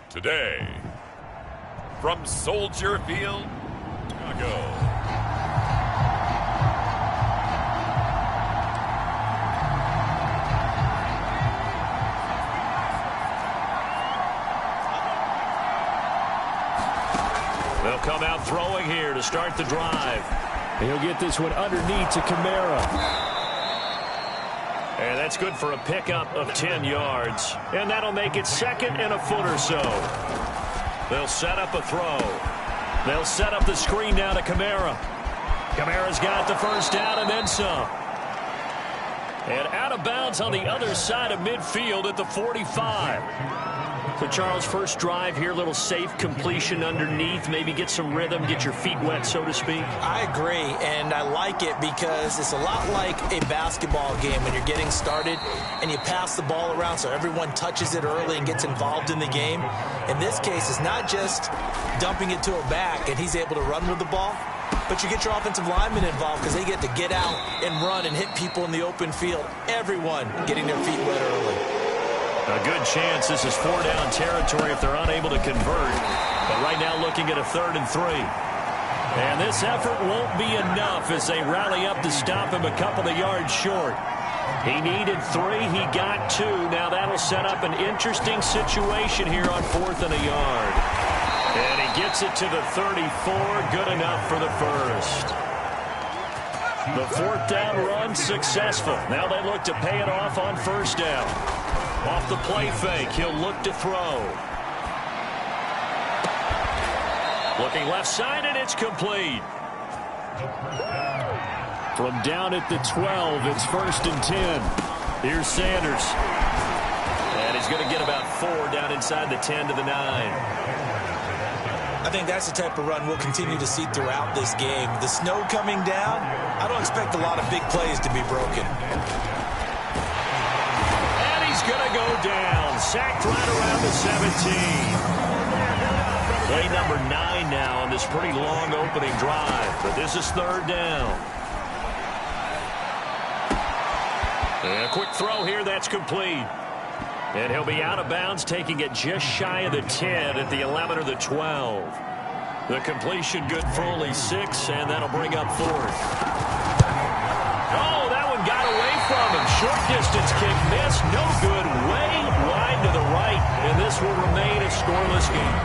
Today, from Soldier Field, Chicago. They'll come out throwing here to start the drive. He'll get this one underneath to Kamara. And that's good for a pickup of 10 yards. And that'll make it second and a foot or so. They'll set up a throw. They'll set up the screen now to Kamara. Kamara's got the first down and then some. And out of bounds on the other side of midfield at the 45. So, Charles, first drive here, little safe completion underneath, maybe get some rhythm, get your feet wet, so to speak. I agree, and I like it because it's a lot like a basketball game when you're getting started and you pass the ball around so everyone touches it early and gets involved in the game. In this case, it's not just dumping it to a back and he's able to run with the ball, but you get your offensive linemen involved because they get to get out and run and hit people in the open field. Everyone getting their feet wet early. A good chance this is 4-down territory if they're unable to convert. But right now looking at a 3rd and 3. And this effort won't be enough as they rally up to stop him a couple of yards short. He needed 3. He got 2. Now that'll set up an interesting situation here on 4th and a yard. And he gets it to the 34. Good enough for the first. The 4th down run successful. Now they look to pay it off on 1st down. Off the play fake, he'll look to throw. Looking left side, and it's complete. From down at the 12, it's 1st and 10. Here's Sanders. And he's going to get about 4 down inside the 10 to the 9. I think that's the type of run we'll continue to see throughout this game. The snow coming down, I don't expect a lot of big plays to be broken. Going to go down. Sacked right around the 17. Play number 9 now on this pretty long opening drive. But this is 3rd down. And a quick throw here. That's complete. And he'll be out of bounds, taking it just shy of the 10 at the 11 or the 12. The completion good for only 6, and that'll bring up 4th. Oh, that one got away from him. Short distance kick missed. No good. Way wide to the right. And this will remain a scoreless game.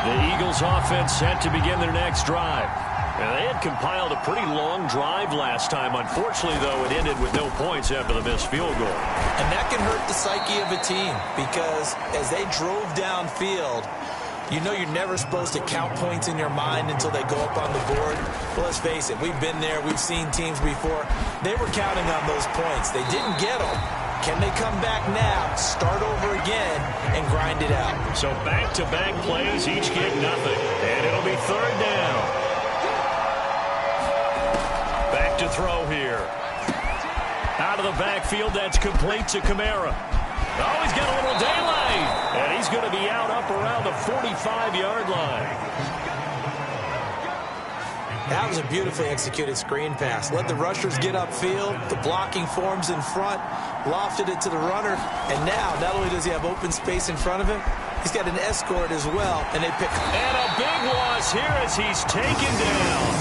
The Eagles offense set to begin their next drive. And they had compiled a pretty long drive last time. Unfortunately, though, it ended with no points after the missed field goal. And that can hurt the psyche of a team because as they drove downfield, you know you're never supposed to count points in your mind until they go up on the board. Well, let's face it, we've been there. We've seen teams before. They were counting on those points. They didn't get them. Can they come back now, start over again, and grind it out? So back-to-back plays, each get nothing. And it'll be 3rd down. Back to throw here. Out of the backfield, that's complete to Kamara. Oh, he's got a little daylight. And he's going to be out up around the 45-yard line. That was a beautifully executed screen pass. Let the rushers get upfield. The blocking forms in front. Lofted it to the runner. And now, not only does he have open space in front of him, he's got an escort as well. And they pick. And a big loss here as he's taken down.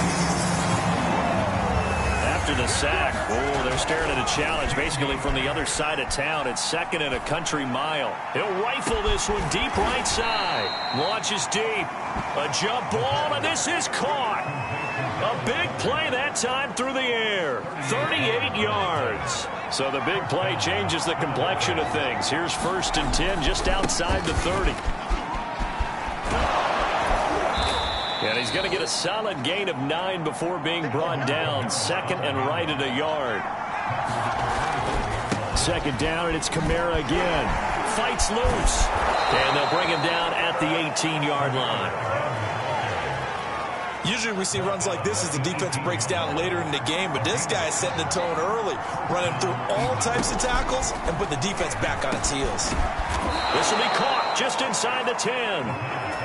After the sack, oh, they're staring at a challenge basically from the other side of town. It's 2nd and a country mile. He'll rifle this one deep right side. Launches deep. A jump ball, and this is caught. A big play that time through the air. 38 yards. So the big play changes the complexion of things. Here's 1st and 10 just outside the 30. And he's going to get a solid gain of 9 before being brought down. 2nd and right at a yard. 2nd down, and it's Kamara again. Fights loose. And they'll bring him down at the 18-yard line. Usually we see runs like this as the defense breaks down later in the game, but this guy is setting the tone early, running through all types of tackles and put the defense back on its heels. This will be caught just inside the 10.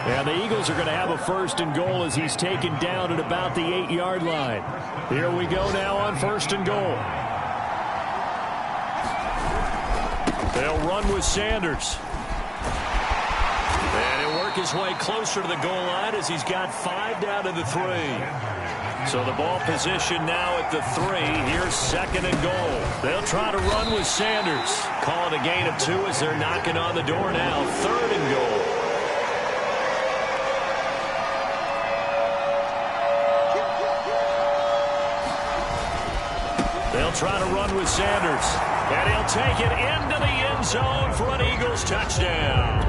And the Eagles are going to have a 1st and goal as he's taken down at about the 8-yard line. Here we go now on 1st and goal. They'll run with Sanders. And he'll work his way closer to the goal line as he's got 5 down to the 3. So the ball position now at the 3. Here's 2nd and goal. They'll try to run with Sanders. Call it a gain of 2 as they're knocking on the door now. 3rd and goal. They'll try to run with Sanders. And he'll take it into the end zone for an Eagles touchdown.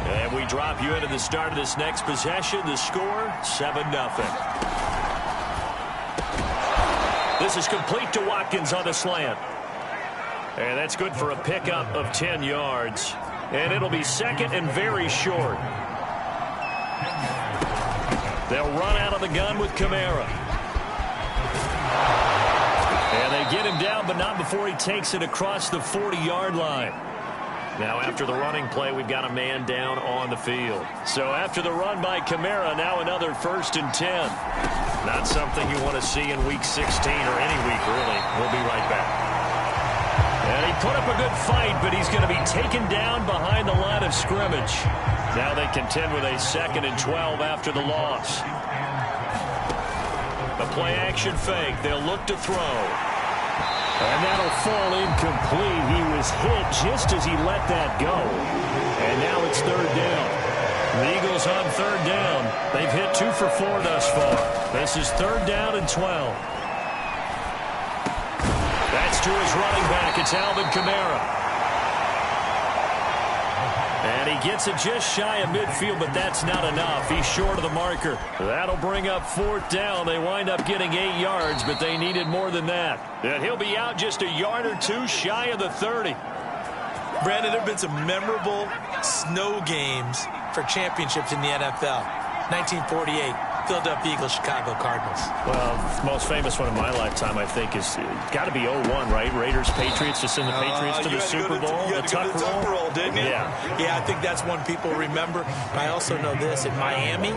And we drop you into the start of this next possession. The score, 7-0. This is complete to Watkins on the slant. And that's good for a pickup of 10 yards. And it'll be 2nd and very short. They'll run out of the gun with Kamara. And they get him down, but not before he takes it across the 40-yard line. Now after the running play, we've got a man down on the field. So after the run by Kamara, now another 1st and 10. Not something you want to see in Week 16 or any week, really. We'll be right back. And he put up a good fight, but he's going to be taken down behind the line of scrimmage. Now they contend with a 2nd and 12 after the loss. The play-action fake. They'll look to throw. And that'll fall incomplete. He was hit just as he let that go. And now it's 3rd down. The Eagles on 3rd down. They've hit 2 for 4 thus far. This is 3rd down and 12. That's to his running back. It's Alvin Kamara. And he gets it just shy of midfield, but that's not enough. He's short of the marker. That'll bring up 4th down. They wind up getting 8 yards, but they needed more than that. And he'll be out just a yard or 2 shy of the 30. Brandon, there have been some memorable snow games for championships in the NFL. 1948. Philadelphia Eagles, Chicago Cardinals. Well, the most famous one in my lifetime, I think, is got to be 01, right? Raiders, Patriots, to send the Patriots to the Super Bowl. You had to go to the Tuck roll, didn't you? Yeah, I think that's one people remember. I also know this. In Miami,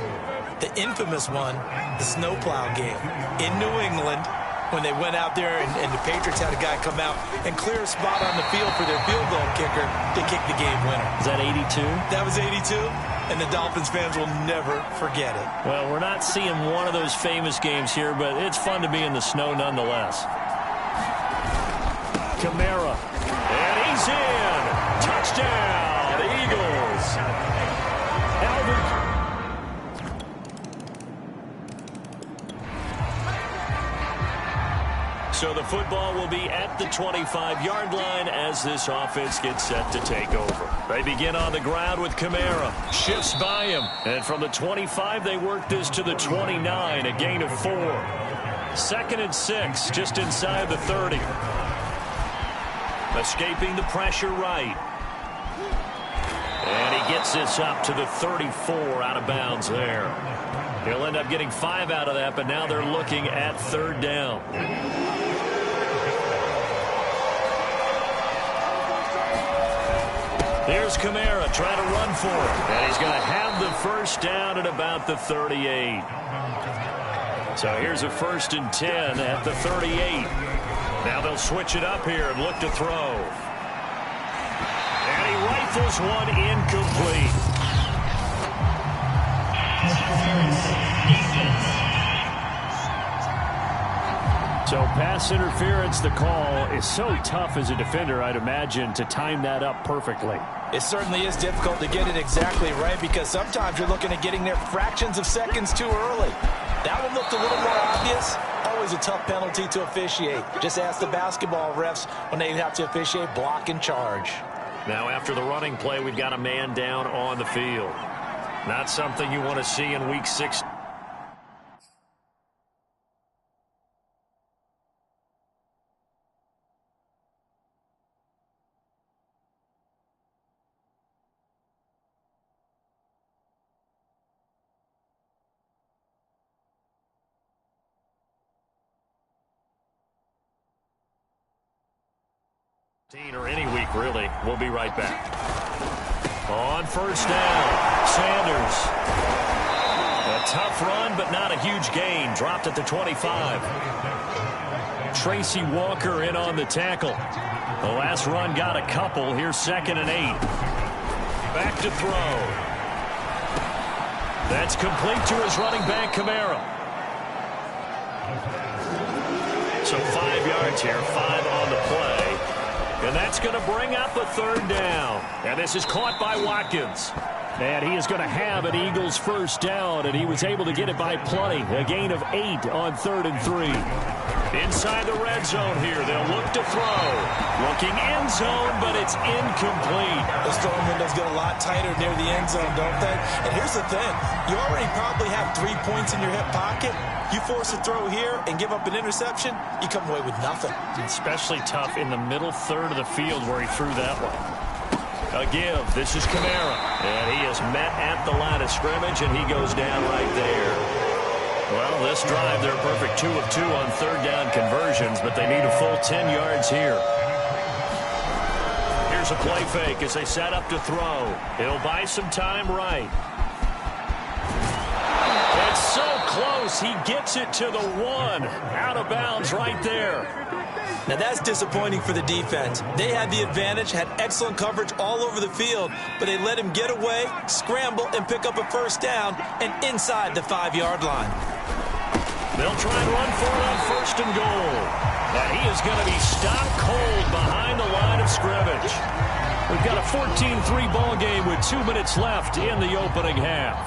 the infamous one, the snowplow game in New England, when they went out there and the Patriots had a guy come out and clear a spot on the field for their field goal kicker to kick the game winner. Is that 82? That was 82. And the Dolphins fans will never forget it. Well, we're not seeing one of those famous games here, but it's fun to be in the snow nonetheless. Kamara. And he's in. Touchdown, Eagles. Alvin. So the football will be at the 25-yard line as this offense gets set to take over. They begin on the ground with Kamara. Shifts by him. And from the 25, they work this to the 29, a gain of 4. 2nd and 6, just inside the 30. Escaping the pressure right. And he gets this up to the 34 out of bounds there. He'll end up getting 5 out of that, but now they're looking at 3rd down. Here's Kamara trying to run for it. And he's going to have the 1st down at about the 38. So here's a 1st and 10 at the 38. Now they'll switch it up here and look to throw. And he rifles one incomplete. So pass interference, the call is so tough as a defender, I'd imagine, to time that up perfectly. It certainly is difficult to get it exactly right because sometimes you're looking at getting there fractions of seconds too early. That one looked a little more obvious. Always a tough penalty to officiate. Just ask the basketball refs when they have to officiate block and charge. Now after the running play, we've got a man down on the field. Not something you want to see in Week 6. Or any week, really. We'll be right back. On 1st down, Sanders. A tough run, but not a huge gain. Dropped at the 25. Tracy Walker in on the tackle. The last run got a couple. Here's 2nd and 8. Back to throw. That's complete to his running back, Kamara. So 5 yards here, 5 on the play. And that's going to bring up a 3rd down. And this is caught by Watkins. And he is going to have an Eagles 1st down, and he was able to get it by plenty. A gain of 8 on 3rd and 3. Inside the red zone here, they'll look to throw. Looking end zone, but it's incomplete. Those throwing windows get a lot tighter near the end zone, don't they? And here's the thing. You already probably have 3 points in your hip pocket. You force a throw here and give up an interception, you come away with nothing. Especially tough in the middle 3rd of the field where he threw that one. A give. This is Kamara. And he is met at the line of scrimmage, and he goes down right there. Well, this drive, they're perfect 2 of 2 on 3rd down conversions, but they need a full 10 yards here. Here's a play fake as they set up to throw. He'll buy some time right. It's so close. He gets it to the 1. Out of bounds right there. Now that's disappointing for the defense. They had the advantage, had excellent coverage all over the field, but they let him get away, scramble, and pick up a 1st down and inside the 5-yard line. They'll try and run for it on 1st and goal. And he is going to be stopped cold behind the line of scrimmage. We've got a 14-3 ball game with 2 minutes left in the opening half.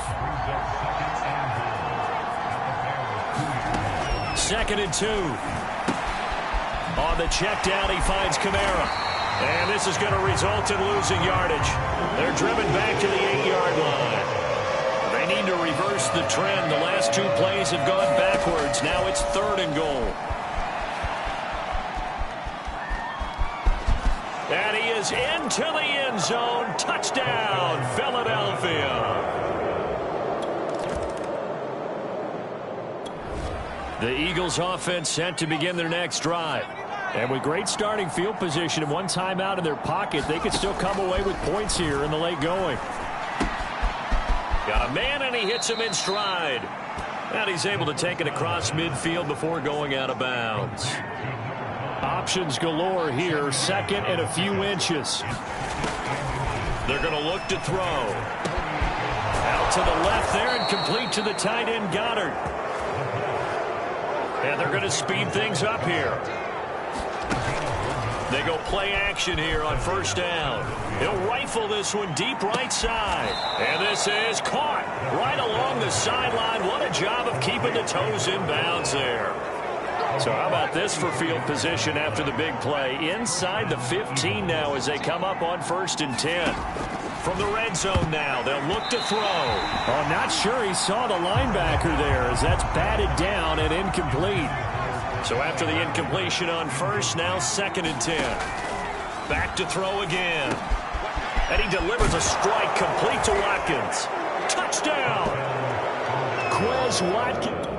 2nd and 2. On the check down, he finds Kamara. And this is going to result in losing yardage. They're driven back to the 8-yard line. They need to reverse the trend. The last 2 plays have gone backwards. Now it's 3rd and goal. And he is into the end zone. Touchdown, Philadelphia. The Eagles offense set to begin their next drive. And with great starting field position and 1 timeout in their pocket, they could still come away with points here in the late going. Got a man, and he hits him in stride. And he's able to take it across midfield before going out of bounds. Options galore here. 2nd and a few inches. They're going to look to throw. Out to the left there and complete to the tight end, Goddard. And they're going to speed things up here. They go play action here on 1st down. He'll rifle this one deep right side. And this is caught right along the sideline. What a job of keeping the toes in bounds there. So how about this for field position after the big play? Inside the 15 now as they come up on 1st and 10. From the red zone now, they'll look to throw. Oh, I'm not sure he saw the linebacker there as that's batted down and incomplete. So after the incompletion on 1st, now 2nd and 10. Back to throw again. And he delivers a strike complete to Watkins. Touchdown! Quez Watkins.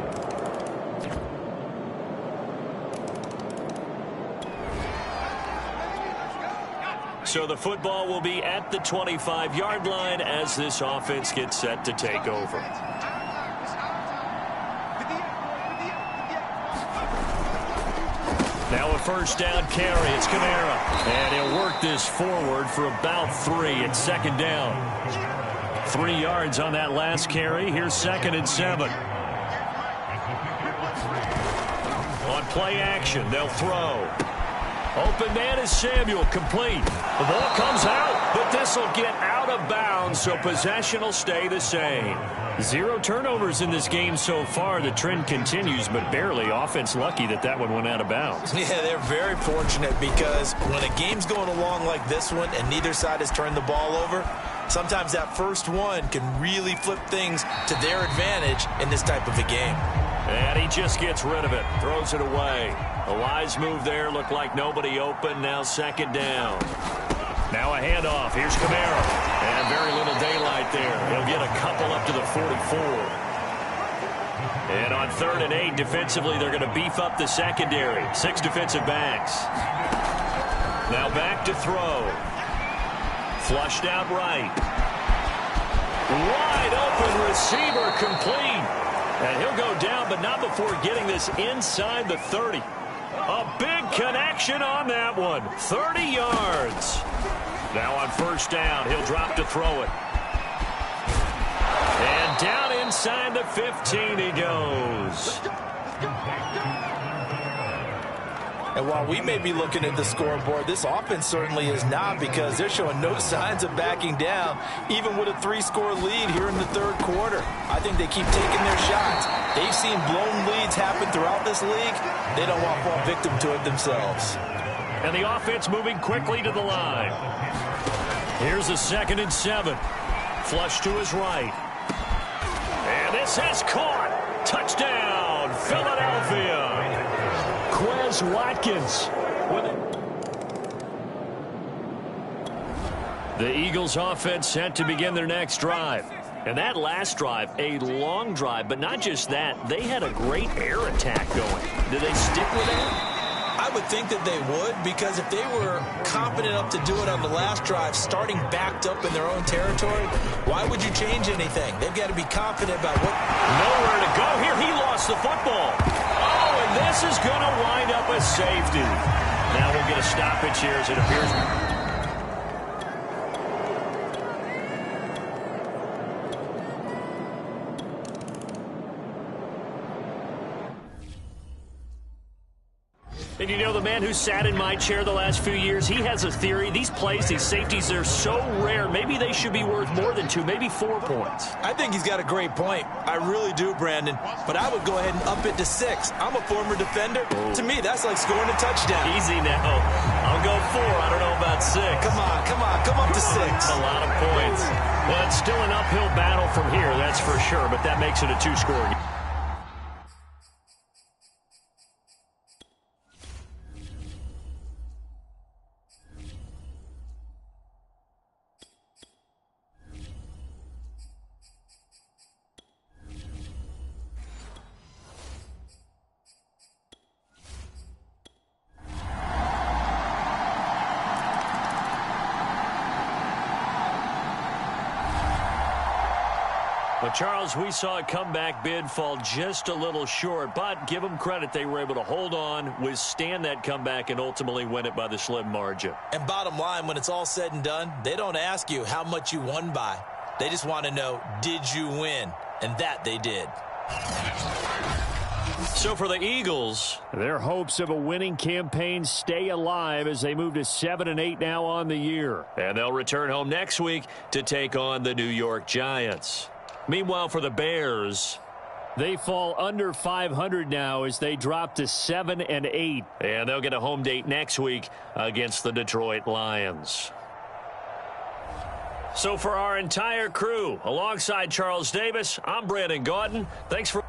So the football will be at the 25-yard line as this offense gets set to take over. Now a 1st down carry. It's Kamara. And he'll work this forward for about 3. It's 2nd down. 3 yards on that last carry. Here's 2nd and 7. On play action, they'll throw. Open man is Samuel, complete. The ball comes out, but this will get out of bounds, so possession will stay the same. 0 turnovers in this game so far. The trend continues, but barely. Offense lucky that one went out of bounds. Yeah, they're very fortunate because when a game's going along like this one and neither side has turned the ball over, sometimes that first one can really flip things to their advantage in this type of a game. And he just gets rid of it, throws it away. A wise move there, looked like nobody open. Now 2nd down. Now a handoff. Here's Kamara. And very little daylight there. He'll get a couple up to the 44. And on 3rd and 8, defensively, they're going to beef up the secondary. 6 defensive backs. Now back to throw. Flushed out right. Wide open receiver complete. And he'll go down, but not before getting this inside the 30. A big connection on that one. 30 yards. Now on first down, he'll drop to throw it. And down inside the 15 he goes. And while we may be looking at the scoreboard, this offense certainly is not, because they're showing no signs of backing down, even with a 3-score lead here in the third quarter. I think they keep taking their shots. They've seen blown leads happen throughout this league. They don't want to fall victim to it themselves. And the offense moving quickly to the line. Here's a 2nd and 7. Flush to his right. And this has caught. Touchdown, Philadelphia. Quez Watkins with it. The Eagles offense set to begin their next drive. And that last drive, a long drive, but not just that. They had a great air attack going. Do they stick with that? I would think that they would, because if they were confident enough to do it on the last drive, starting backed up in their own territory, why would you change anything? They've got to be confident about what. Nowhere to go here. He lost the football. Oh, and this is going to wind up a safety. Now we'll get a stoppage here as it appears. And you know, the man who sat in my chair the last few years, he has a theory. These plays, these safeties, they're so rare. Maybe they should be worth more than 2, maybe 4 points. I think he's got a great point. I really do, Brandon. But I would go ahead and up it to 6. I'm a former defender. Oh. To me, that's like scoring a touchdown. Easy now. I'll go 4. I don't know about 6. Come up to 6. A lot of points. Well, it's still an uphill battle from here, that's for sure. But that makes it a 2-score game. Well, Charles, we saw a comeback bid fall just a little short, but give them credit. They were able to hold on, withstand that comeback, and ultimately win it by the slim margin. And bottom line, when it's all said and done, they don't ask you how much you won by. They just want to know, did you win? And that they did. So for the Eagles, their hopes of a winning campaign stay alive as they move to 7-8 now on the year. And they'll return home next week to take on the New York Giants. Meanwhile, for the Bears, they fall under 500 now as they drop to 7-8. And they'll get a home date next week against the Detroit Lions. So for our entire crew, alongside Charles Davis, I'm Brandon Gaudin. Thanks for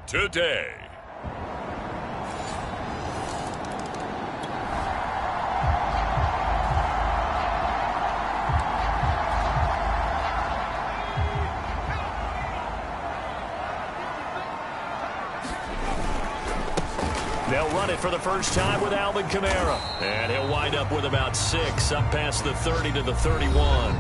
today. They'll run it for the first time with Alvin Kamara. And he'll wind up with about 6, up past the 30 to the 31.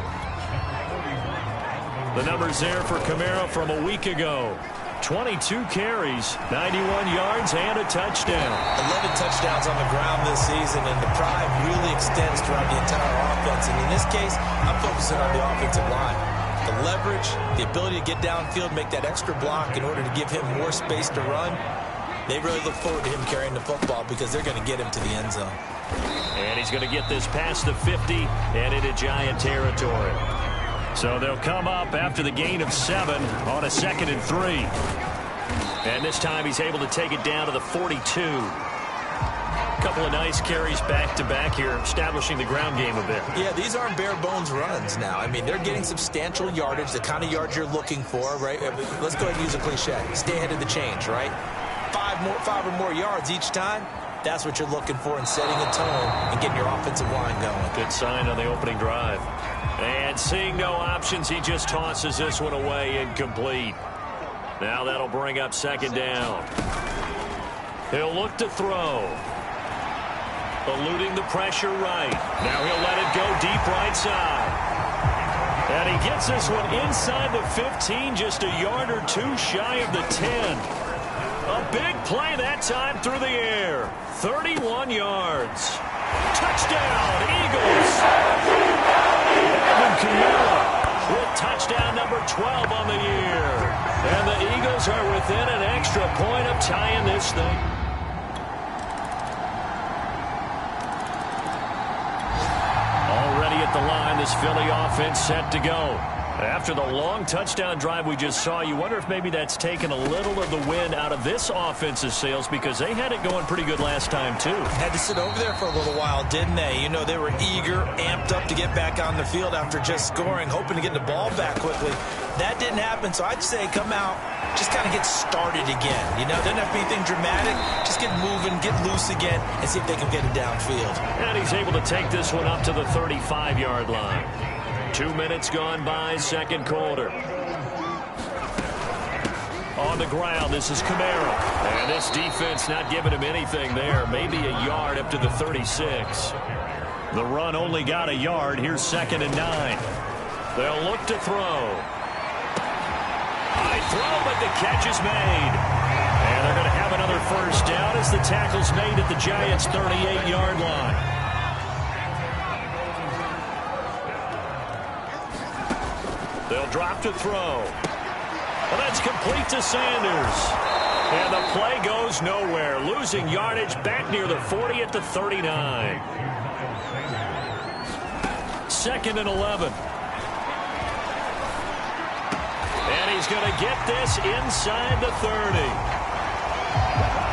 The numbers there for Kamara from a week ago. 22 carries, 91 yards, and a touchdown. 11 touchdowns on the ground this season, and the pride really extends throughout the entire offense. And in this case, I'm focusing on the offensive line. The leverage, the ability to get downfield, make that extra block in order to give him more space to run. They really look forward to him carrying the football because they're going to get him to the end zone. And he's going to get this past the 50 and into Giant territory. So they'll come up after the gain of 7 on a 2nd and 3. And this time he's able to take it down to the 42. A couple of nice carries back-to-back here, establishing the ground game a bit. Yeah, these aren't bare-bones runs now. I mean, they're getting substantial yardage, the kind of yards you're looking for, right? Let's go ahead and use a cliche. Stay ahead of the change, right? 5 or more yards each time. That's what you're looking for in setting a tone and getting your offensive line going. Good sign on the opening drive. And seeing no options, he just tosses this one away, incomplete. Now that'll bring up 2nd down. He'll look to throw. Eluding the pressure right. Now he'll let it go deep right side. And he gets this one inside the 15, just a yard or 2 shy of the 10. A big play that time through the air. 31 yards. Touchdown, Eagles. Alvin Kamara with touchdown number 12 on the year. And the Eagles are within an extra point of tying this thing. Already at the line, this Philly offense set to go. After the long touchdown drive we just saw, you wonder if maybe that's taken a little of the wind out of this offense's sails because they had it going pretty good last time, too. Had to sit over there for a little while, didn't they? You know, they were eager, amped up to get back on the field after just scoring, hoping to get the ball back quickly. That didn't happen, so I'd say come out, just kind of get started again. You know, doesn't have to be anything dramatic. Just get moving, get loose again, and see if they can get it downfield. And he's able to take this one up to the 35-yard line. 2 minutes gone by, 2nd quarter. On the ground, this is Kamara. And this defense not giving him anything there. Maybe a yard up to the 36. The run only got a yard. Here's 2nd and 9. They'll look to throw. High throw, but the catch is made. And they're going to have another first down as the tackle's made at the Giants' 38-yard line. They'll drop to throw. And that's complete to Sanders. And the play goes nowhere. Losing yardage back near the 40 at the 39. 2nd and 11. And he's going to get this inside the 30.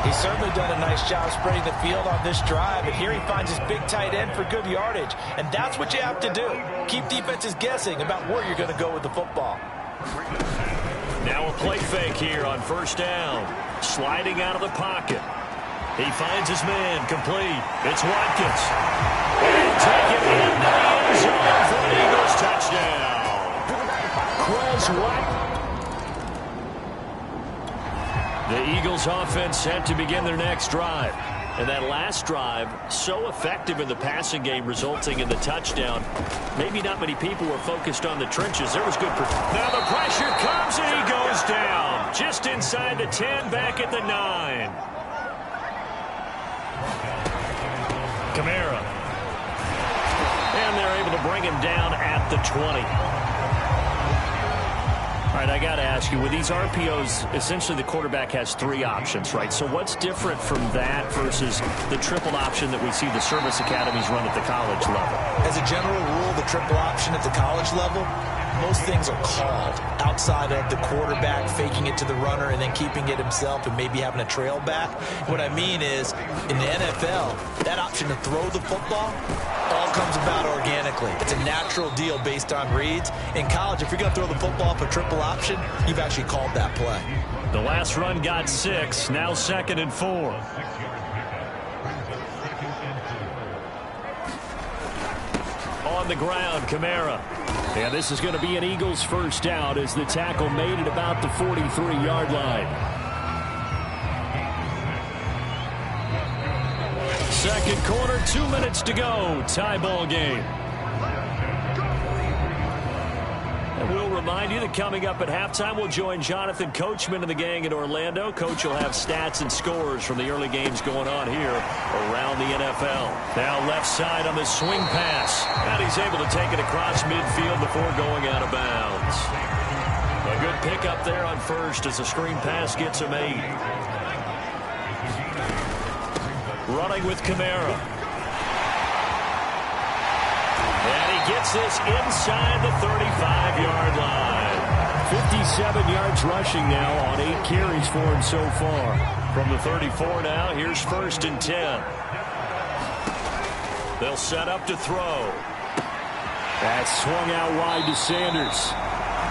He's certainly done a nice job spreading the field on this drive, and here he finds his big tight end for good yardage. And that's what you have to do. Keep defenses guessing about where you're going to go with the football. Now a play fake here on 1st down. Sliding out of the pocket. He finds his man, complete. It's Watkins. And take it into the end zone for an Eagles touchdown. Chris Watkins. The Eagles offense set to begin their next drive. And that last drive, so effective in the passing game, resulting in the touchdown. Maybe not many people were focused on the trenches. There was good. Now the pressure comes and he goes down. Just inside the 10, back at the 9. Kamara. And they're able to bring him down at the 20. All right, I got to ask you, with these RPOs, essentially the quarterback has 3 options, right? So what's different from that versus the triple option that we see the service academies run at the college level? As a general rule, the triple option at the college level, most things are called outside of the quarterback faking it to the runner and then keeping it himself and maybe having a trail back. What I mean is, in the NFL, that option to throw the football all comes about organically. It's a natural deal based on reads. In college, if you're going to throw the football for triple option, you've actually called that play. The last run got 6, now 2nd and 4. On the ground, Kamara. And this is going to be an Eagles first down as the tackle made it about the 43-yard line. Second quarter, 2 minutes to go. Tie ball game. And we'll remind you that coming up at halftime, we'll join Jonathan Coachman and the gang in Orlando. Coach will have stats and scores from the early games going on here around the NFL. Now left side on the swing pass. And he's able to take it across midfield before going out of bounds. A good pickup there on first as the screen pass gets him 8. Running with Kamara. And he gets this inside the 35-yard line. 57 yards rushing now on 8 carries for him so far. From the 34 now, here's 1st and 10. They'll set up to throw. That swung out wide to Sanders.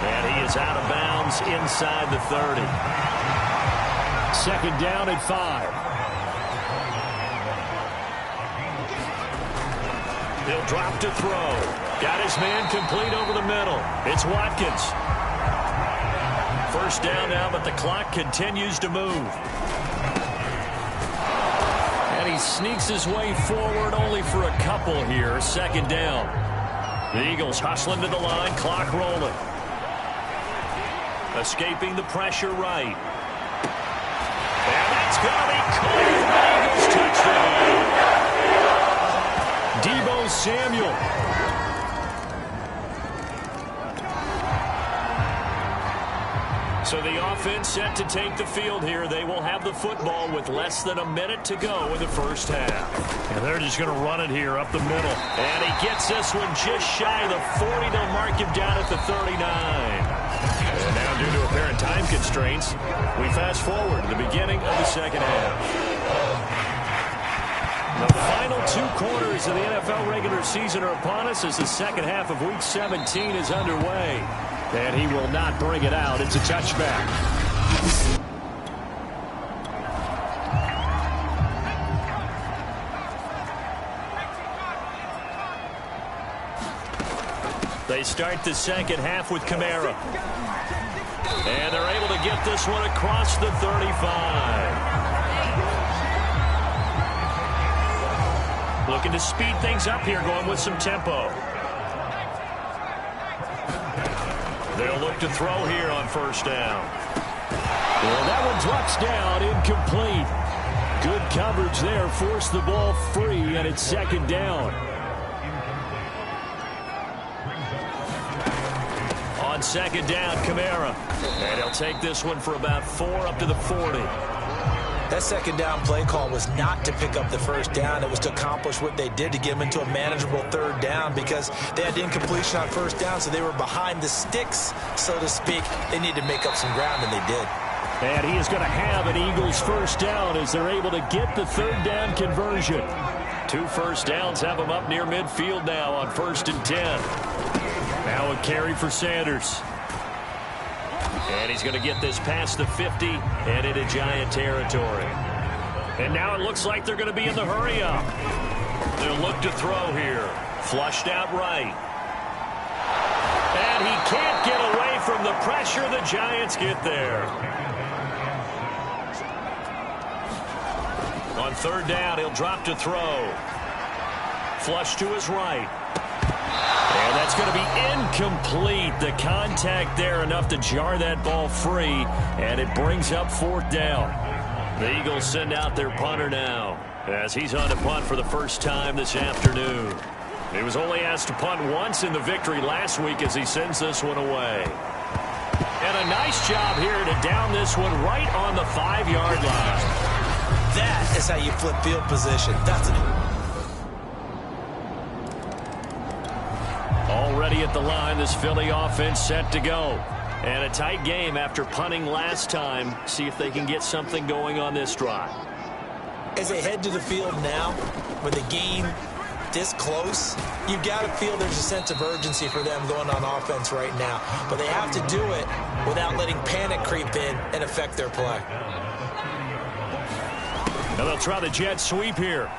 And he is out of bounds inside the 30. 2nd down and 5. He'll drop to throw. Got his man complete over the middle. It's Watkins. First down now, but the clock continues to move. And he sneaks his way forward only for a couple here. 2nd down. The Eagles hustling to the line, clock rolling. Escaping the pressure right. And that's going to be caught. Eagles touchdown. Deebo Samuel. So the offense set to take the field here. They will have the football with less than a minute to go in the first half. And they're just going to run it here up the middle. And he gets this one just shy of the 40. They'll mark him down at the 39. And now due to apparent time constraints, we fast forward to the beginning of the second half. The final 2 quarters of the NFL regular season are upon us as the second half of Week 17 is underway. And he will not bring it out. It's a touchback. They start the second half with Kamara. And they're able to get this one across the 35. Looking to speed things up here, going with some tempo. They'll look to throw here on first down. Well, that one drops down, incomplete. Good coverage there, forced the ball free, and it's 2nd down. On 2nd down, Kamara. And he'll take this one for about 4 up to the 40. That 2nd down play call was not to pick up the first down. It was to accomplish what they did to get them into a manageable 3rd down because they had incompletion on first down, so they were behind the sticks, so to speak. They needed to make up some ground, and they did. And he is going to have an Eagles first down as they're able to get the 3rd down conversion. 2 first downs have them up near midfield now on 1st and 10. Now a carry for Sanders. And he's going to get this past the 50 and into Giant territory. And now it looks like they're going to be in the hurry up. They'll look to throw here. Flushed out right. And he can't get away from the pressure. The Giants get there. On 3rd down, he'll drop to throw. Flush to his right. And that's going to be incomplete. The contact there enough to jar that ball free, and it brings up 4th down. The Eagles send out their punter now as he's on to punt for the first time this afternoon. He was only asked to punt once in the victory last week as he sends this one away. And a nice job here to down this one right on the 5-yard line. That is how you flip field position. That's it. Already at the line, this Philly offense set to go. And a tight game after punting last time. See if they can get something going on this drive. As they head to the field now, with the game this close, you've got to feel there's a sense of urgency for them going on offense right now. But they have to do it without letting panic creep in and affect their play. Now they'll try the jet sweep here.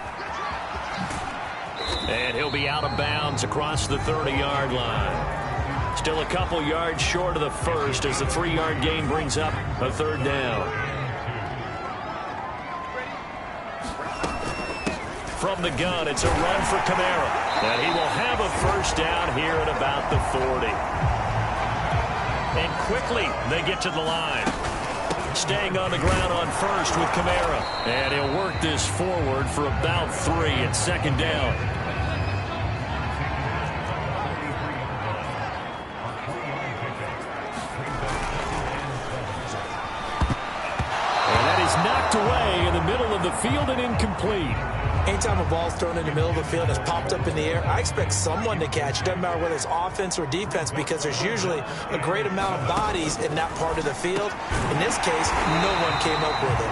And he'll be out of bounds across the 30-yard line. Still a couple yards short of the first as the 3-yard gain brings up a third down. From the gun, it's a run for Kamara. And he will have a first down here at about the 40. And quickly they get to the line. Staying on the ground on first with Kamara. And he'll work this forward for about 3 at second down. Knocked away in the middle of the field and incomplete. Anytime a ball's thrown in the middle of the field and it's popped up in the air, I expect someone to catch. It doesn't matter whether it's offense or defense because there's usually a great amount of bodies in that part of the field. In this case, no one came up with it.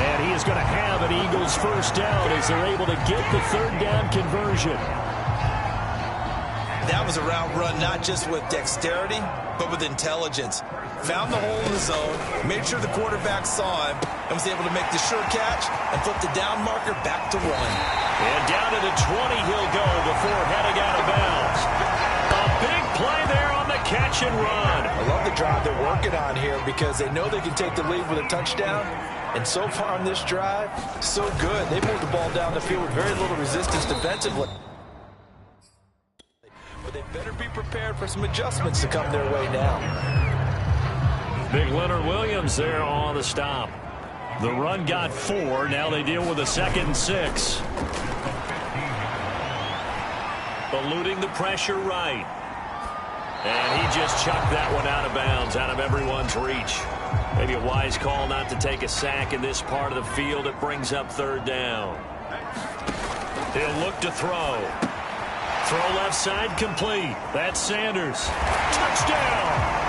And he is going to have an Eagles first down as they're able to get the third down conversion. That was a route run not just with dexterity, but with intelligence. Found the hole in the zone, made sure the quarterback saw him, and was able to make the sure catch and flip the down marker back to 1. And down to the 20 he'll go before heading out of bounds. A big play there on the catch and run. I love the drive they're working on here because they know they can take the lead with a touchdown. And so far on this drive, so good. They moved the ball down the field with very little resistance defensively. But they better be prepared for some adjustments to come their way now. Big Leonard Williams there on the stop. The run got 4. Now they deal with a 2nd and 6. Eluding the pressure right. And he just chucked that one out of bounds, out of everyone's reach. Maybe a wise call not to take a sack in this part of the field. It brings up third down. He'll look to throw. Throw left side complete. That's Sanders. Touchdown!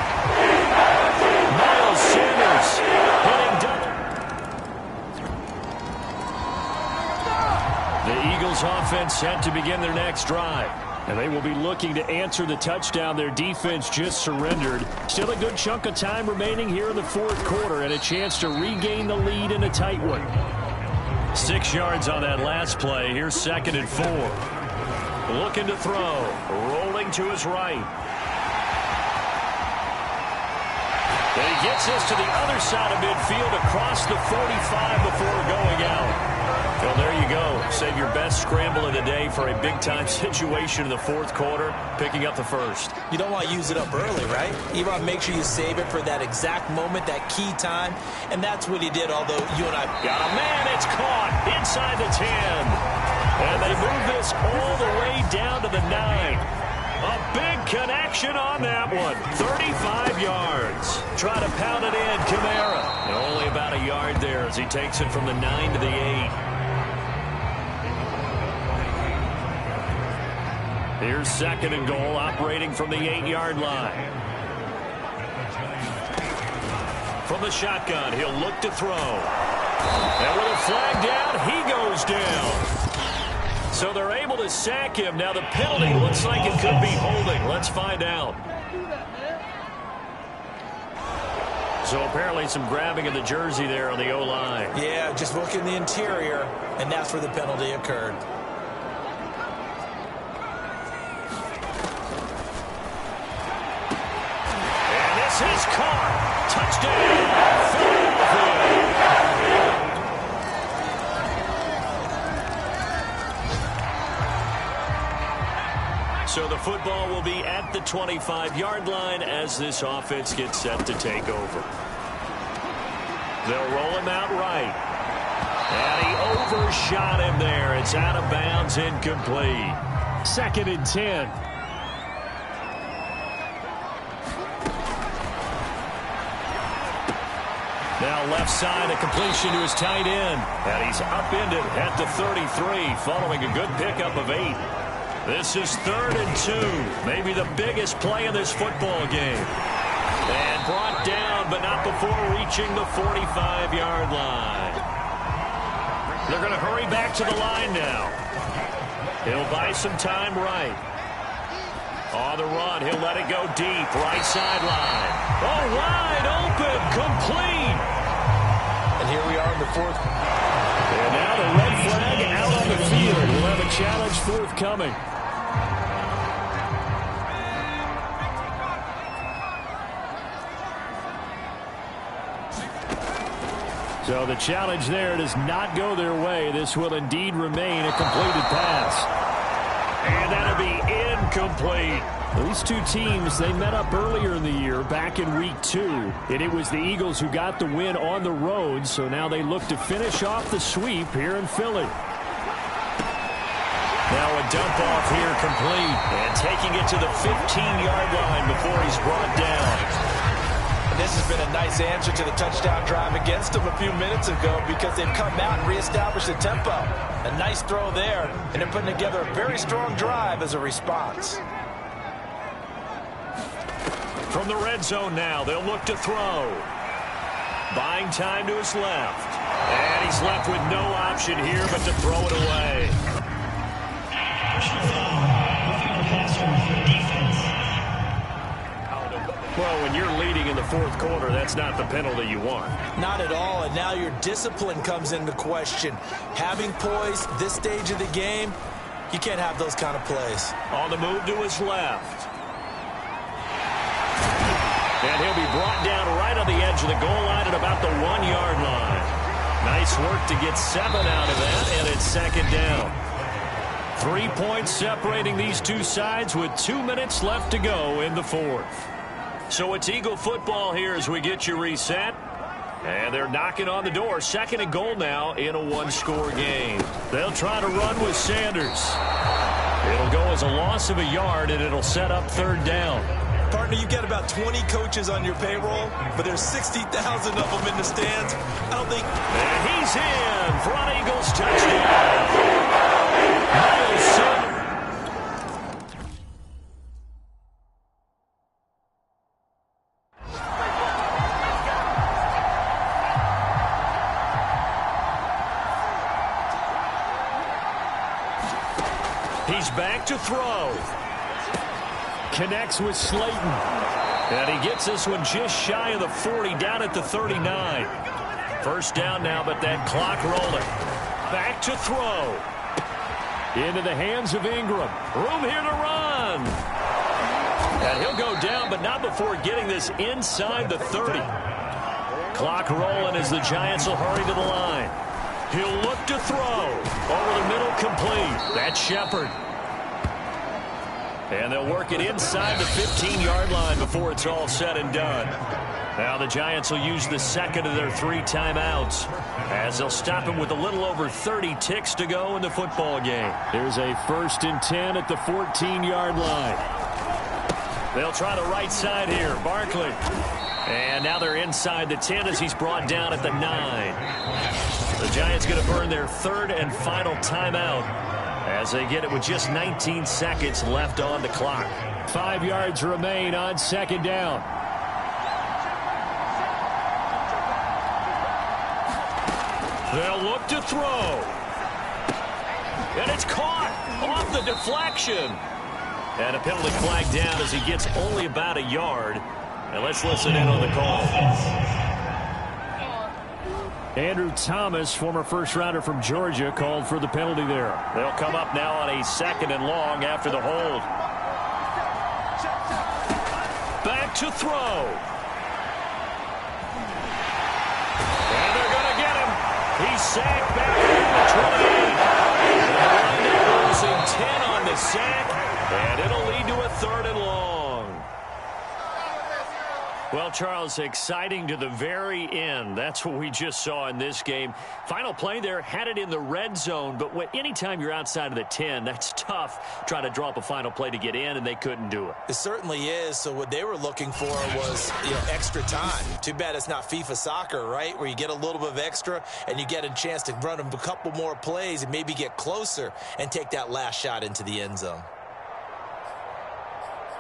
Miles Sanders hitting double. The Eagles offense set to begin their next drive. And they will be looking to answer the touchdown their defense just surrendered. Still a good chunk of time remaining here in the fourth quarter and a chance to regain the lead in a tight one. 6 yards on that last play. Here's 2nd and 4. Looking to throw. Rolling to his right. And he gets us to the other side of midfield across the 45 before going out. Well, there you go. Save your best scramble of the day for a big-time situation in the fourth quarter, picking up the first. You don't want to use it up early, right? You want to make sure you save it for that exact moment, that key time, and that's what he did, although you and I... Got a man, it's caught inside the 10. And they move this all the way down to the 9. A big connection on that one. 35 yards. Try to pound it in, Kamara. And only about a yard there as he takes it from the 9 to the 8. Here's 2nd and goal, operating from the 8-yard line. From the shotgun, he'll look to throw. And with a flag down, he goes down. So they're able to sack him. Now the penalty looks like it could be holding. Let's find out. So apparently some grabbing of the jersey there on the O-line. Yeah, just look in the interior, and that's where the penalty occurred. And this is caught. Touchdown, Philadelphia. So the football will be at the 25-yard line as this offense gets set to take over. They'll roll him out right. And he overshot him there. It's out of bounds, incomplete. 2nd and 10. Now left side, a completion to his tight end. And he's upended at the 33 following a good pickup of 8. This is 3rd and 2. Maybe the biggest play in this football game. And brought down, but not before reaching the 45-yard line. They're going to hurry back to the line now. He'll buy some time right. On the run, he'll let it go deep. Right sideline. Oh, wide open. Complete. And here we are in the 4th. And now the red flag out on the field. We'll have a challenge forthcoming. So the challenge there does not go their way. This will indeed remain a completed pass. And that'll be incomplete. These two teams, they met up earlier in the year, back in week 2. And it was the Eagles who got the win on the road. So now they look to finish off the sweep here in Philly. Now a dump off here complete. And taking it to the 15-yard line before he's brought down. This has been a nice answer to the touchdown drive against them a few minutes ago because they've come out and reestablished the tempo. A nice throw there, and they're putting together a very strong drive as a response. From the red zone now, they'll look to throw. Buying time to his left. And he's left with no option here but to throw it away. Well, when you're leading in the 4th quarter, that's not the penalty you want. Not at all, and now your discipline comes into question. Having poise this stage of the game, you can't have those kind of plays. On the move to his left. And he'll be brought down right on the edge of the goal line at about the 1-yard line. Nice work to get 7 out of that, and it's 2nd down. 3 points separating these two sides with 2 minutes left to go in the 4th. So it's Eagle football here as we get you reset. And they're knocking on the door. 2nd and goal now in a 1-score game. They'll try to run with Sanders. It'll go as a loss of a yard, and it'll set up 3rd down. Partner, you've got about 20 coaches on your payroll, but there's 60,000 of them in the stands. I don't think... And he's in. Front Eagles touchdown. Miles Sanders. He's back to throw. Connects with Slayton. And he gets this one just shy of the 40, down at the 39. 1st down now, but that clock rolling. Back to throw. Into the hands of Ingram. Room here to run. And he'll go down, but not before getting this inside the 30. Clock rolling as the Giants will hurry to the line. He'll look to throw. Over the middle, complete. That's Shepard. And they'll work it inside the 15-yard line before it's all said and done. Now the Giants will use the 2nd of their 3 timeouts as they'll stop him with a little over 30 ticks to go in the football game. There's a 1st and 10 at the 14-yard line. They'll try the right side here. Barkley. And now they're inside the 10 as he's brought down at the 9. The Giants going to burn their 3rd and final timeout as they get it with just 19 seconds left on the clock. 5 yards remain on 2nd down. They'll look to throw. And it's caught off the deflection. And a penalty flag down as he gets only about a yard. And let's listen in on the call. Andrew Thomas, former first-rounder from Georgia, called for the penalty there. They'll come up now on a 2nd and long after the hold. Back to throw. And they're going to get him. He's sacked back at the 28. Losing 10 on the sack, and it'll lead to a 3rd and long. Well, Charles, exciting to the very end. That's what we just saw in this game. Final play there, had it in the red zone, but anytime you're outside of the 10, that's tough trying to draw up a final play to get in, and they couldn't do it. It certainly is. So what they were looking for was, extra time. Too bad it's not FIFA soccer, right, where you get a little bit of extra and you get a chance to run a couple more plays and maybe get closer and take that last shot into the end zone.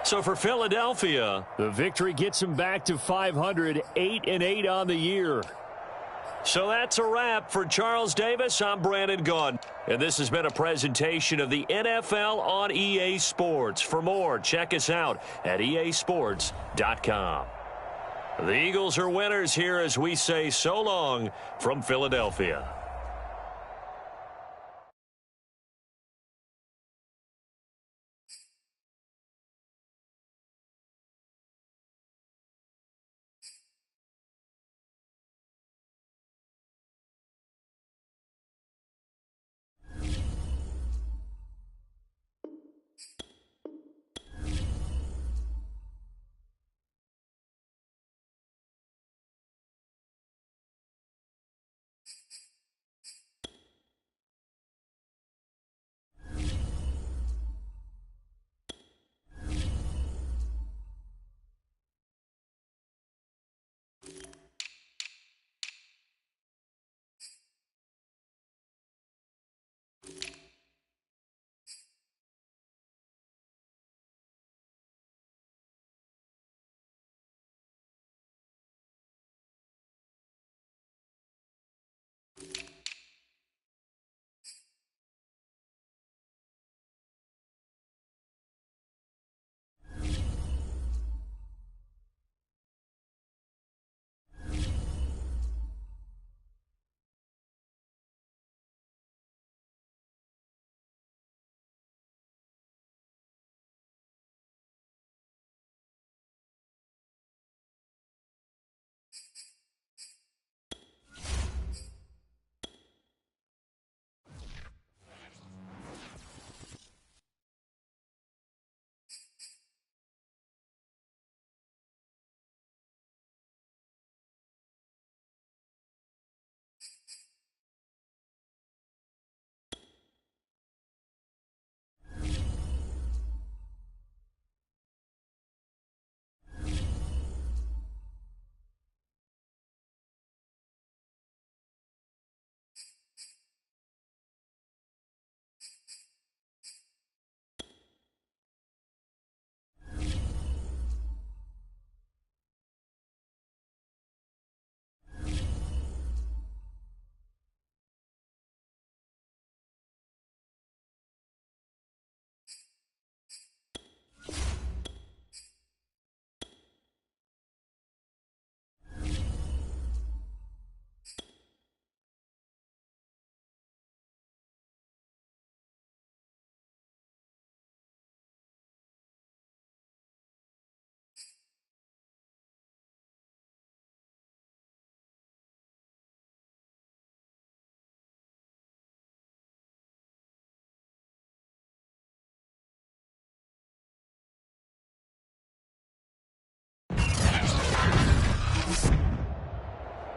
So for Philadelphia, the victory gets them back to 500, 8-8 on the year. So that's a wrap. For Charles Davis, I'm Brandon Gaudin. And this has been a presentation of the NFL on EA Sports. For more, check us out at easports.com. The Eagles are winners here as we say so long from Philadelphia.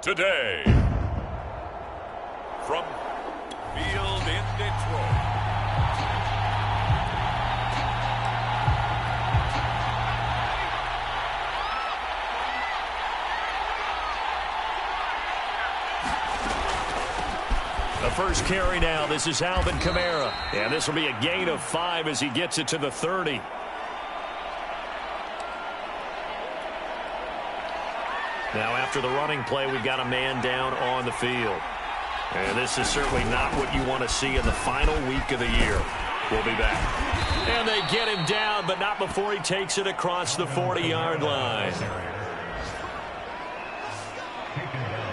Today, from Field in Detroit, the first carry now. This is Alvin Kamara. And this will be a gain of 5 as he gets it to the 30. Now, after the running play, we've got a man down on the field. And this is certainly not what you want to see in the final week of the year. We'll be back. And they get him down, but not before he takes it across the 40-yard line.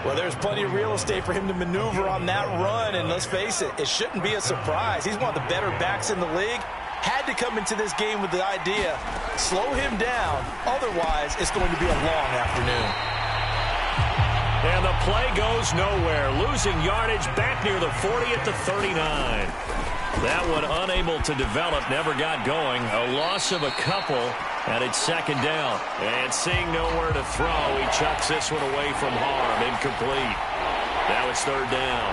Well, there's plenty of real estate for him to maneuver on that run. And let's face it, it shouldn't be a surprise. He's one of the better backs in the league. Had to come into this game with the idea, slow him down. Otherwise, it's going to be a long afternoon. And the play goes nowhere. Losing yardage back near the 40 at the 39. That one unable to develop, never got going. A loss of a couple, and it's second down. And seeing nowhere to throw, he chucks this one away from harm. Incomplete. Now it's third down.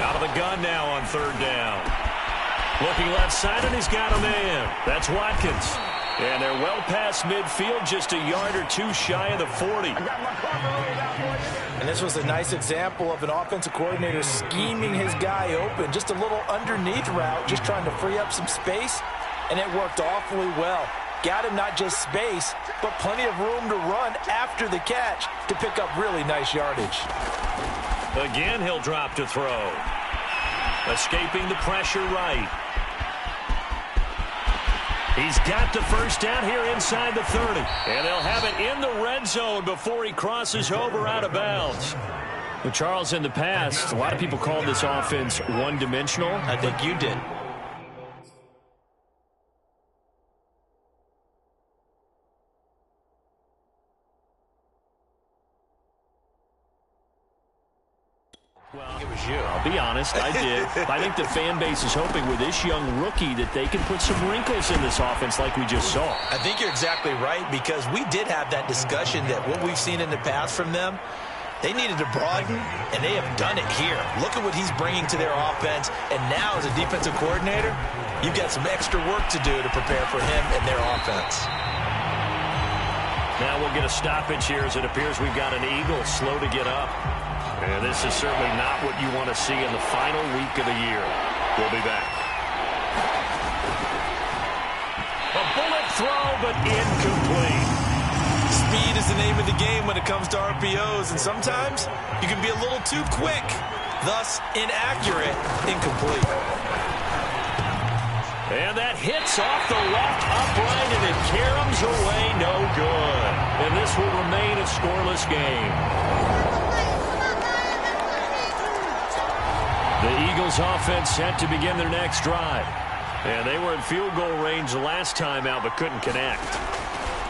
Out of the gun now on third down. Looking left side, and he's got a man. That's Watkins. And they're well past midfield, just a yard or two shy of the 40. And this was a nice example of an offensive coordinator scheming his guy open. Just a little underneath route, just trying to free up some space. and it worked awfully well. Got him not just space, but plenty of room to run after the catch to pick up really nice yardage. Again, he'll drop to throw. Escaping the pressure right. He's got the first down here inside the 30. And they'll have it in the red zone before he crosses over out of bounds. Well, Charles, in the past, a lot of people called this offense one-dimensional. I think you did. Well, it was you. I'll be honest, I did. I think the fan base is hoping with this young rookie that they can put some wrinkles in this offense like we just saw. I think you're exactly right, because we did have that discussion that what we've seen in the past from them, they needed to broaden, and they have done it here. Look at what he's bringing to their offense, and now as a defensive coordinator, you've got some extra work to do to prepare for him and their offense. Now we'll get a stoppage here as it appears we've got an Eagle slow to get up. And this is certainly not what you want to see in the final week of the year. We'll be back. A bullet throw, but incomplete. Speed is the name of the game when it comes to RPOs, and sometimes you can be a little too quick, thus inaccurate, incomplete. And that hits off the left upright, and it caroms away, no good. And this will remain a scoreless game. The Eagles offense set to begin their next drive. And they were in field goal range the last time out, but couldn't connect.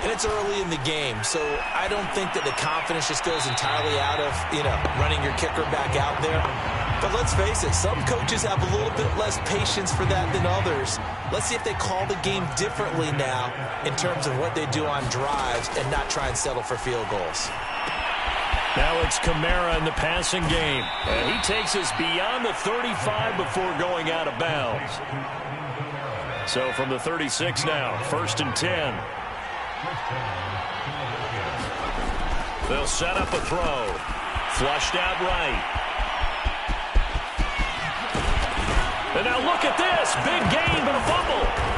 And it's early in the game, so I don't think that the confidence just goes entirely out of, running your kicker back out there. But let's face it, some coaches have a little bit less patience for that than others. Let's see if they call the game differently now in terms of what they do on drives and not try and settle for field goals. Now it's Kamara in the passing game. And he takes us beyond the 35 before going out of bounds. So from the 36 now, 1st and 10. They'll set up a throw. Flushed out right. And now look at this. Big gain, but a fumble.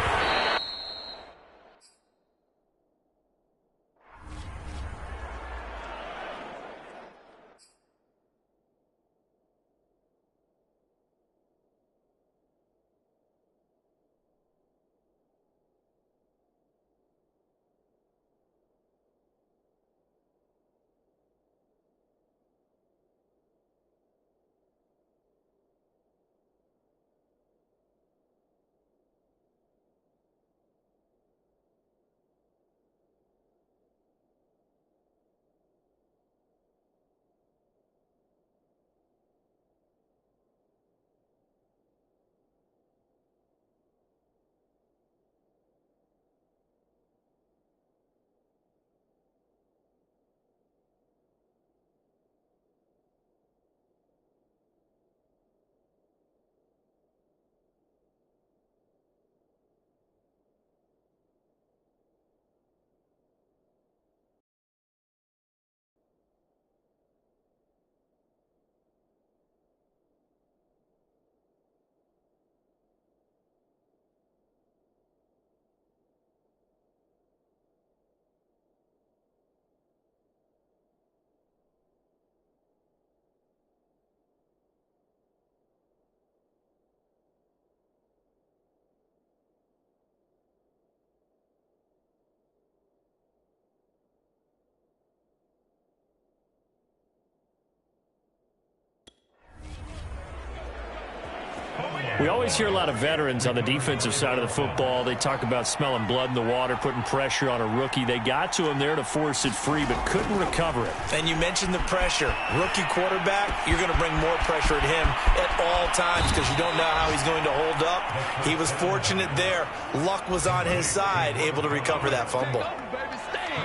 We always hear a lot of veterans on the defensive side of the football. They talk about smelling blood in the water, putting pressure on a rookie. They got to him there to force it free, but couldn't recover it. And you mentioned the pressure. Rookie quarterback, you're going to bring more pressure at him at all times because you don't know how he's going to hold up. He was fortunate there. Luck was on his side, able to recover that fumble.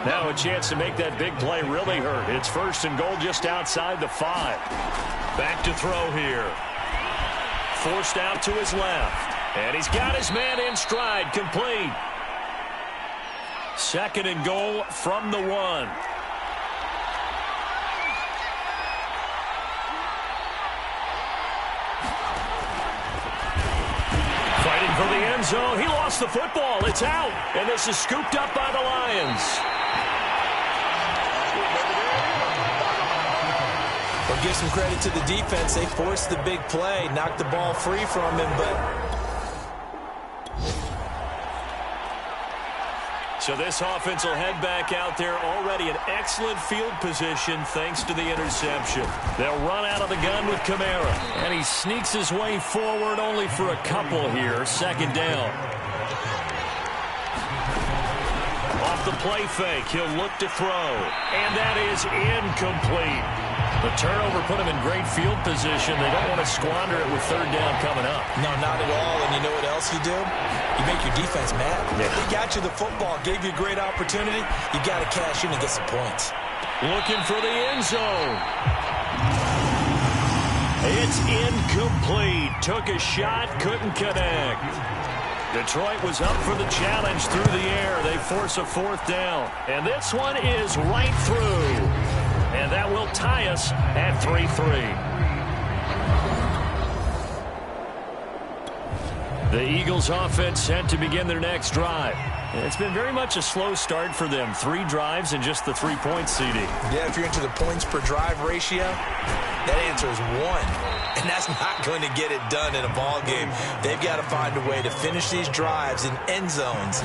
Now a chance to make that big play really hurt. It's 1st and goal just outside the 5. Back to throw here. Forced out to his left. And he's got his man in stride, complete. 2nd and goal from the 1. Fighting for the end zone. He lost the football. It's out. And this is scooped up by the Lions. Well, give some credit to the defense. They forced the big play, knocked the ball free from him, So this offense will head back out there, already in excellent field position thanks to the interception. They'll run out of the gun with Kamara. And he sneaks his way forward only for a couple here. Second down. Off the play fake, he'll look to throw. And that is incomplete. The turnover put him in great field position. They don't want to squander it with third down coming up. No, not at all. And you know what else you do? You make your defense mad. Yeah. They got you the football, gave you a great opportunity. You got to cash in and get some points. Looking for the end zone. It's incomplete. Took a shot, couldn't connect. Detroit was up for the challenge through the air. They force a fourth down. And this one is right through. And that will tie us at 3-3. The Eagles offense set to begin their next drive. It's been very much a slow start for them. 3 drives and just the 3-point CD. Yeah, if you're into the points per drive ratio, that answer is 1. And that's not going to get it done in a ball game. They've got to find a way to finish these drives in end zones,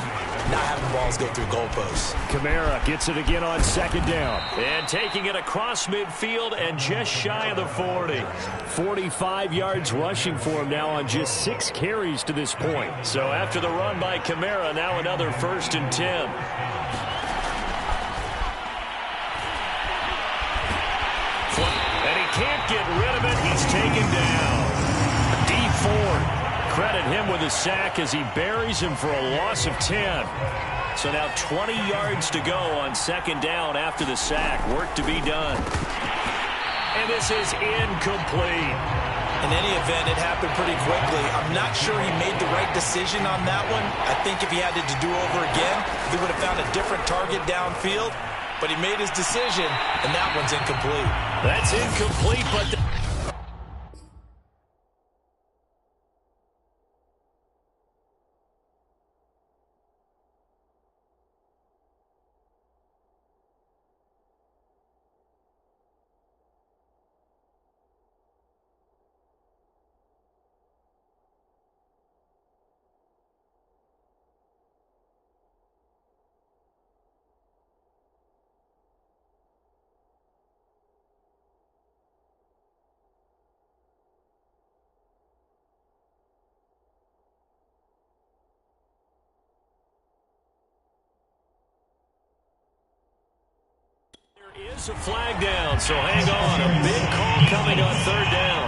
not having balls go through goalposts. Kamara gets it again on second down. And taking it across midfield and just shy of the 40. 45 yards rushing for him now on just 6 carries to this point. So after the run by Kamara, now another 1st and 10. Can't get rid of it. He's taken down. D Ford, credit him with a sack as he buries him for a loss of 10. So now 20 yards to go on second down after the sack. Work to be done. And this is incomplete. In any event, it happened pretty quickly. I'm not sure he made the right decision on that one. I think if he had to do over again, he would have found a different target downfield. But he made his decision, and that one's incomplete. That's incomplete, but... Is a flag down, so hang on. A big call coming on third down.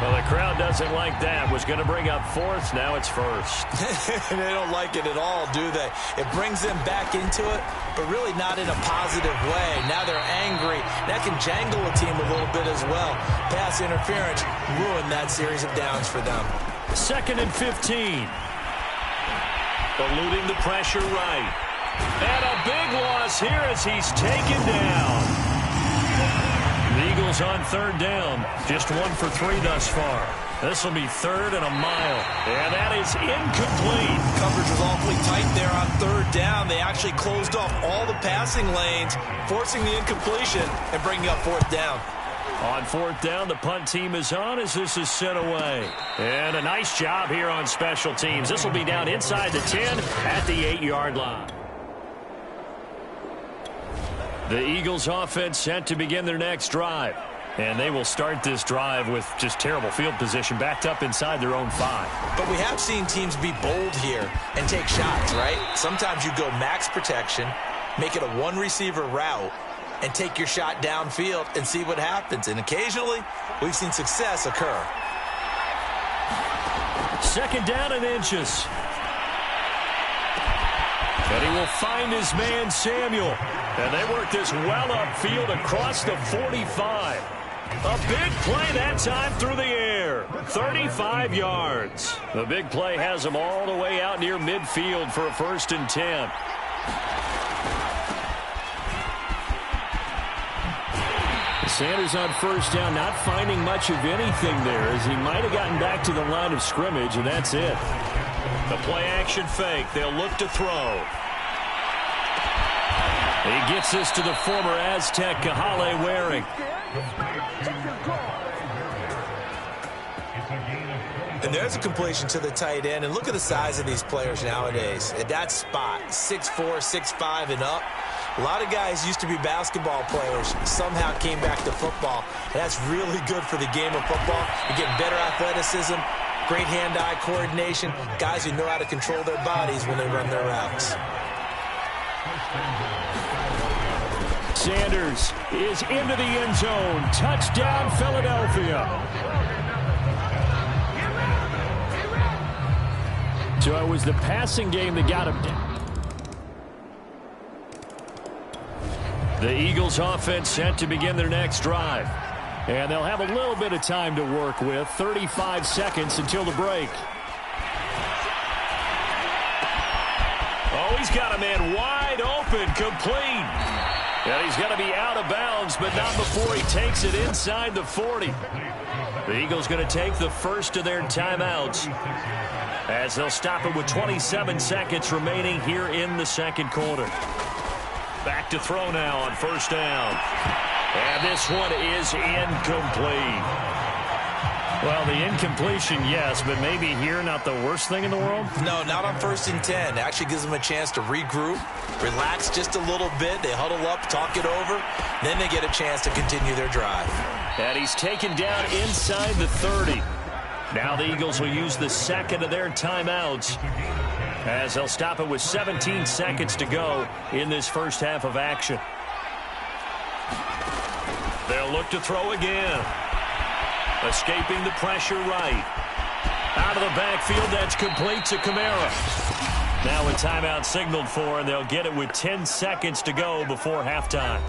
Well, the crowd doesn't like that. Was going to bring up 4th. Now it's 1st. They don't like it at all, do they? It brings them back into it, but really not in a positive way. Now they're angry. That can jangle a team a little bit as well. Pass interference ruined that series of downs for them. 2nd and 15. Eluding the pressure right. And a big loss here as he's taken down. The Eagles on third down. Just 1 for 3 thus far. This will be 3rd and a mile. And that is incomplete. Coverage was awfully tight there on third down. They actually closed off all the passing lanes, forcing the incompletion and bringing up 4th down. On 4th down, the punt team is on as this is sent away. And a nice job here on special teams. This will be down inside the 10 at the 8-yard line. The Eagles offense set to begin their next drive. And they will start this drive with just terrible field position backed up inside their own 5. But we have seen teams be bold here and take shots, right? Sometimes you go max protection, make it a 1-receiver route, and take your shot downfield and see what happens. And occasionally, we've seen success occur. 2nd down and inches. And he will find his man, Samuel. And they work this well upfield across the 45. A big play that time through the air. 35 yards. The big play has him all the way out near midfield for a 1st and 10. Sanders on first down, not finding much of anything there, as he might have gotten back to the line of scrimmage, and that's it. The play-action fake. They'll look to throw. He gets this to the former Aztec, Kahale Waring. And there's a completion to the tight end. And look at the size of these players nowadays. At that spot, 6'4", 6'5", and up. A lot of guys used to be basketball players, somehow came back to football. And that's really good for the game of football. You're getting better athleticism, great hand-eye coordination, guys who know how to control their bodies when they run their routes. Sanders is into the end zone. Touchdown, Philadelphia. So it was the passing game that got him down. The Eagles offense set to begin their next drive. And they'll have a little bit of time to work with. 35 seconds until the break. Oh, he's got a man wide open, complete. And he's got to be out of bounds, but not before he takes it inside the 40. The Eagles going to take the first of their timeouts, as they'll stop it with 27 seconds remaining here in the second quarter. Back to throw now on first down. And this one is incomplete. Well, the incompletion, yes, but maybe here not the worst thing in the world? No, not on 1st and 10. It actually gives them a chance to regroup, relax just a little bit. They huddle up, talk it over. Then they get a chance to continue their drive. And he's taken down inside the 30. Now the Eagles will use the second of their timeouts, as they'll stop it with 17 seconds to go in this first half of action. They'll look to throw again. Escaping the pressure right. Out of the backfield, that's complete to Kamara. Now a timeout signaled for, and they'll get it with 10 seconds to go before halftime.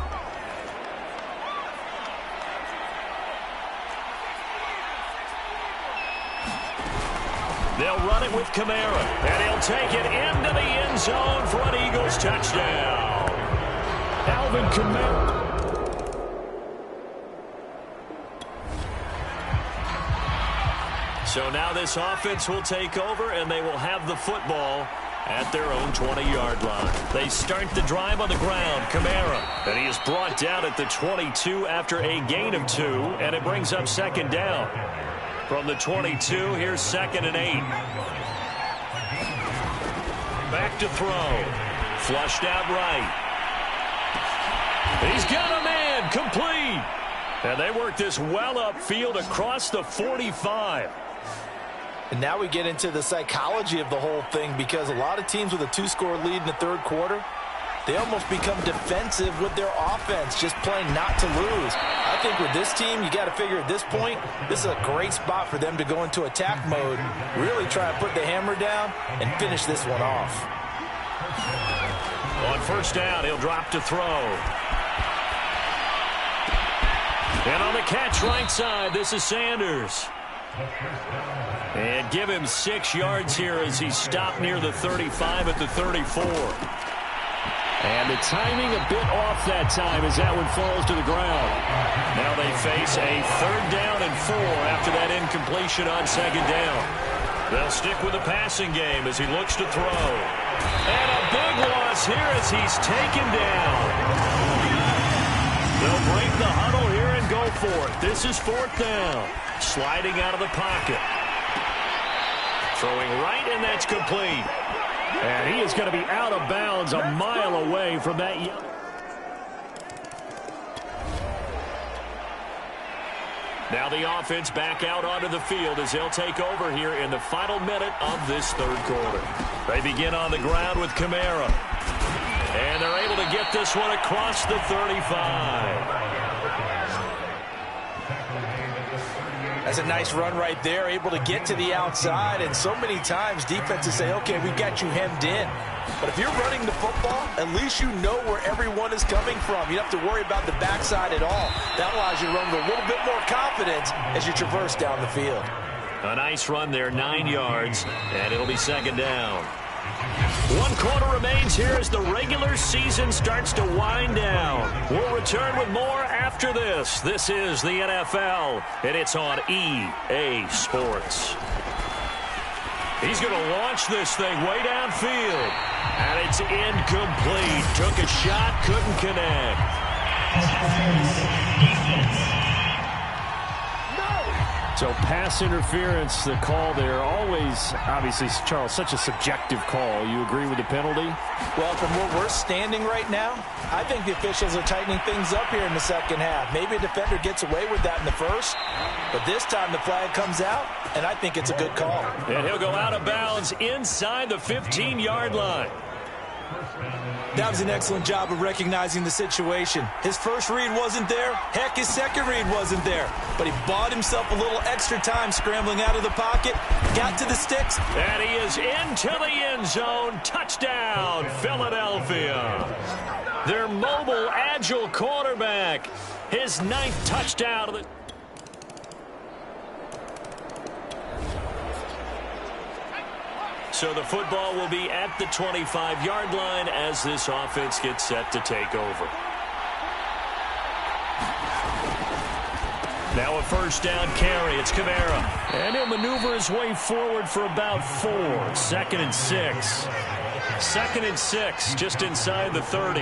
They'll run it with Kamara, and he'll take it into the end zone for an Eagles touchdown. Alvin Kamara. So now this offense will take over, and they will have the football at their own 20-yard line. They start the drive on the ground. Kamara, and he is brought down at the 22 after a gain of 2, and it brings up second down. From the 22, here's 2nd and 8. Back to throw. Flushed out right. He's got a man, complete. And they work this well upfield across the 45. And now we get into the psychology of the whole thing, because a lot of teams with a 2-score lead in the third quarter, they almost become defensive with their offense, just playing not to lose. I think with this team, you got to figure at this point, this is a great spot for them to go into attack mode, really try to put the hammer down and finish this one off. On first down, he'll drop to throw. And on the catch right side, this is Sanders. And give him 6 yards here as he's stopped near the 35 at the 34. And the timing a bit off that time as that one falls to the ground. Now they face a 3rd down and 4 after that incompletion on 2nd down. They'll stick with the passing game as he looks to throw. And a big loss here as he's taken down. They'll break the huddle here and go for it. This is 4th down. Sliding out of the pocket. Throwing right, and that's complete. And he is going to be out of bounds a mile away from that. Now the offense back out onto the field as they'll take over here in the final minute of this third quarter. They begin on the ground with Kamara. And they're able to get this one across the 35. That's a nice run right there, able to get to the outside, and so many times defenses say, okay, we got you hemmed in. But if you're running the football, at least you know where everyone is coming from. You don't have to worry about the backside at all. That allows you to run with a little bit more confidence as you traverse down the field. A nice run there, 9 yards, and it'll be 2nd down. 1 quarter remains here as the regular season starts to wind down. We'll return with more after this. This is the NFL, and it's on EA Sports. He's going to launch this thing way downfield. And it's incomplete. Took a shot, couldn't connect. So pass interference, the call there, always, obviously, Charles, such a subjective call. You agree with the penalty? Well, from where we're standing right now, I think the officials are tightening things up here in the second half. Maybe a defender gets away with that in the first, but this time the flag comes out, and I think it's a good call. And he'll go out of bounds inside the 15-yard line. That was an excellent job of recognizing the situation. His first read wasn't there. Heck, his second read wasn't there. But he bought himself a little extra time scrambling out of the pocket, got to the sticks. And he is into the end zone. Touchdown, Philadelphia. Their mobile, agile quarterback. His 9th touchdown of the... So the football will be at the 25-yard line as this offense gets set to take over. Now a first down carry. It's Kamara. And he'll maneuver his way forward for about 4. 2nd and 6. 2nd and 6, just inside the 30.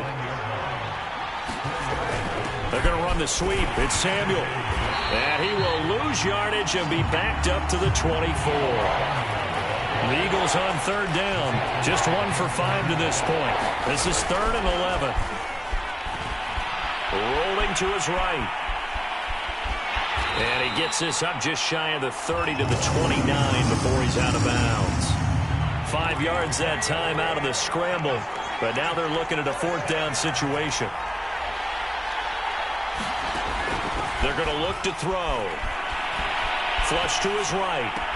They're going to run the sweep. It's Samuel. And he will lose yardage and be backed up to the 24. The Eagles on 3rd down. Just 1 for 5 to this point. This is 3rd and 11. Rolling to his right. And he gets this up just shy of the 30 to the 29 before he's out of bounds. 5 yards that time out of the scramble. But now they're looking at a 4th down situation. They're going to look to throw. Flush to his right.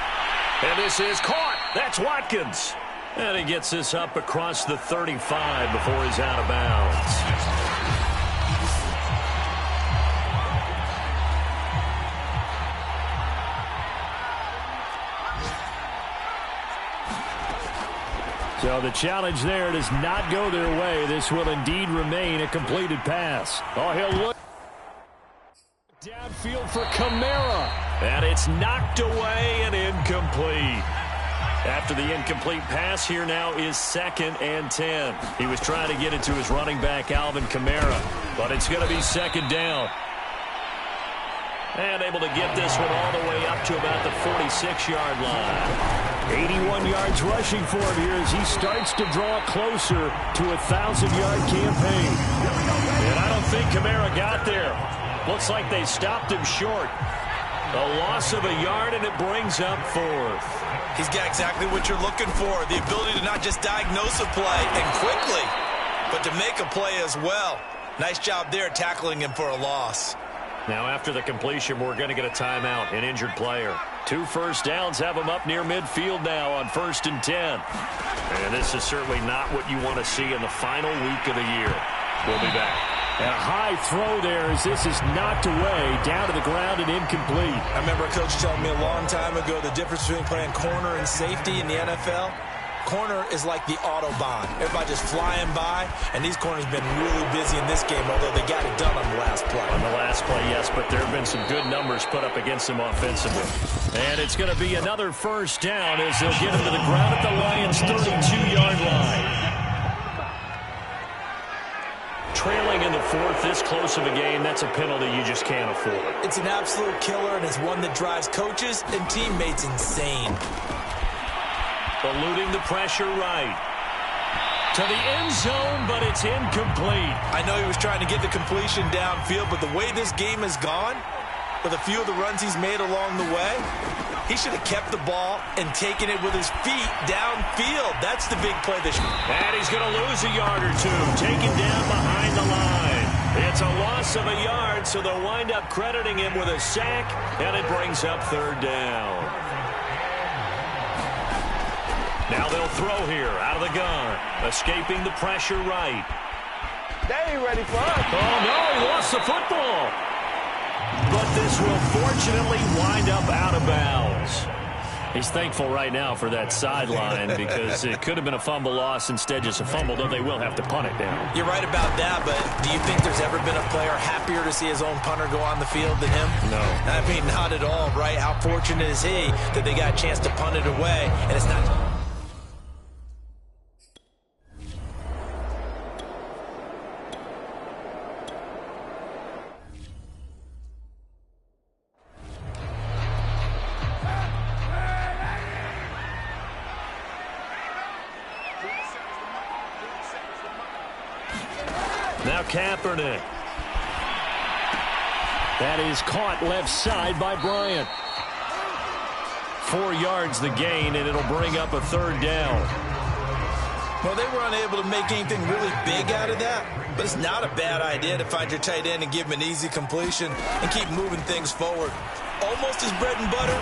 And this is caught. That's Watkins. And he gets this up across the 35 before he's out of bounds. So the challenge there does not go their way. This will indeed remain a completed pass. Oh, he'll look downfield for Kamara. And it's knocked away and incomplete. After the incomplete pass, here now is 2nd and 10. He was trying to get it to his running back, Alvin Kamara, but it's going to be 2nd down. And able to get this one all the way up to about the 46-yard line. 81 yards rushing for him here as he starts to draw closer to a 1,000-yard campaign. And I don't think Kamara got there. Looks like they stopped him short. A loss of a yard, and it brings up 4th. He's got exactly what you're looking for, the ability to not just diagnose a play and quickly, but to make a play as well. Nice job there tackling him for a loss. Now after the completion, we're going to get a timeout, an injured player. 2 first downs have him up near midfield now on 1st and 10. And this is certainly not what you want to see in the final week of the year. We'll be back. And a high throw there as this is knocked away, down to the ground and incomplete. I remember a coach telling me a long time ago the difference between playing corner and safety in the NFL. Corner is like the Autobahn. Everybody just flying by, and these corners have been really busy in this game, although they got it done on the last play. On the last play, yes, but there have been some good numbers put up against them offensively. And it's going to be another first down as they'll get him to the ground at the Lions' 32-yard line. Trailing in the 4th, this close of a game, that's a penalty you just can't afford. It's an absolute killer, and it's one that drives coaches and teammates insane. Eluding the pressure right. To the end zone, but it's incomplete. I know he was trying to get the completion downfield, but the way this game has gone, with a few of the runs he's made along the way, he should have kept the ball and taken it with his feet downfield. That's the big play this year. And he's going to lose a yard or 2, taken down behind the line. It's a loss of a yard, so they'll wind up crediting him with a sack, and it brings up 3rd down. Now they'll throw here out of the gun, escaping the pressure right. They ain't ready for us. Oh, no, he lost the football. But this will fortunately wind up out of bounds. He's thankful right now for that sideline because it could have been a fumble loss, instead just a fumble, though they will have to punt it down. You're right about that, but do you think there's ever been a player happier to see his own punter go on the field than him? No. I mean, not at all, right? How fortunate is he that they got a chance to punt it away, and it's not... Now Kaepernick. That is caught left side by Bryant. 4 yards the gain, and it'll bring up a third down. Well, they were unable to make anything really big out of that, but it's not a bad idea to find your tight end and give him an easy completion and keep moving things forward. Almost his bread and butter.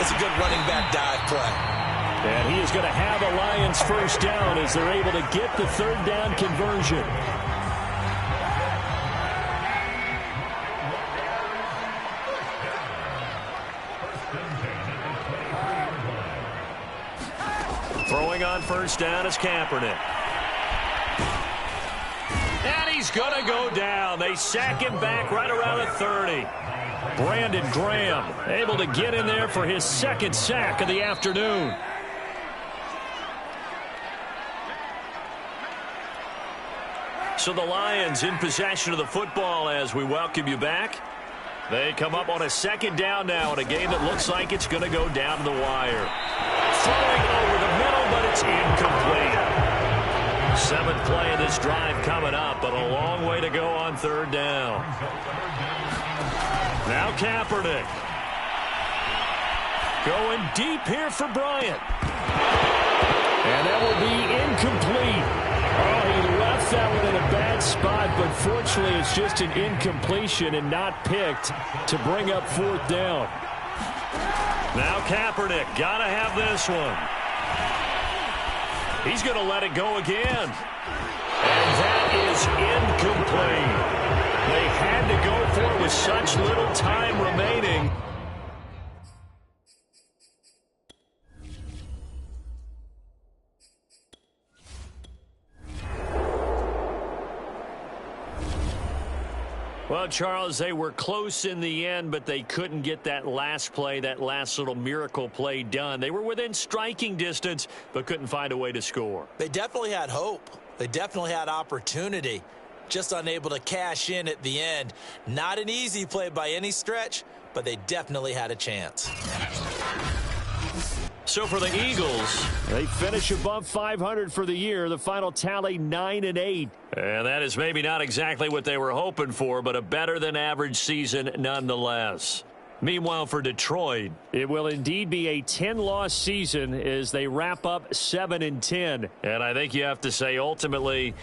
It's a good running back dive play. And he is going to have a Lions first down as they're able to get the third down conversion. Throwing on first down is Kaepernick. And he's going to go down. They sack him back right around the 30. Brandon Graham able to get in there for his second sack of the afternoon. So the Lions in possession of the football as we welcome you back. They come up on a second down now in a game that looks like it's going to go down to the wire. Throwing over the middle, but it's incomplete. 7th play of this drive coming up, but a long way to go on third down. Now Kaepernick. Going deep here for Bryant. And that will be incomplete. Oh, he left that one in a bad spot, but fortunately it's just an incompletion and not picked to bring up fourth down. Now Kaepernick, got to have this one. He's going to let it go again. And that is incomplete. They had to go for it with such little time remaining. Well, Charles, they were close in the end, but they couldn't get that last play, that last little miracle play done. They were within striking distance, but couldn't find a way to score. They definitely had hope. They definitely had opportunity. Just unable to cash in at the end. Not an easy play by any stretch, but they definitely had a chance. So for the Eagles, they finish above 500 for the year. The final tally 9-8. And that is maybe not exactly what they were hoping for, but a better than average season nonetheless. Meanwhile, for Detroit, it will indeed be a 10-loss season as they wrap up 7-10. And I think you have to say ultimately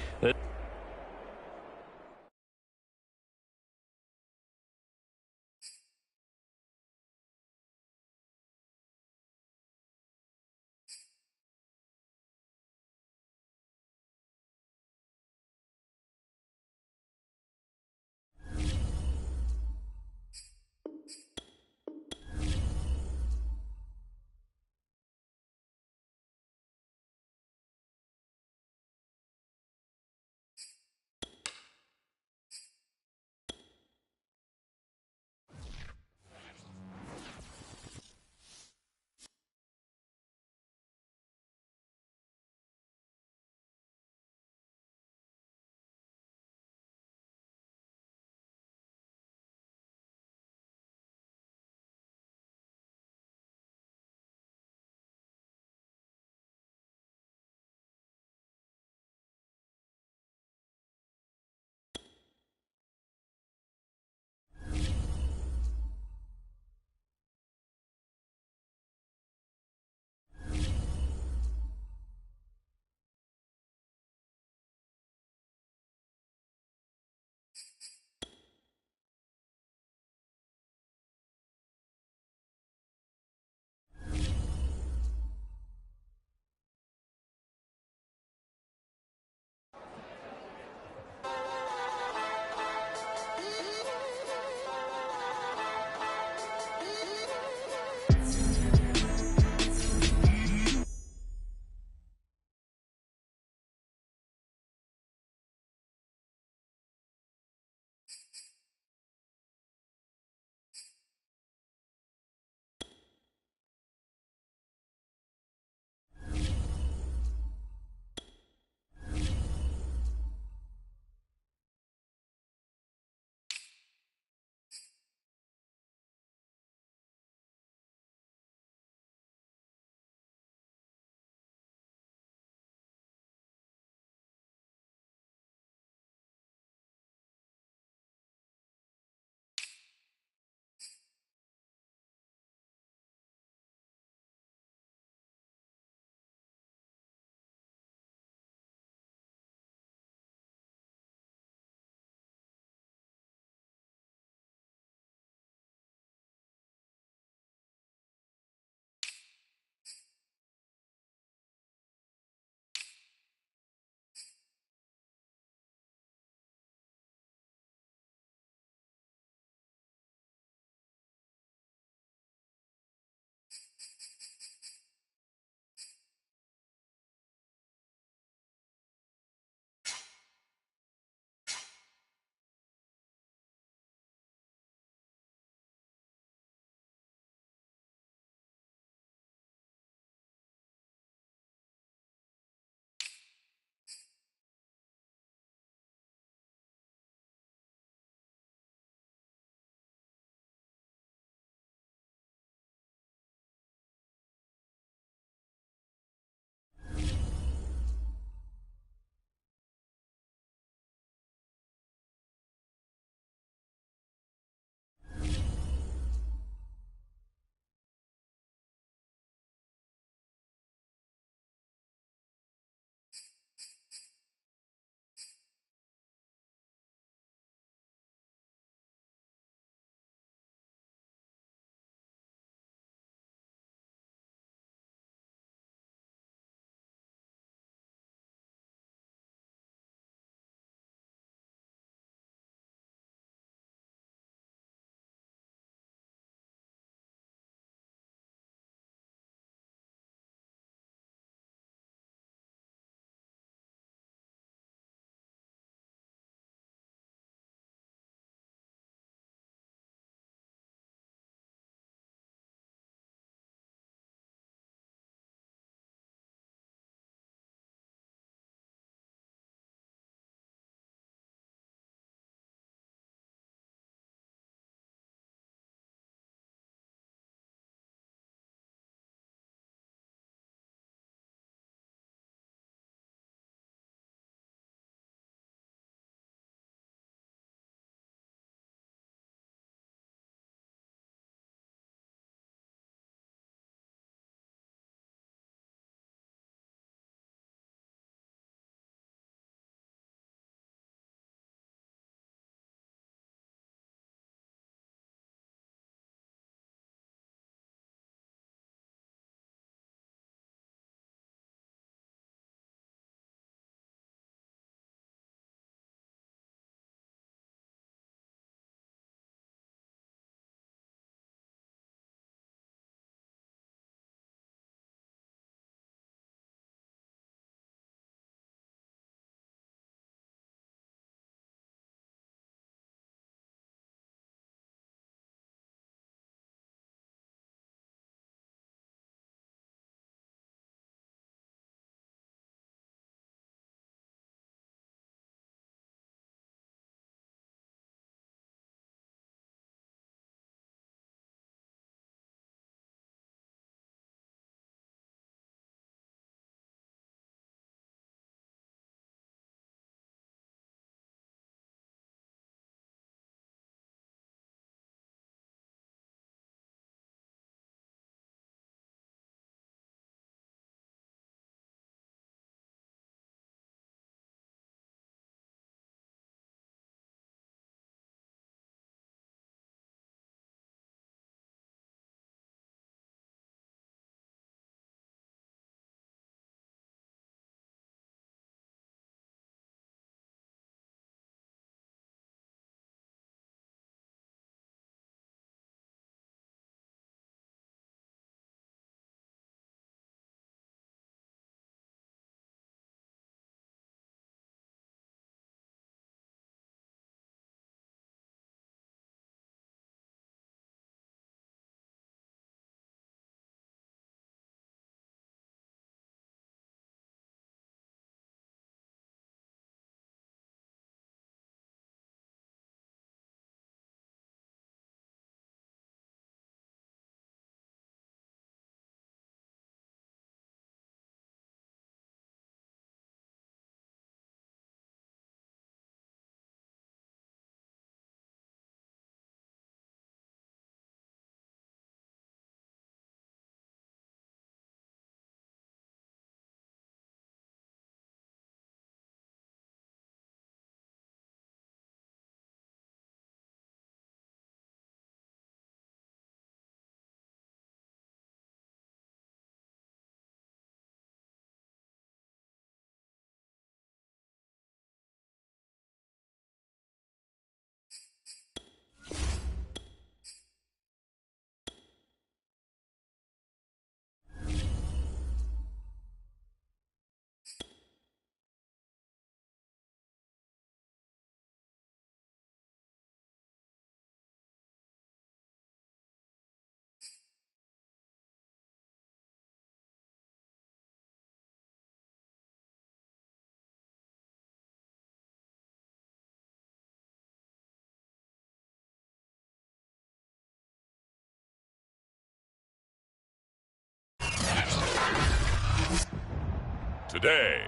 today.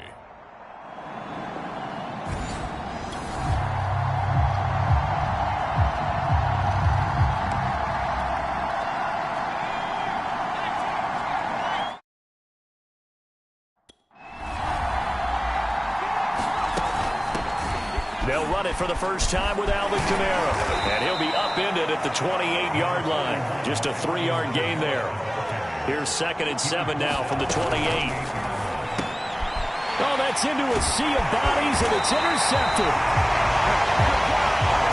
They'll run it for the first time with Alvin Kamara. And he'll be upended at the 28-yard line. Just a 3-yard gain there. Here's 2nd and 7 now from the 28. Oh, that's into a sea of bodies, and it's intercepted.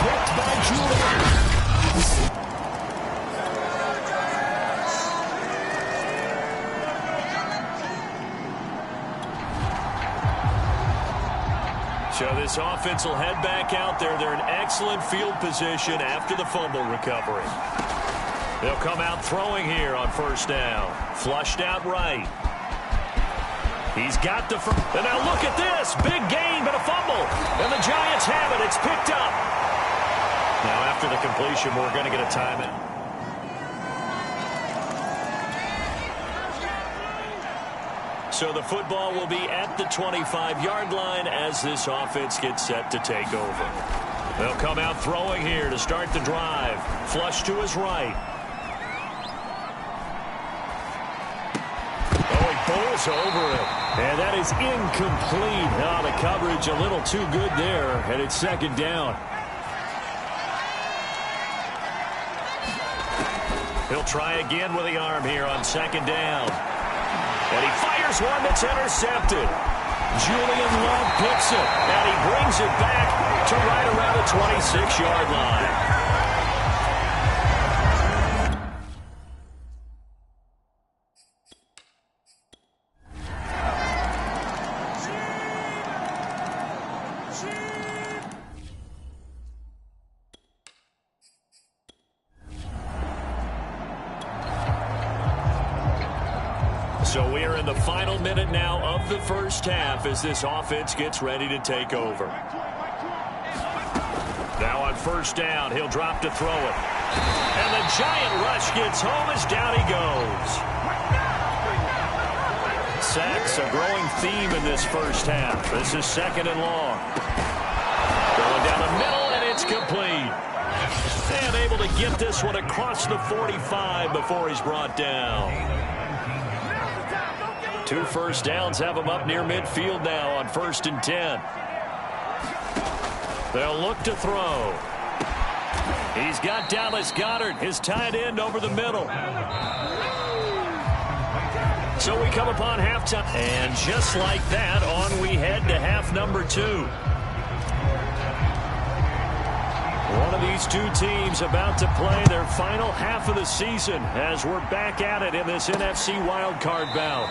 Picked by Julian. So this offense will head back out there. They're in excellent field position after the fumble recovery. They'll come out throwing here on first down. Flushed out right. He's got the first. And now look at this. Big gain, but a fumble. And the Giants have it. It's picked up. Now after the completion, we're going to get a timeout. So the football will be at the 25-yard line as this offense gets set to take over. They'll come out throwing here to start the drive. Flush to his right. Oh, he bowls over it. And that is incomplete. Oh, the coverage a little too good there, and it's 2nd down. He'll try again with the arm here on 2nd down. And he fires one that's intercepted. Julian Love picks it, and he brings it back to right around the 26-yard line. So we are in the final minute now of the first half as this offense gets ready to take over. Now on first down, he'll drop to throw it. And the giant rush gets home as down he goes. Sacks a growing theme in this first half. This is 2nd and long. Going down the middle, and it's complete. And able to get this one across the 45 before he's brought down. 2 first downs have him up near midfield now on 1st and 10. They'll look to throw. He's got Dallas Goedert, his tight end, over the middle. So we come upon halftime. And just like that, on we head to half number 2. One of these two teams about to play their final half of the season as we're back at it in this NFC wildcard bout.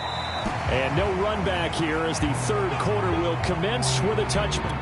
And no run back here as the 3rd quarter will commence with a touchdown.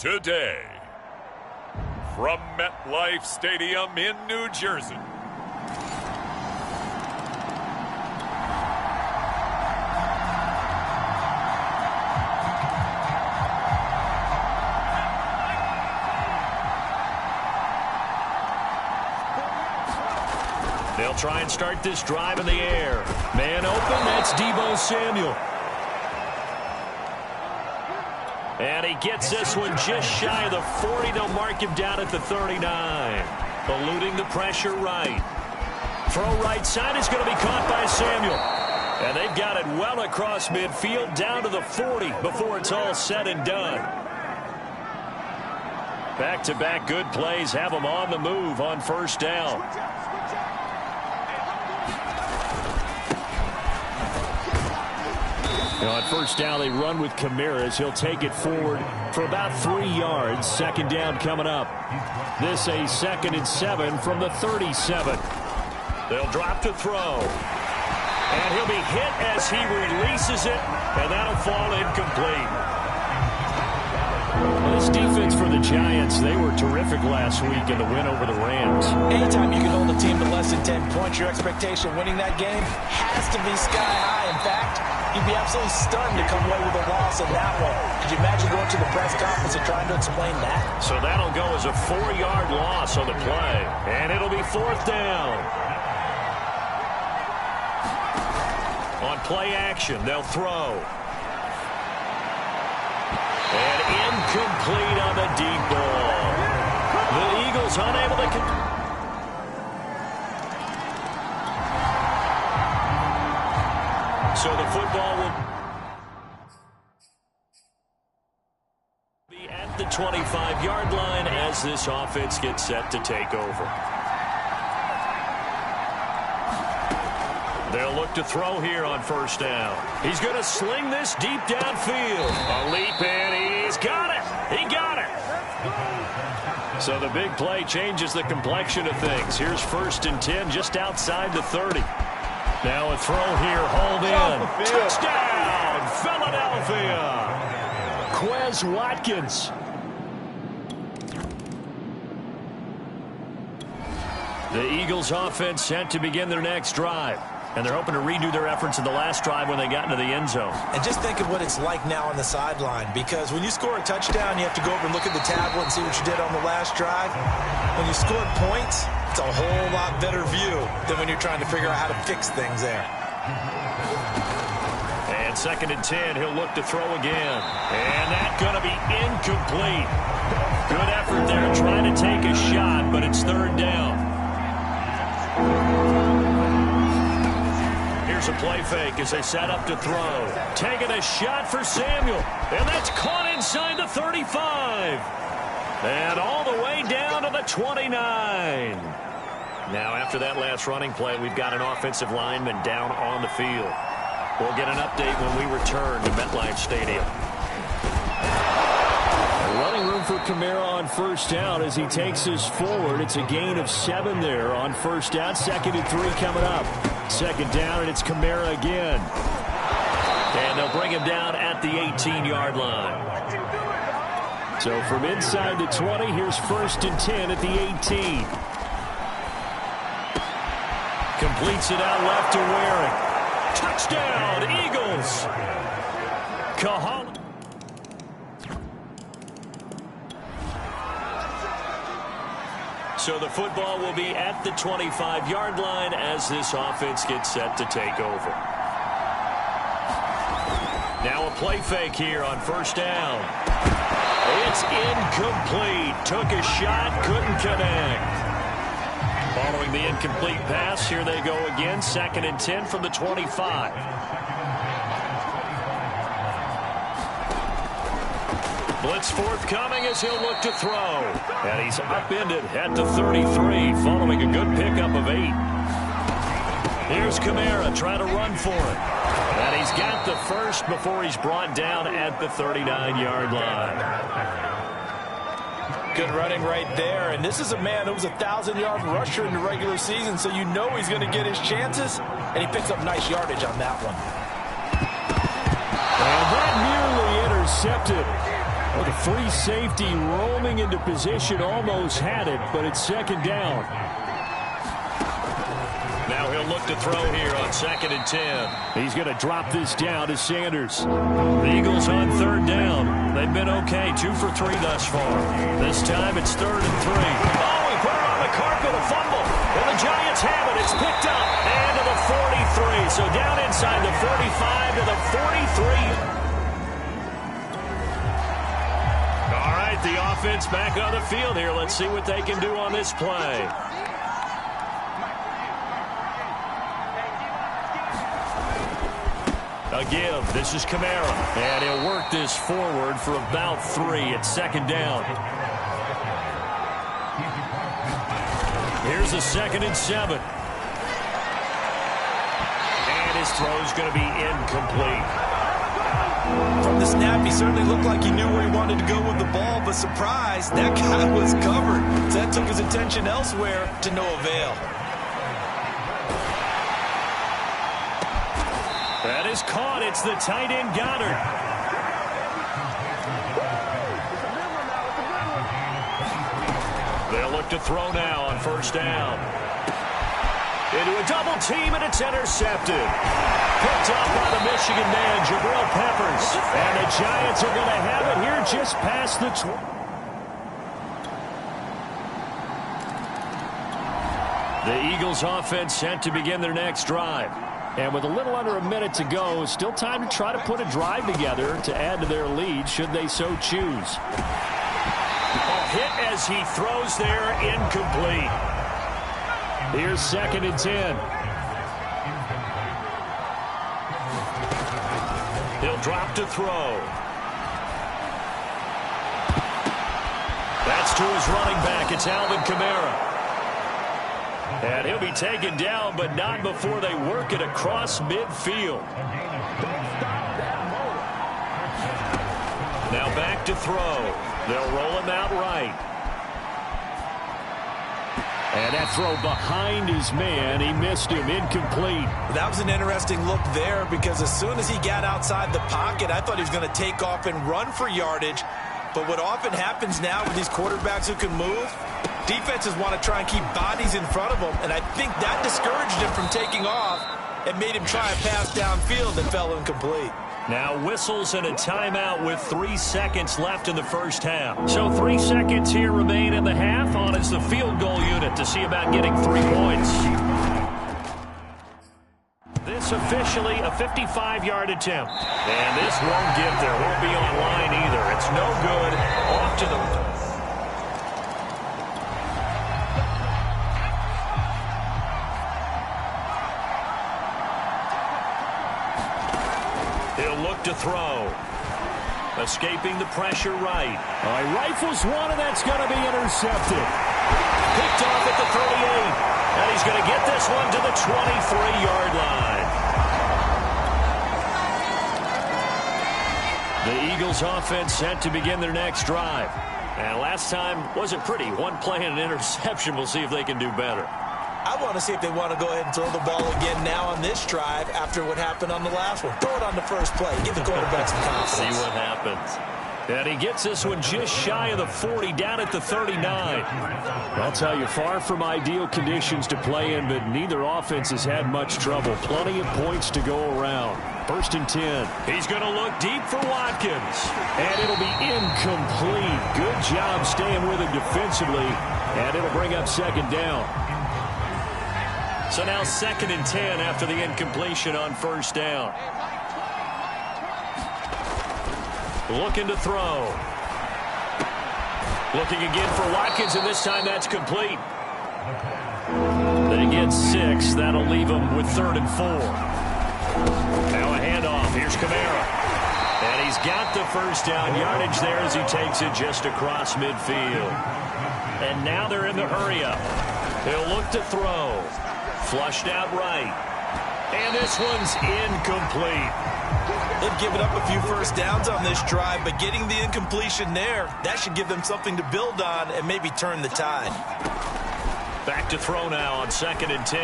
today. From MetLife Stadium in New Jersey. They'll try and start this drive in the air. Man open, that's Deebo Samuel. And he gets this one just shy of the 40. They'll mark him down at the 39. Eluding the pressure right. Throw right side is going to be caught by Samuel. And they've got it well across midfield down to the 40 before it's all said and done. Back-to-back good plays have them on the move on first down. On first down, they run with Kamara as he'll take it forward for about 3 yards. Second down coming up. This a 2nd and 7 from the 37. They'll drop to throw. And he'll be hit as he releases it, and that'll fall incomplete. Well, this defense for the Giants, they were terrific last week in the win over the Rams. Anytime you can hold a team to less than 10 points, your expectation of winning that game has to be sky high. In fact, you'd be absolutely stunned to come away with a loss in that one. Could you imagine going to the press conference and trying to explain that? So that'll go as a 4-yard loss on the play. And it'll be 4th down. On play action, they'll throw. And incomplete on the deep ball. The Eagles unable to... So the football will be at the 25-yard line as this offense gets set to take over. They'll look to throw here on first down. He's going to sling this deep downfield. A leap in. He's got it. He got it. So the big play changes the complexion of things. Here's 1st and 10 just outside the 30. Now a throw here, hauled in. Touchdown, Philadelphia. Quez Watkins. The Eagles offense set to begin their next drive. And they're hoping to redo their efforts in the last drive when they got into the end zone. And just think of what it's like now on the sideline, because when you score a touchdown, you have to go over and look at the tablet and see what you did on the last drive. When you scored points, it's a whole lot better view than when you're trying to figure out how to fix things there. And 2nd and 10, he'll look to throw again. And that's going to be incomplete. Good effort there trying to take a shot, but it's 3rd down. Here's a play fake as they set up to throw. Taking a shot for Samuel. And that's caught inside the 35. And all the way down to the 29. Now, after that last running play, we've got an offensive lineman down on the field. We'll get an update when we return to MetLife Stadium. Running room for Kamara on first down as he takes us forward. It's a gain of 7 there on first down. 2nd and 3 coming up. 2nd down, and it's Kamara again. And they'll bring him down at the 18-yard line. So from inside the 20, here's 1st and 10 at the 18. Completes it out left to Waring. Touchdown, Eagles. Cahalan. So the football will be at the 25-yard line as this offense gets set to take over. Now a play fake here on first down. It's incomplete. Took a shot, couldn't connect. Following the incomplete pass, here they go again. 2nd and 10 from the 25. Blitz forthcoming as he'll look to throw. And he's upended at the 33 following a good pickup of 8. Here's Kamara trying to run for it. And he's got the first before he's brought down at the 39-yard line. Good running right there. And this is a man who was a 1,000-yard rusher in the regular season, so you know he's going to get his chances. And he picks up nice yardage on that one. And that nearly intercepted. Well, the free safety roaming into position almost had it, but it's second down. Now he'll look to throw here on 2nd and 10. He's going to drop this down to Sanders. The Eagles on 3rd down. They've been okay, 2 for 3 thus far. This time it's 3rd and 3. Oh, he put it on the carpet, a fumble. And the Giants have it. It's picked up. And to the 43. So down inside the 45 to the 43. All right, the offense back on the field here. Let's see what they can do on this play. A give. This is Kamara. And he'll work this forward for about 3 at 2nd down. Here's a 2nd and 7. And his throw's going to be incomplete. From the snap, he certainly looked like he knew where he wanted to go with the ball, but surprise, that guy was covered. So that took his attention elsewhere to no avail. That is caught. It's the tight end Goddard. They'll look to throw now on 1st down. Into a double team, and it's intercepted. Picked up by the Michigan man, Jabril Peppers. And the Giants are going to have it here just past the 20. The Eagles offense set to begin their next drive. And with a little under a minute to go, still time to try to put a drive together to add to their lead should they so choose. A hit as he throws there, incomplete. Here's 2nd and 10. He'll drop to throw. That's to his running back. It's Alvin Kamara. And he'll be taken down, but not before they work it across midfield. Now back to throw. They'll roll him out right. And that throw behind his man, he missed him, incomplete. That was an interesting look there because as soon as he got outside the pocket, I thought he was going to take off and run for yardage. But what often happens now with these quarterbacks who can move, defenses want to try and keep bodies in front of them, and I think that discouraged him from taking off and made him try a pass downfield that fell incomplete. Now whistles and a timeout with 3 seconds left in the first half. So 3 seconds here remain in the half. On is the field goal unit to see about getting 3 points. This officially a 55-yard attempt. And this won't get there. Won't be online either. It's no good. Off to the... to throw. Escaping the pressure right. He rifles one, and that's going to be intercepted. Picked off at the 38. And he's going to get this one to the 23-yard line. The Eagles offense set to begin their next drive. And last time wasn't pretty. One play and an interception. We'll see if they can do better. I want to see if they want to go ahead and throw the ball again now on this drive after what happened on the last one. Throw it on the first play. Give the quarterback some confidence. See what happens. And he gets this one just shy of the 40, down at the 39. I'll tell you, far from ideal conditions to play in, but neither offense has had much trouble. Plenty of points to go around. 1st and 10. He's going to look deep for Watkins. And it'll be incomplete. Good job staying with him defensively. And it'll bring up 2nd down. So now 2nd and 10 after the incompletion on 1st down. Looking to throw. Looking again for Watkins, and this time that's complete. They get 6. That'll leave them with 3rd and 4. Now a handoff. Here's Kamara. And he's got the first down yardage there as he takes it just across midfield. And now they're in the hurry-up. He'll look to throw. Flushed out right. And this one's incomplete. They've given up a few first downs on this drive, but getting the incompletion there, that should give them something to build on and maybe turn the tide. Back to throw now on 2nd and 10. Throw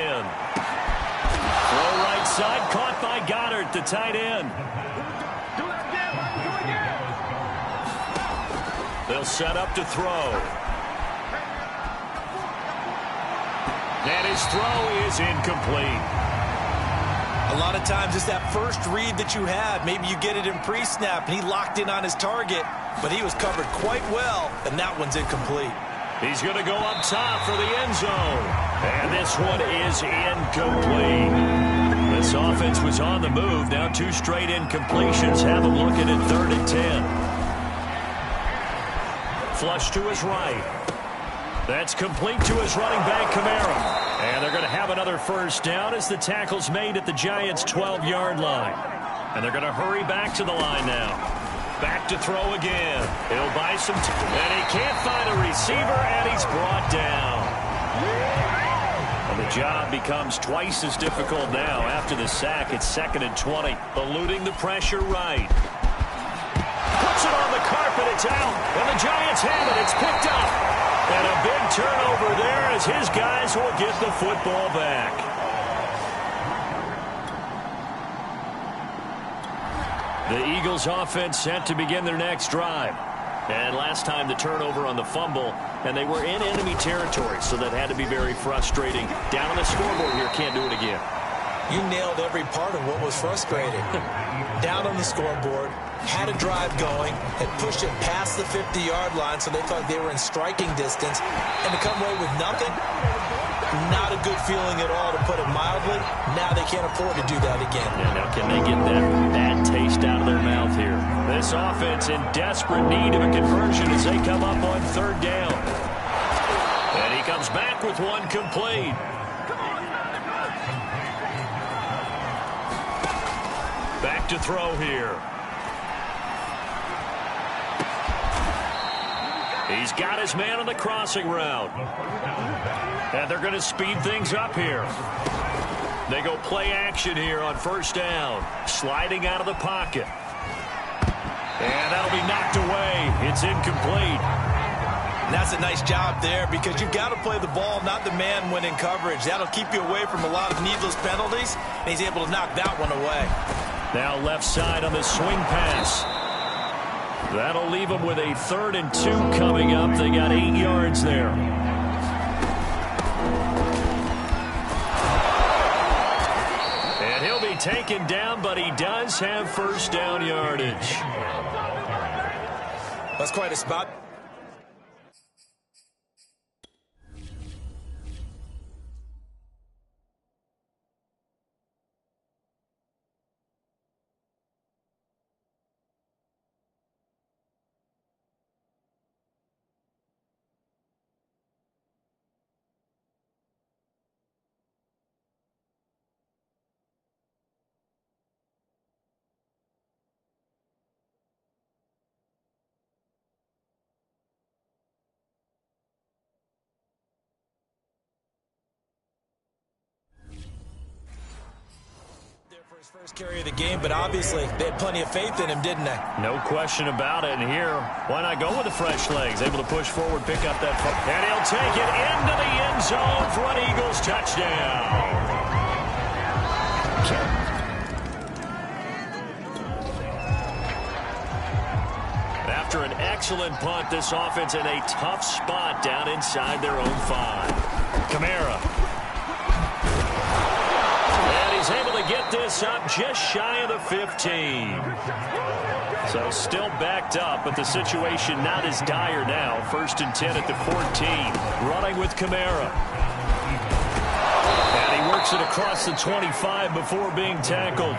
right side, caught by Goddard, the tight end. They'll set up to throw. And his throw is incomplete. A lot of times it's that first read that you have. Maybe you get it in pre-snap, and he locked in on his target, but he was covered quite well, and that one's incomplete. He's going to go up top for the end zone. And this one is incomplete. This offense was on the move. Now 2 straight incompletions have him looking at 3rd and 10. Flush to his right. That's complete to his running back, Kamara. And they're going to have another first down as the tackle's made at the Giants' 12-yard line. And they're going to hurry back to the line now. Back to throw again. He'll buy some and he can't find a receiver, and he's brought down. And the job becomes twice as difficult now after the sack. It's 2nd and 20. Eluding the pressure right. Puts it on the carpet. It's out. And the Giants have it. It's picked up. And a big turnover there as his guys will get the football back. The Eagles offense set to begin their next drive. And last time the turnover on the fumble, and they were in enemy territory, so that had to be very frustrating. Down on the scoreboard here, can't do it again. You nailed every part of what was frustrating. Down on the scoreboard, had a drive going, had pushed it past the 50-yard line, so they thought they were in striking distance, and to come away with nothing, not a good feeling at all, to put it mildly. Now they can't afford to do that again. Yeah, now can they get that bad taste out of their mouth here? This offense in desperate need of a conversion as they come up on 3rd down. And he comes back with one complete. Back to throw here. He's got his man on the crossing route. And they're going to speed things up here. They go play action here on 1st down. Sliding out of the pocket. And that'll be knocked away. It's incomplete. And that's a nice job there, because you've got to play the ball, not the man when in coverage. That'll keep you away from a lot of needless penalties, and he's able to knock that one away. Now left side on the swing pass. That'll leave them with a 3rd and 2 coming up. They got 8 yards there. And he'll be taken down, but he does have 1st down yardage. That's quite a spot. His first carry of the game, but obviously they had plenty of faith in him, didn't they? No question about it. And here, why not go with the fresh legs? Able to push forward, pick up that foot. And he'll take it into the end zone for an Eagles touchdown. After an excellent punt, this offense in a tough spot down inside their own 5. Kamara. He's able to get this up just shy of the 15. So still backed up, but the situation not as dire now. 1st and 10 at the 14. Running with Kamara. And he works it across the 25 before being tackled.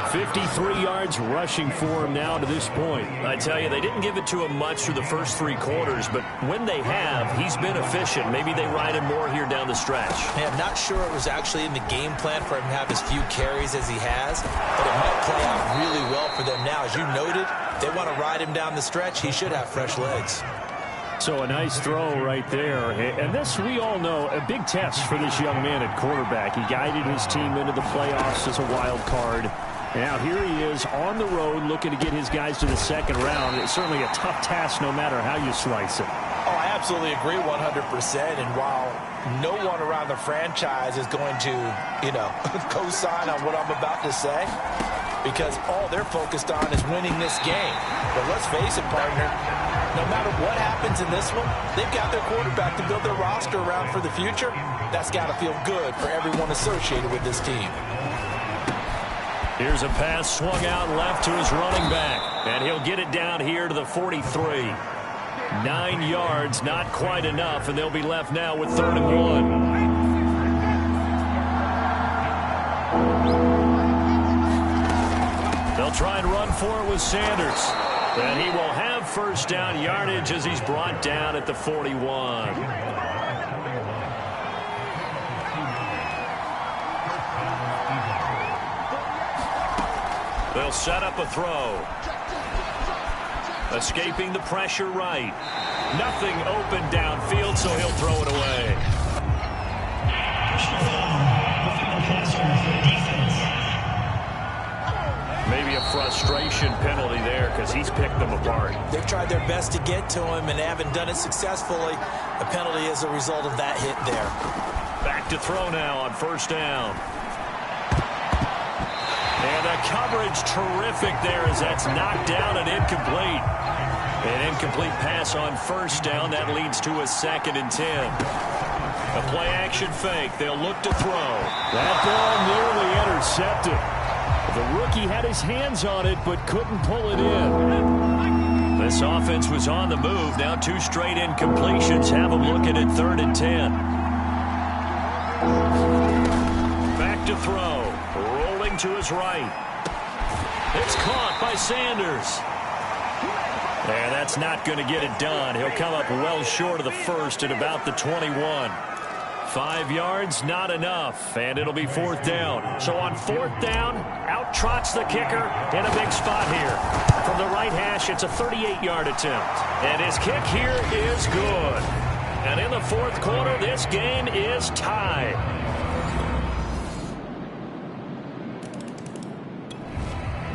53 yards rushing for him now to this point. I tell you, they didn't give it to him much through the first 3 quarters, but when they have, he's been efficient. Maybe they ride him more here down the stretch. Yeah, I'm not sure it was actually in the game plan for him to have as few carries as he has, but it might play out really well for them now. As you noted, they want to ride him down the stretch. He should have fresh legs. So a nice throw right there. And this, we all know, a big test for this young man at quarterback. He guided his team into the playoffs as a wild card. Now here he is on the road looking to get his guys to the 2nd round. It's certainly a tough task no matter how you slice it. Oh, I absolutely agree 100%. And while no one around the franchise is going to, co-sign on what I'm about to say, because all they're focused on is winning this game. But let's face it, partner, No matter what happens in this one, they've got their quarterback to build their roster around for the future. That's got to feel good for everyone associated with this team. Here's a pass swung out left to his running back, and he'll get it down here to the 43. 9 yards, not quite enough, and they'll be left now with 3rd and 1. They'll try and run for it with Sanders. And he will have 1st down yardage as he's brought down at the 41. They'll set up a throw. Escaping the pressure right. Nothing open downfield, so he'll throw it away. Maybe a frustration penalty there because he's picked them apart. They've tried their best to get to him and haven't done it successfully. A penalty as a result of that hit there. Back to throw now on 1st down. And the coverage terrific there as that's knocked down and incomplete. An incomplete pass on 1st down. That leads to a 2nd and 10. A play action fake. They'll look to throw. That ball nearly intercepted. The rookie had his hands on it but couldn't pull it in. This offense was on the move. Now 2 straight incompletions have them looking at 3rd and 10. Back to throw. Rolling to his right. It's caught by Sanders. And that's not going to get it done. He'll come up well short of the 1st at about the 21. 5 yards, not enough, and it'll be 4th down. So on 4th down, out trots the kicker in a big spot here. From the right hash, it's a 38-yard attempt. And his kick here is good. And in the 4th quarter, this game is tied.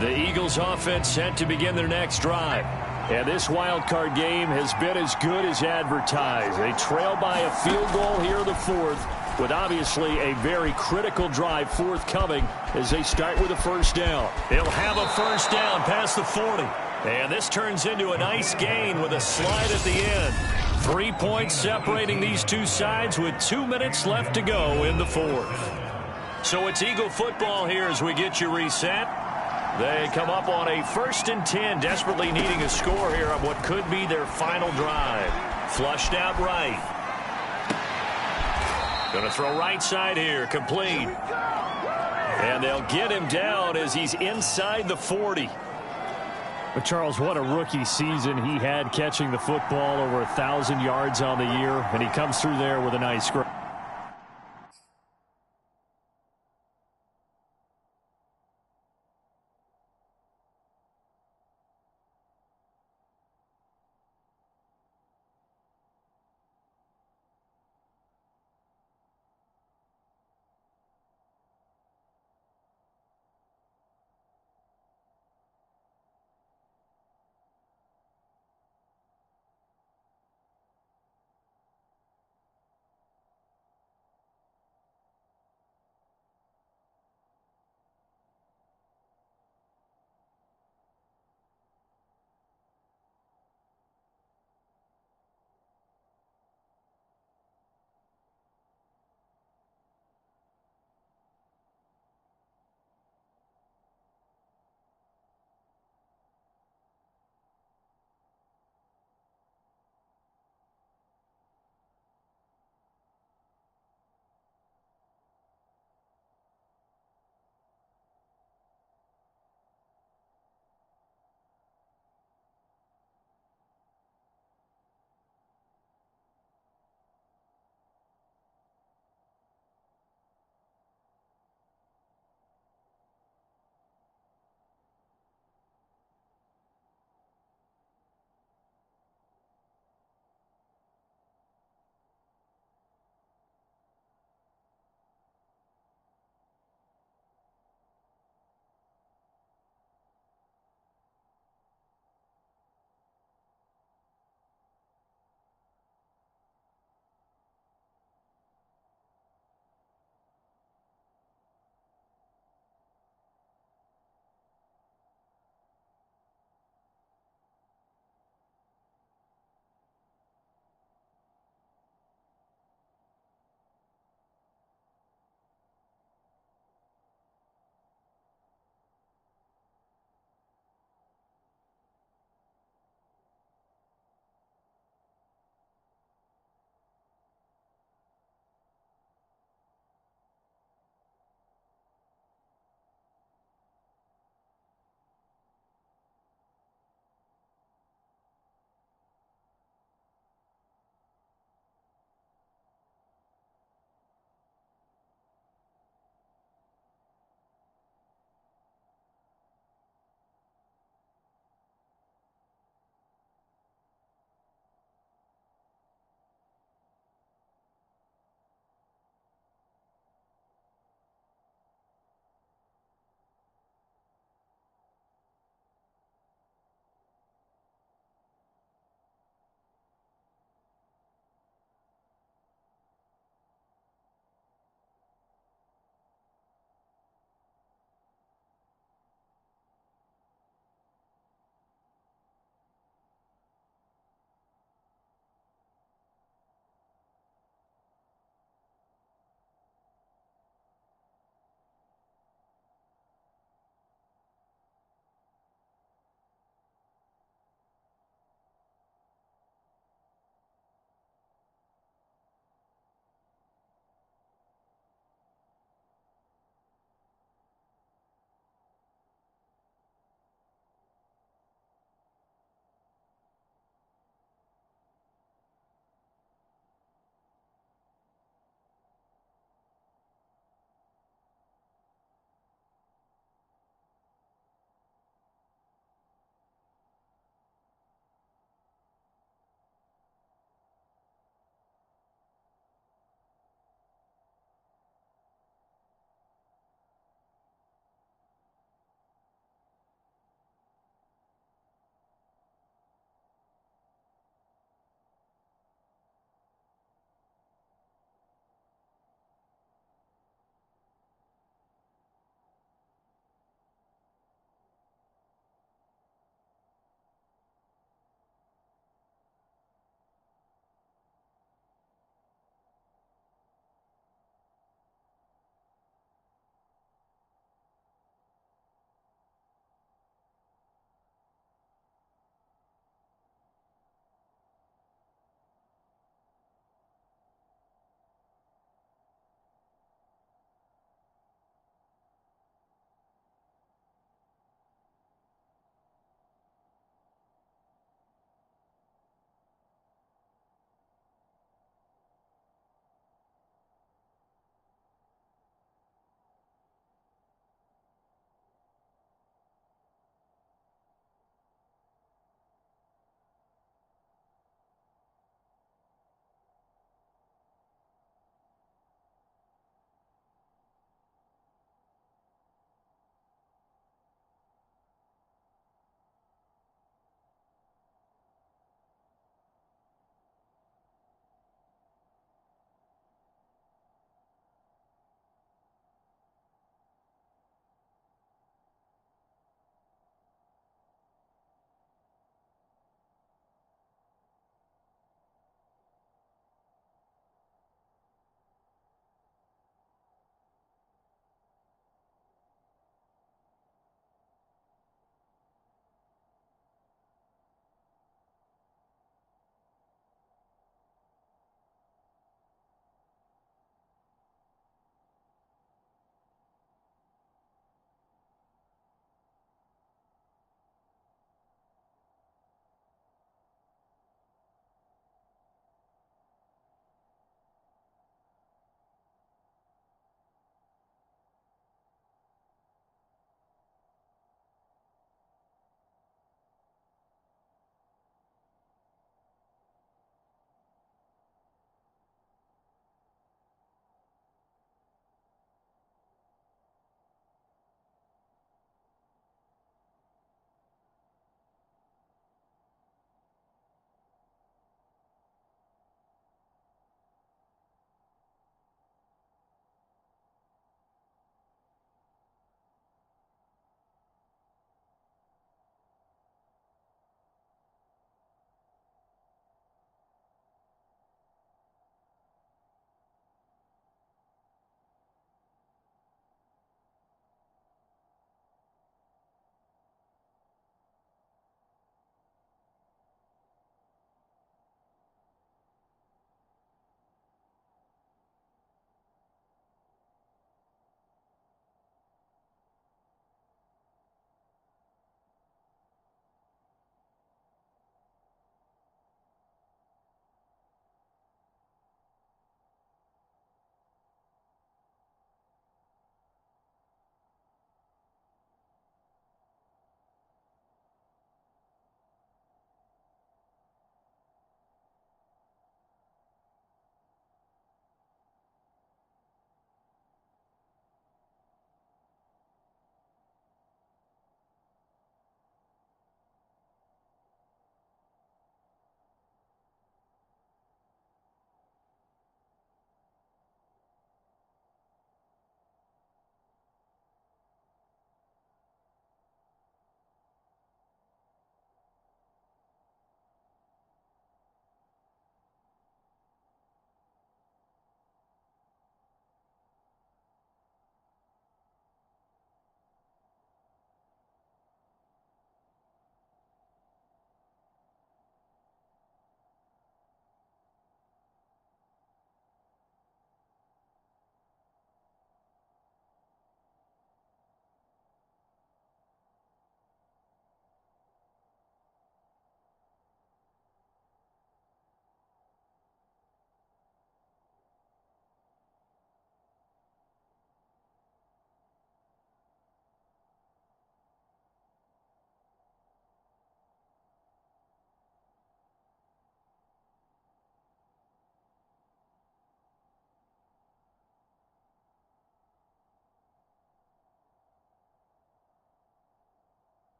The Eagles offense set to begin their next drive. And this wild card game has been as good as advertised. They trail by a field goal here in the 4th, with obviously a very critical drive forthcoming as they start with a 1st down. They'll have a 1st down past the 40. And this turns into a nice gain with a slide at the end. 3 points separating these two sides with 2 minutes left to go in the 4th. So it's Eagle football here as we get you reset. They come up on a 1st and 10, desperately needing a score here on what could be their final drive. Flushed out right. Going to throw right side here, complete. And they'll get him down as he's inside the 40. But Charles, what a rookie season he had, catching the football over 1,000 yards on the year, and he comes through there with a nice score.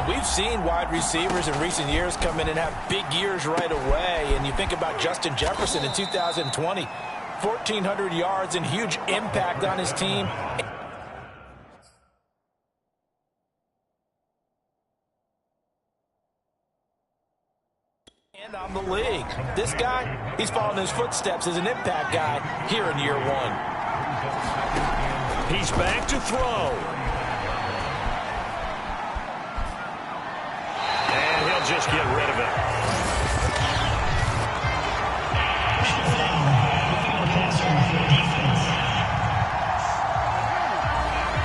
We've seen wide receivers in recent years come in and have big years right away. And you think about Justin Jefferson in 2020, 1,400 yards and huge impact on his team. And on the league. This guy, he's following his footsteps as an impact guy here in year one. He's back to throw. And he'll just get rid of it.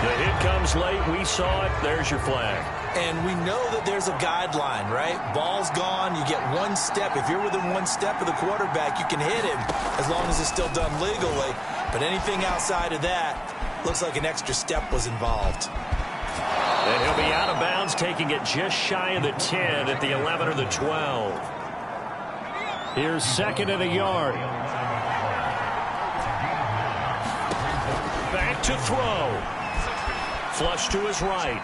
The hit comes late. We saw it. There's your flag. And we know that there's a guideline, right? Ball's gone. You get one step. If you're within one step of the quarterback, you can hit him as long as it's still done legally. But anything outside of that, looks like an extra step was involved. And he'll be out of bounds, taking it just shy of the 10 at the 11 or the 12. Here's second and a yard. Back to throw. Flush to his right.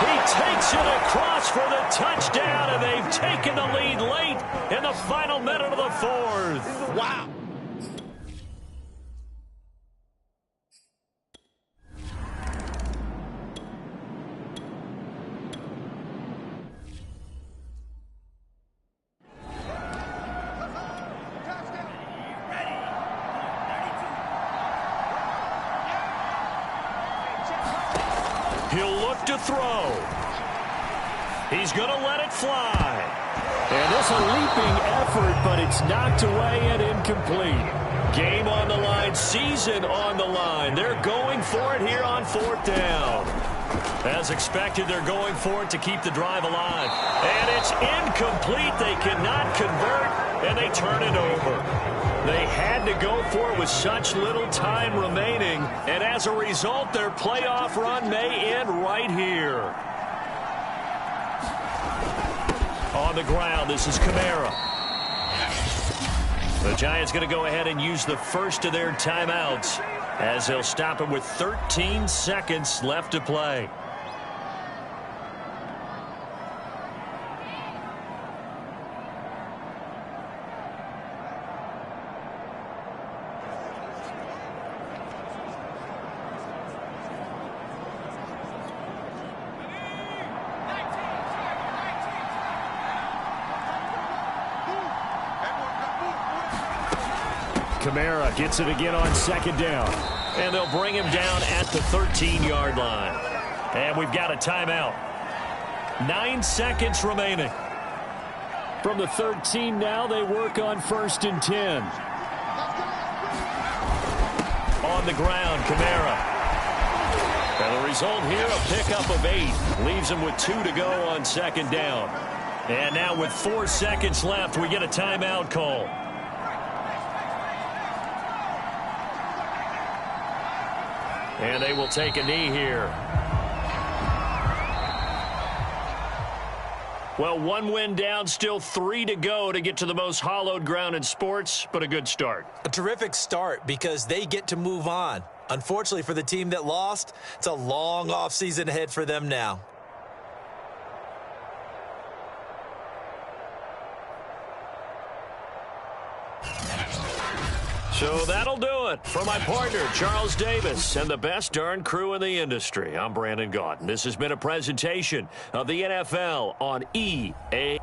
He takes it across for the touchdown, and they've taken the lead late in the final minute of the fourth. Wow. He'll look to throw. He's going to let it fly. And this a leaping effort, but it's knocked away and incomplete. Game on the line, season on the line. They're going for it here on fourth down. As expected, they're going for it to keep the drive alive. And it's incomplete. They cannot convert, and they turn it over. They had to go for it with such little time remaining, and as a result, their playoff run may end right here. On the ground, this is Kamara. The Giants going to go ahead and use the first of their timeouts as they'll stop it with 13 seconds left to play. Kamara gets it again on second down. And they'll bring him down at the 13-yard line. And we've got a timeout. 9 seconds remaining. From the 13 now, they work on first and 10. On the ground, Kamara. And the result here, a pickup of 8. Leaves him with 2 to go on second down. And now with 4 seconds left, we get a timeout call. And they will take a knee here. Well, 1 win down, still 3 to go to get to the most hallowed ground in sports, but a good start. A terrific start because they get to move on. Unfortunately for the team that lost, it's a long offseason ahead for them now. So that'll do it. For my partner, Charles Davis, and the best darn crew in the industry, I'm Brandon Gaudin. This has been a presentation of the NFL on EA.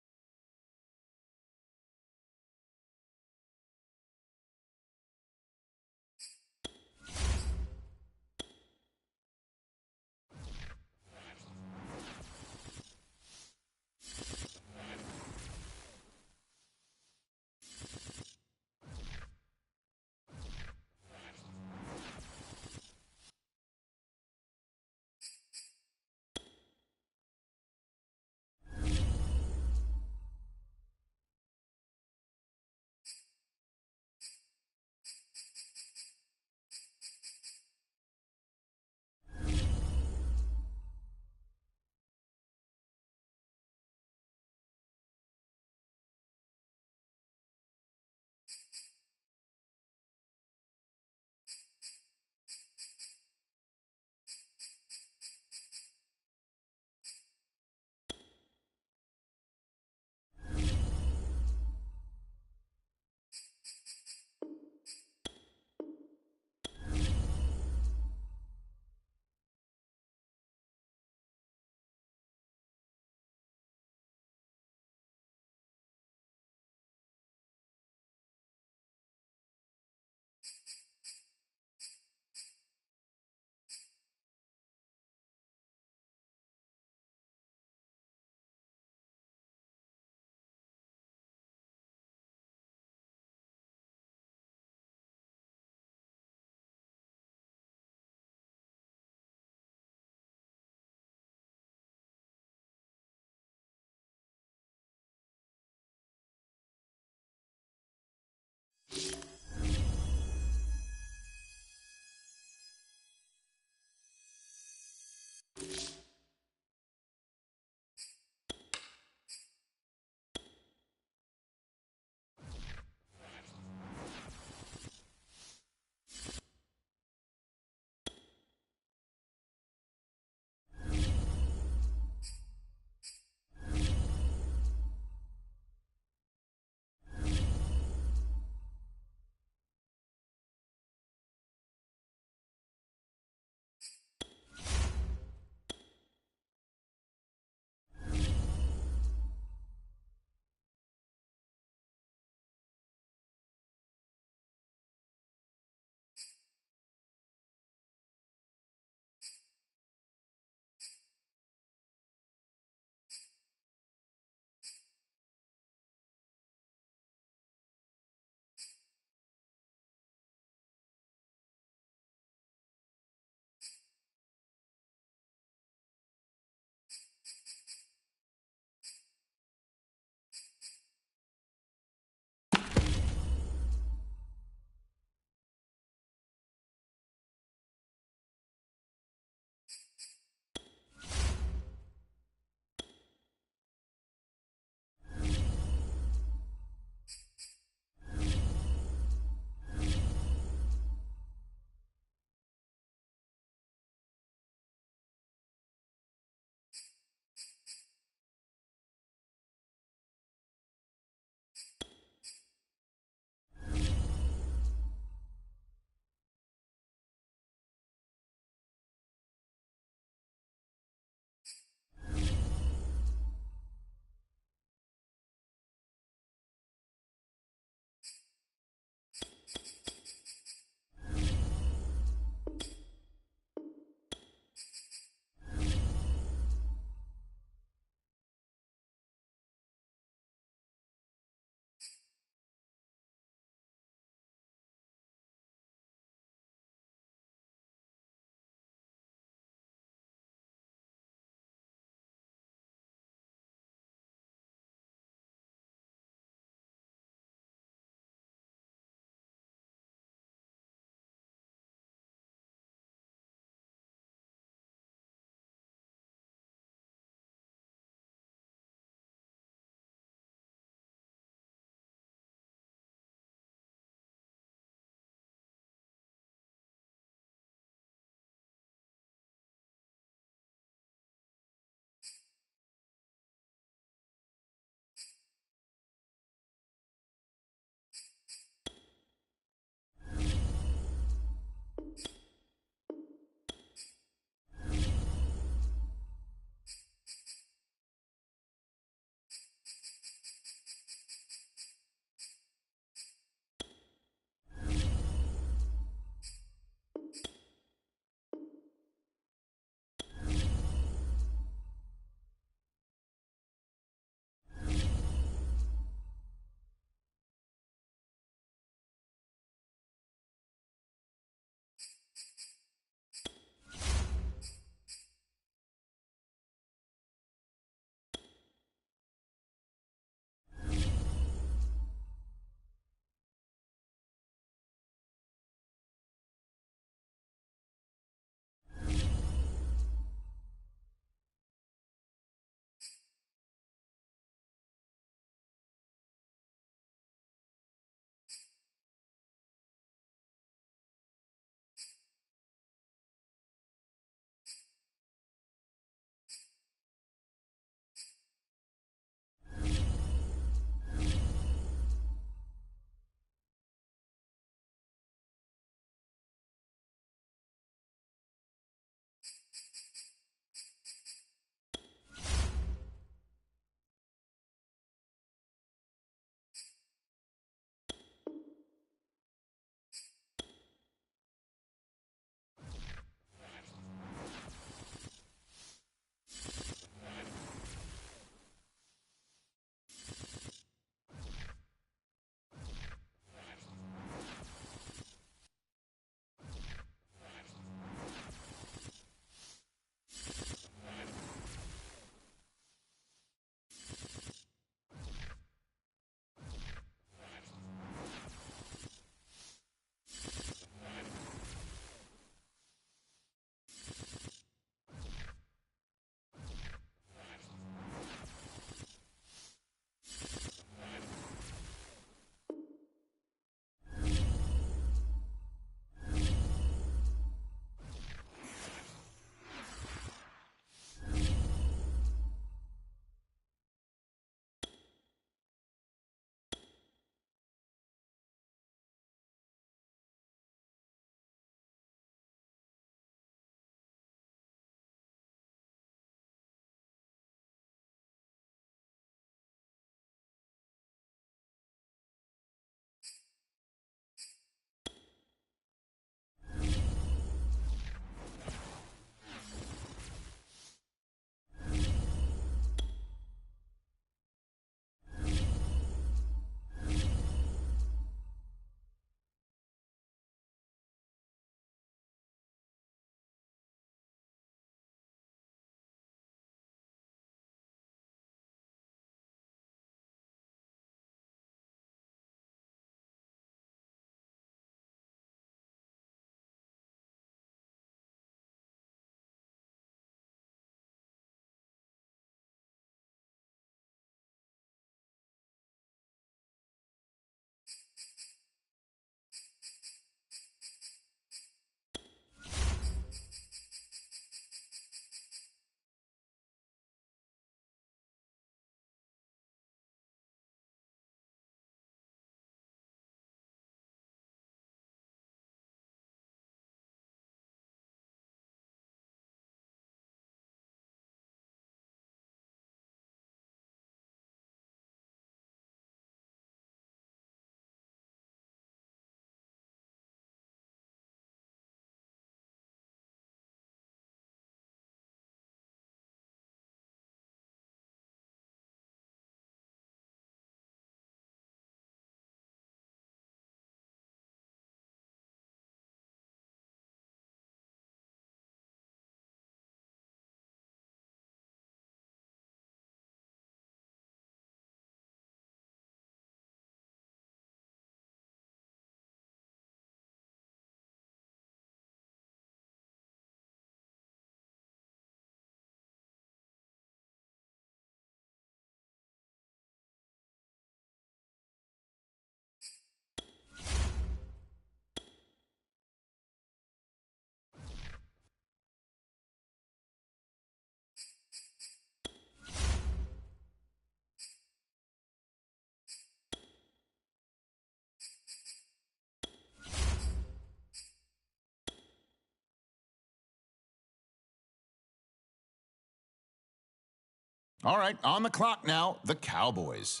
All right, on the clock now, the Cowboys.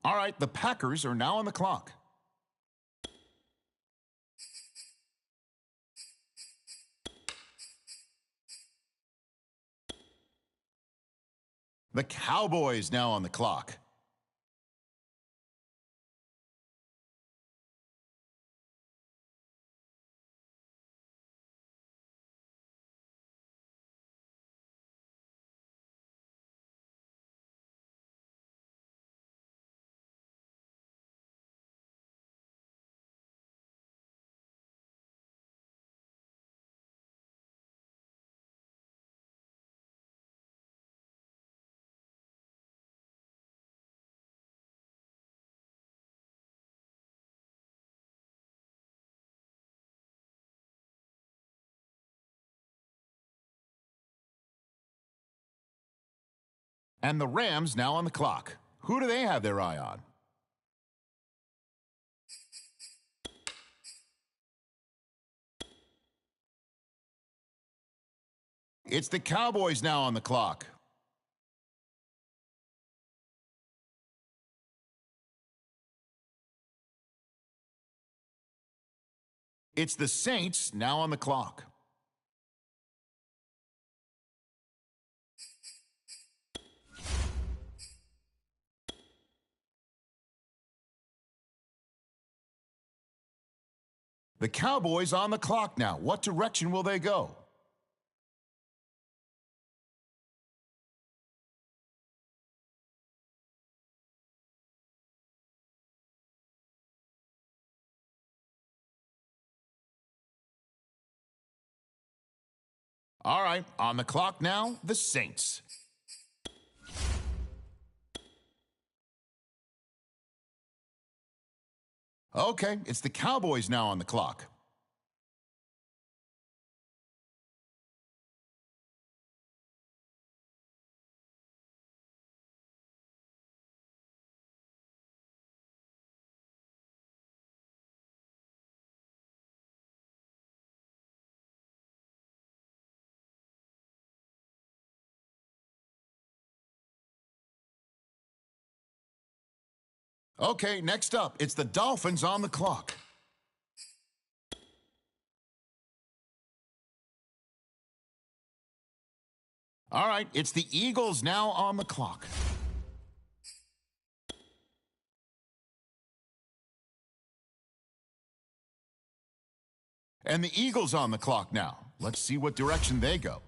All right, the Packers are now on the clock. The Cowboys now on the clock. And the Rams now on the clock. Who do they have their eye on? It's the Cowboys now on the clock. It's the Saints now on the clock. The Cowboys on the clock now. What direction will they go? All right, on the clock now, the Saints. Okay, it's the Cowboys now on the clock. Okay, next up, it's the Dolphins on the clock. All right, it's the Eagles now on the clock. And the Eagles on the clock now. Let's see what direction they go.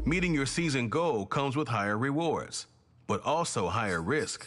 Meeting your season goal comes with higher rewards, but also higher risk.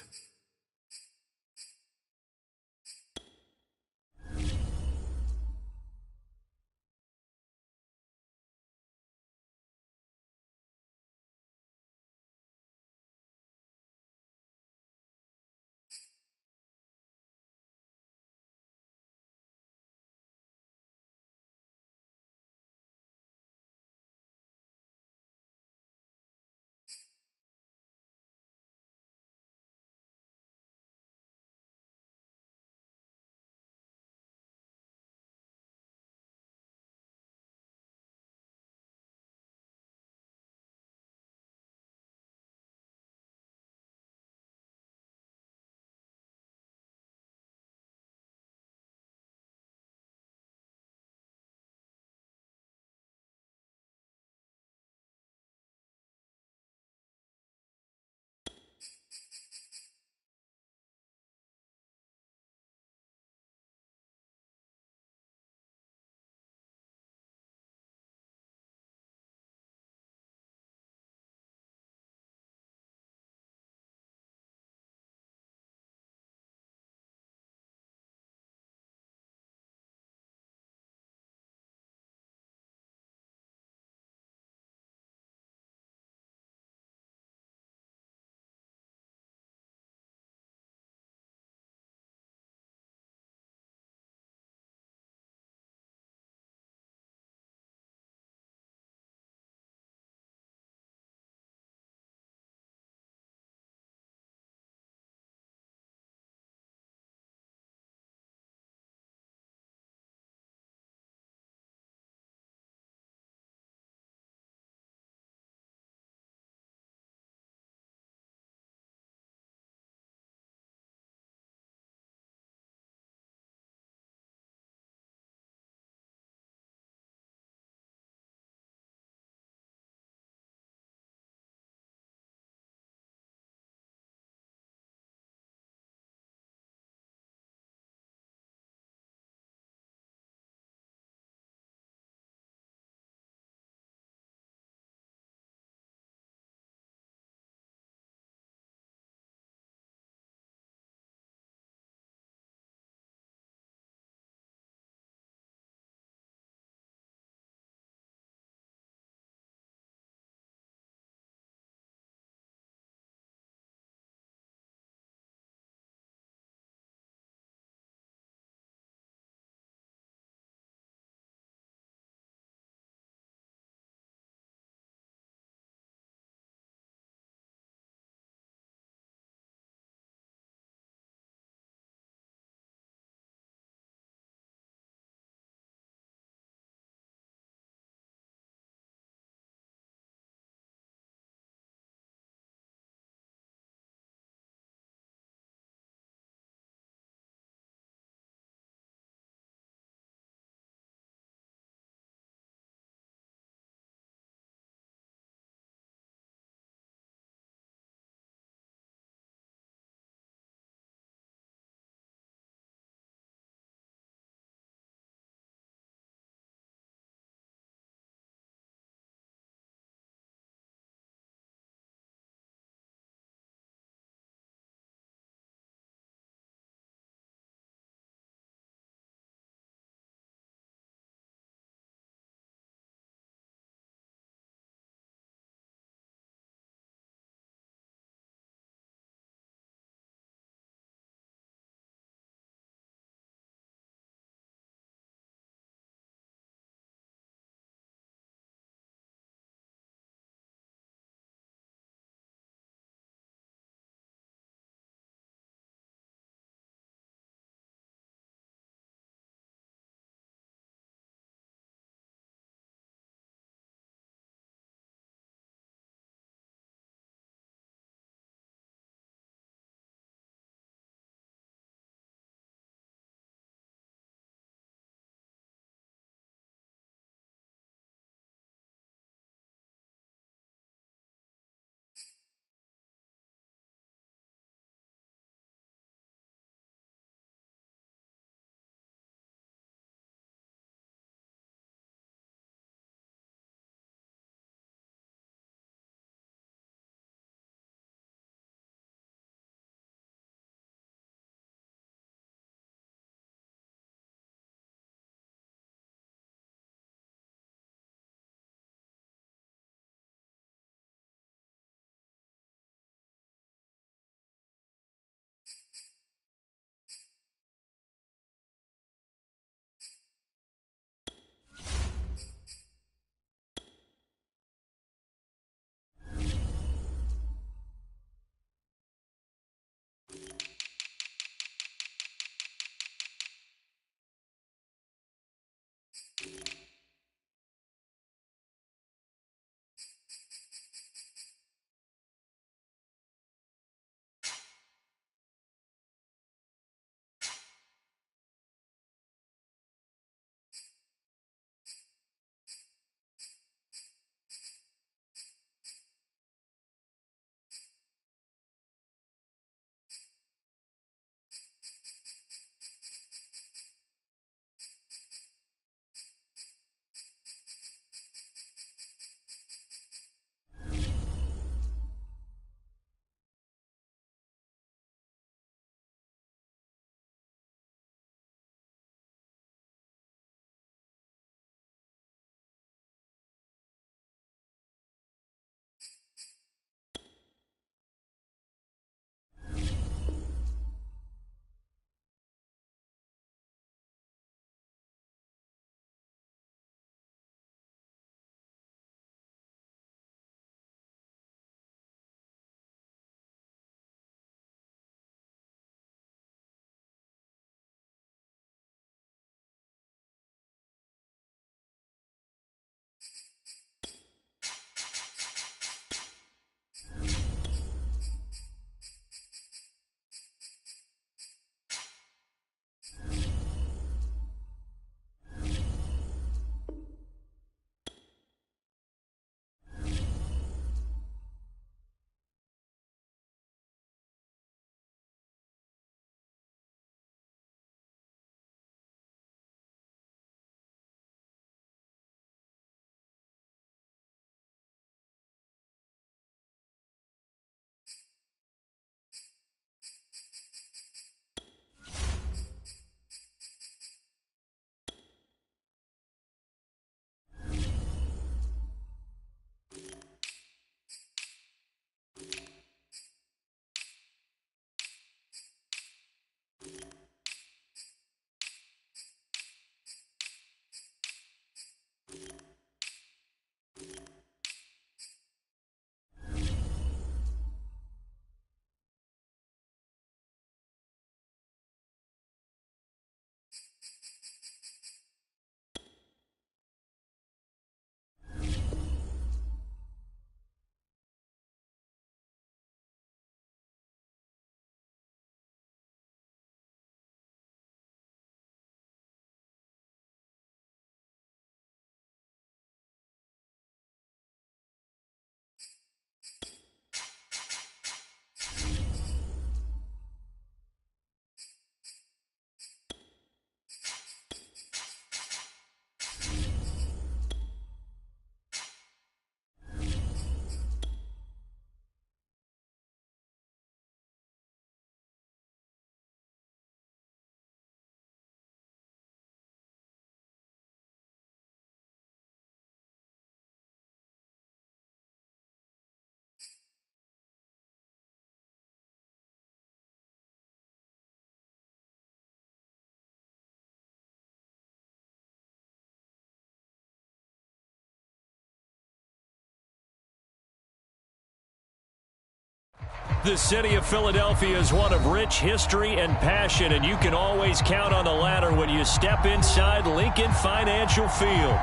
The city of Philadelphia is one of rich history and passion, and you can always count on the latter when you step inside Lincoln Financial Field.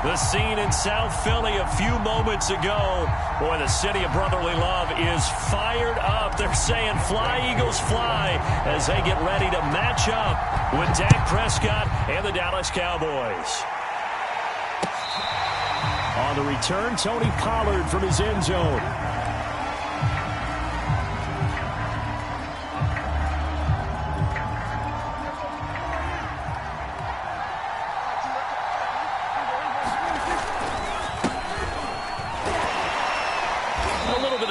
The scene in South Philly a few moments ago. Boy, the city of brotherly love is fired up. They're saying, "Fly, Eagles, fly," as they get ready to match up with Dak Prescott and the Dallas Cowboys. On the return, Tony Pollard from his end zone.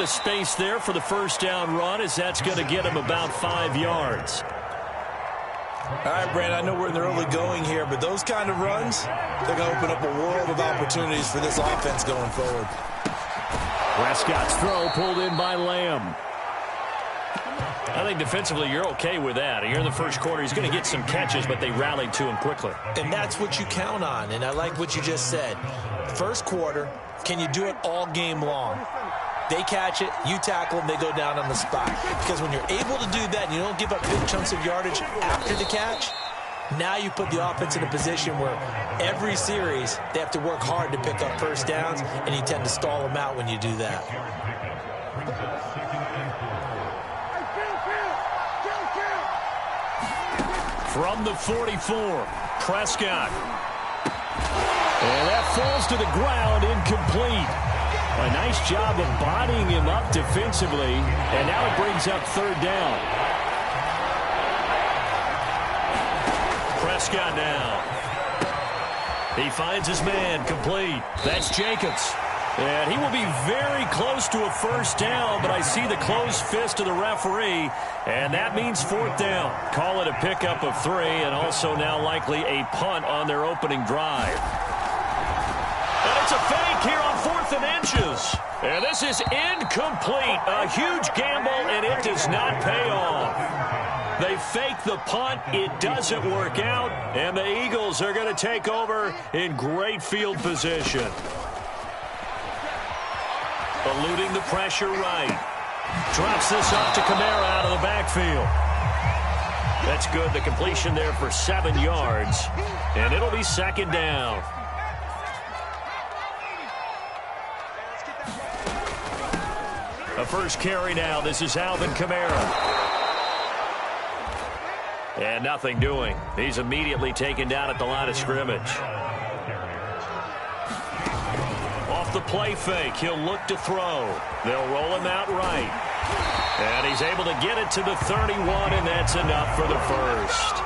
Space there for the first down run, as that's going to get him about 5 yards. All right, Brandon, I know we're in the early going here, but those kind of runs, they're going to open up a world of opportunities for this offense going forward. Prescott's throw pulled in by Lamb. I think defensively you're okay with that. Here in the first quarter, he's going to get some catches, but they rallied to him quickly. And that's what you count on, and I like what you just said. First quarter, can you do it all game long? They catch it, you tackle them, they go down on the spot. Because when you're able to do that and you don't give up big chunks of yardage after the catch, now you put the offense in a position where every series they have to work hard to pick up first downs, and you tend to stall them out when you do that. From the 44, Prescott. And that falls to the ground, incomplete. A nice job of bodying him up defensively, and now it brings up third down. Prescott now. He finds his man, complete. That's Jacobs. And he will be very close to a first down, but I see the closed fist of the referee, and that means fourth down. Call it a pickup of 3, and also now likely a punt on their opening drive. And it's a fake here on 4th and inches. And this is incomplete. A huge gamble, and it does not pay off. They fake the punt. It doesn't work out, and the Eagles are going to take over in great field position. Eluding the pressure right. Drops this off to Kamara out of the backfield. That's good. The completion there for 7 yards, and it'll be second down. A first carry now. This is Alvin Kamara. And nothing doing. He's immediately taken down at the line of scrimmage. Off the play fake, he'll look to throw. They'll roll him out right. And he's able to get it to the 31, and that's enough for the first.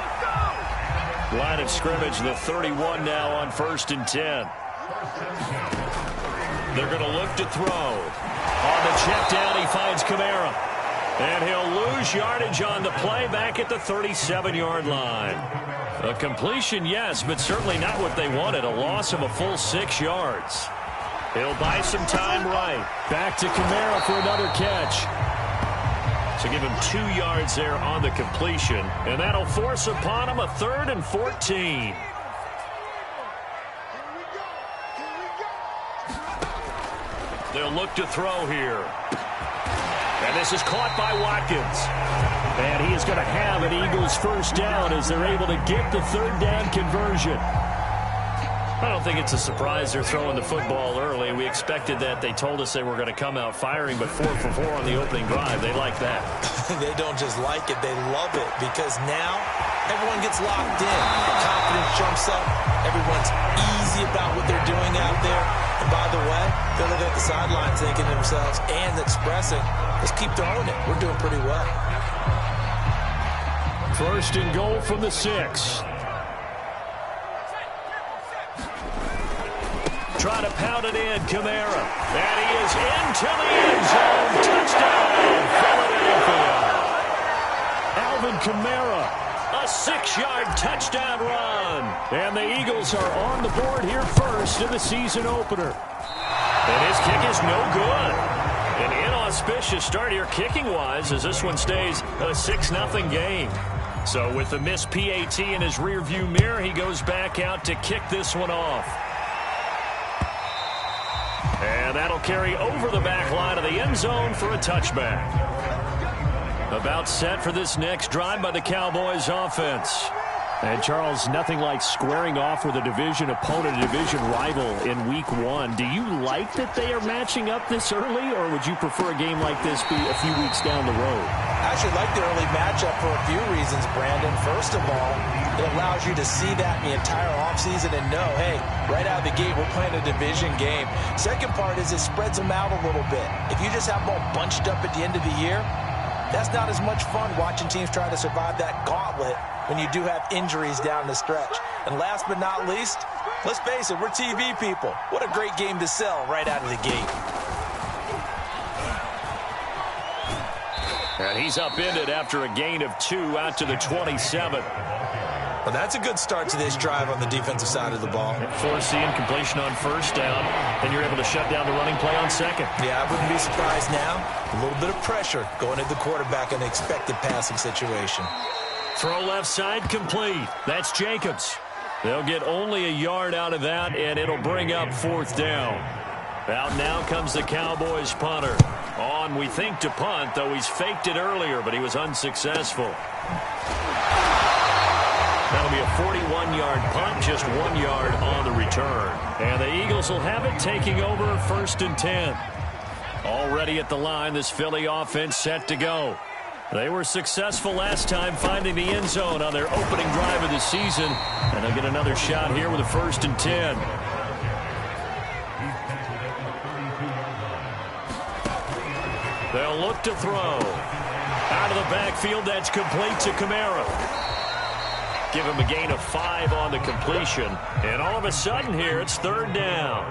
Line of scrimmage, the 31 now on 1st and 10. They're going to look to throw. On the check down, he finds Kamara. And he'll lose yardage on the play back at the 37-yard line. A completion, yes, but certainly not what they wanted. A loss of a full 6 yards. He'll buy some time right. Back to Kamara for another catch. So give him 2 yards there on the completion. And that'll force upon him a 3rd and 14. They'll look to throw here. And this is caught by Watkins. And he is going to have an Eagles first down as they're able to get the 3rd down conversion. I don't think it's a surprise they're throwing the football early. We expected that. They told us they were going to come out firing, but 4 for 4 on the opening drive. They like that. They don't just like it, they love it, because now everyone gets locked in. Confidence jumps up. Everyone's easy about what they're doing out there. And by the way, they're looking at the sidelines thinking to themselves and expressing, let's keep throwing it. We're doing pretty well. 1st and goal from the 6. Try to pound it in, Kamara. And he is into the end zone. Touchdown, Philadelphia. Alvin Kamara. A 6-yard touchdown run. And the Eagles are on the board here first in the season opener. And his kick is no good. An inauspicious start here kicking-wise as this one stays a 6-0 game. So with the missed PAT in his rearview mirror, he goes back out to kick this one off. And that'll carry over the back line of the end zone for a touchback. About set for this next drive by the Cowboys offense. And, Charles, nothing like squaring off with a division opponent, a division rival in Week 1. Do you like that they are matching up this early, or would you prefer a game like this be a few weeks down the road? I actually like the early matchup for a few reasons, Brandon. First of all, it allows you to see that in the entire offseason and know, hey, right out of the gate, we're playing a division game. Second part is it spreads them out a little bit. If you just have them all bunched up at the end of the year, that's not as much fun watching teams try to survive that gauntlet when you do have injuries down the stretch. And last but not least, let's face it, we're TV people. What a great game to sell right out of the gate. And he's upended after a gain of 2 out to the 27. Well, that's a good start to this drive on the defensive side of the ball. Force the incompletion on first down, then you're able to shut down the running play on second. Yeah, I wouldn't be surprised now. A little bit of pressure going at the quarterback in an expected passing situation. Throw left side complete. That's Jacobs. They'll get only a yard out of that, and it'll bring up 4th down. Out now comes the Cowboys punter. On, we think, to punt, though he's faked it earlier, but he was unsuccessful. That'll be a 41-yard punt, just 1 yard on the return. And the Eagles will have it, taking over 1st and 10. Already at the line, this Philly offense set to go. They were successful last time finding the end zone on their opening drive of the season, and they'll get another shot here with a 1st and 10. They'll look to throw. Out of the backfield, that's complete to Kamara. Give him a gain of 5 on the completion. And all of a sudden here, it's 3rd down.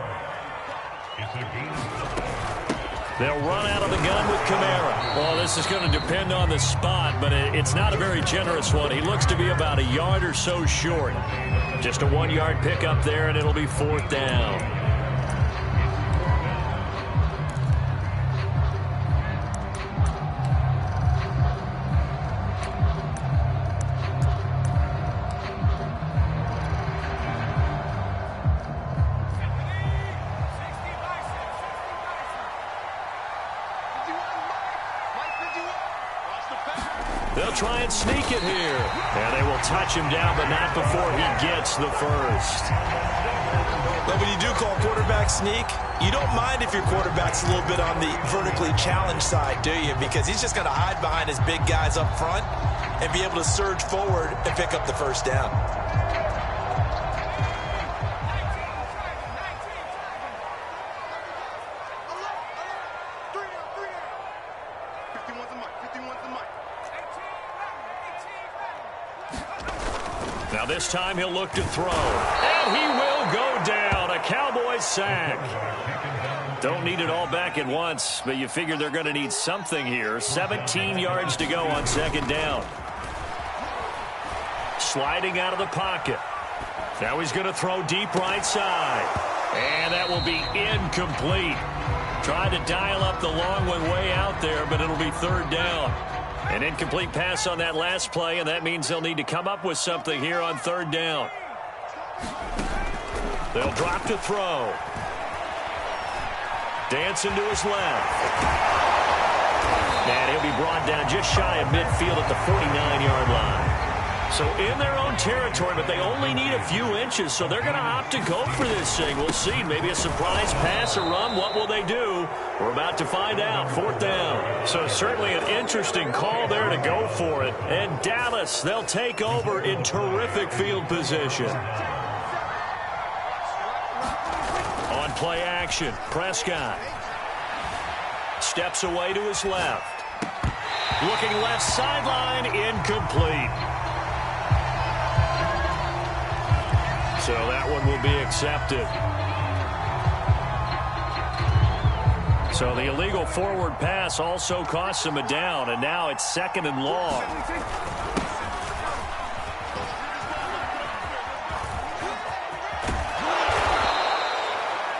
They'll run out of the gun with Kamara. Well, this is going to depend on the spot, but it's not a very generous one. He looks to be about a yard or so short. Just a 1-yard pickup there, and it'll be 4th down. They'll try and sneak it here. And they will touch him down, but not before he gets the first. But when you do call quarterback sneak, you don't mind if your quarterback's a little bit on the vertically challenged side, do you? Because he's just going to hide behind his big guys up front and be able to surge forward and pick up the first down. Now this time he'll look to throw. And he will go down. A Cowboys sack. Don't need it all back at once, but you figure they're going to need something here. 17 yards to go on 2nd down. Sliding out of the pocket. Now he's going to throw deep right side. And that will be incomplete. Tried to dial up the long one way out there, but it'll be 3rd down. An incomplete pass on that last play, and that means they'll need to come up with something here on 3rd down. They'll drop to throw. Dancing to his left. And he'll be brought down just shy of midfield at the 49-yard line. So in their own territory, but they only need a few inches, so they're going to opt to go for this thing. We'll see. Maybe a surprise pass or run. What will they do? We're about to find out. 4th down. So certainly an interesting call there to go for it. And Dallas, they'll take over in terrific field position. On play action, Prescott steps away to his left. Looking left sideline, incomplete. So that one will be accepted. So the illegal forward pass also costs him a down, and now it's 2nd and long.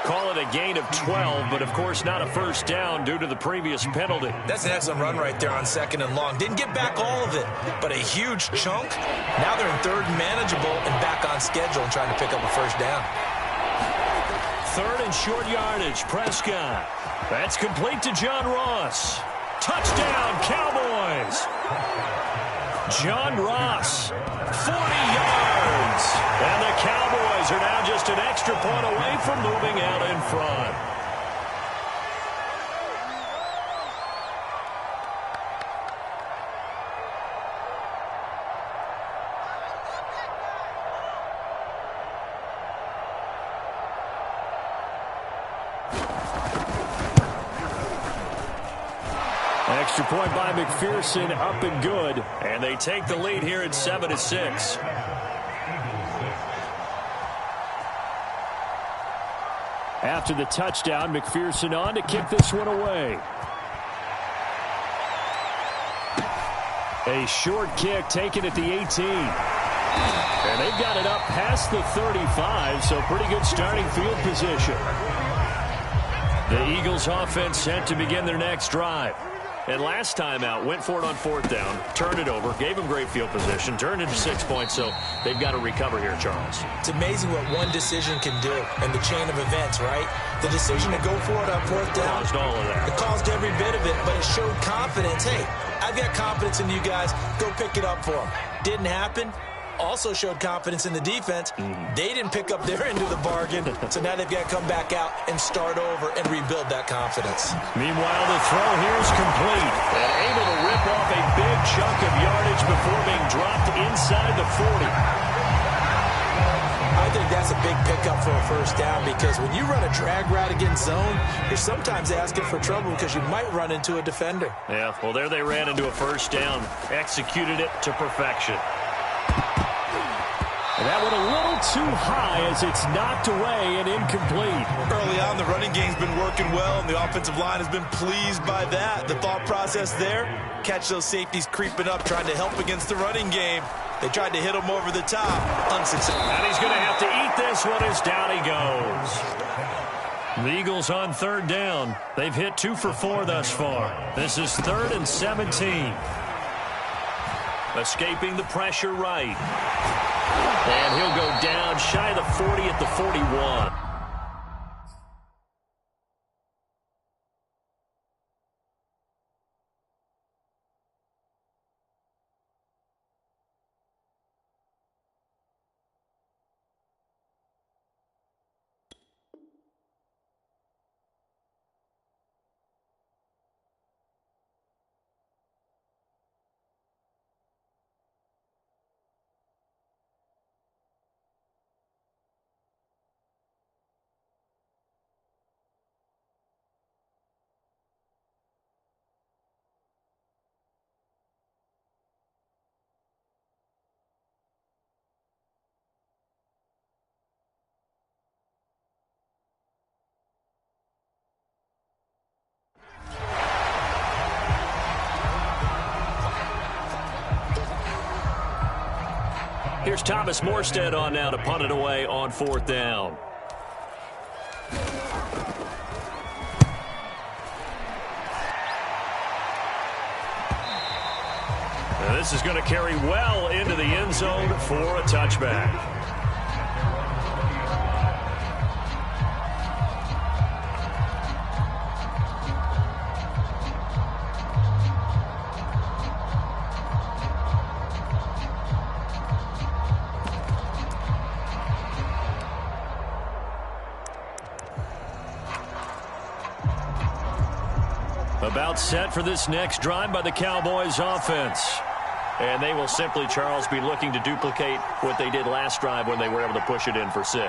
Call it a gain of 12, but of course not a first down due to the previous penalty. That's an excellent run right there on 2nd and long. Didn't get back all of it, but a huge chunk. Now they're in 3rd and manageable and back on schedule and trying to pick up a first down. 3rd and short yardage, Prescott. That's complete to John Ross. Touchdown, Cowboys. John Ross, 40 yards. And the Cowboys are now just an extra point away from moving out in front. Extra point by McPherson, up and good. And they take the lead here at 7-6. After the touchdown, McPherson on to kick this one away. A short kick taken at the 18. And they've got it up past the 35, so pretty good starting field position. The Eagles offense set to begin their next drive. And last time out, went for it on 4th down, turned it over, gave them great field position, turned into 6 points, so they've got to recover here, Charles. It's amazing what one decision can do in the chain of events, right? The decision to go for it on 4th down. Caused all of that. It caused every bit of it, but it showed confidence. Hey, I've got confidence in you guys. Go pick it up for them. Didn't happen. Also showed confidence in the defense. They didn't pick up their end of the bargain, so now they've got to come back out and start over and rebuild that confidence. Meanwhile, the throw here is complete. And able to rip off a big chunk of yardage before being dropped inside the 40. I think that's a big pickup for a first down because when you run a drag route against zone, you're sometimes asking for trouble because you might run into a defender. Yeah, well, there they ran into a first down, executed it to perfection. And that one a little too high as it's knocked away and incomplete. Early on, the running game's been working well, and the offensive line has been pleased by that. The thought process there, catch those safeties creeping up, trying to help against the running game. They tried to hit him over the top. Unsuccessful. And he's going to have to eat this one as down he goes. The Eagles on 3rd down. They've hit 2 for 4 thus far. This is 3rd and 17. Escaping the pressure right. And he'll go down shy of the 40 at the 41. Here's Thomas Morstead on now to punt it away on 4th down. And this is going to carry well into the end zone for a touchback. About set for this next drive by the Cowboys offense. And they will simply, Charles, be looking to duplicate what they did last drive when they were able to push it in for 6.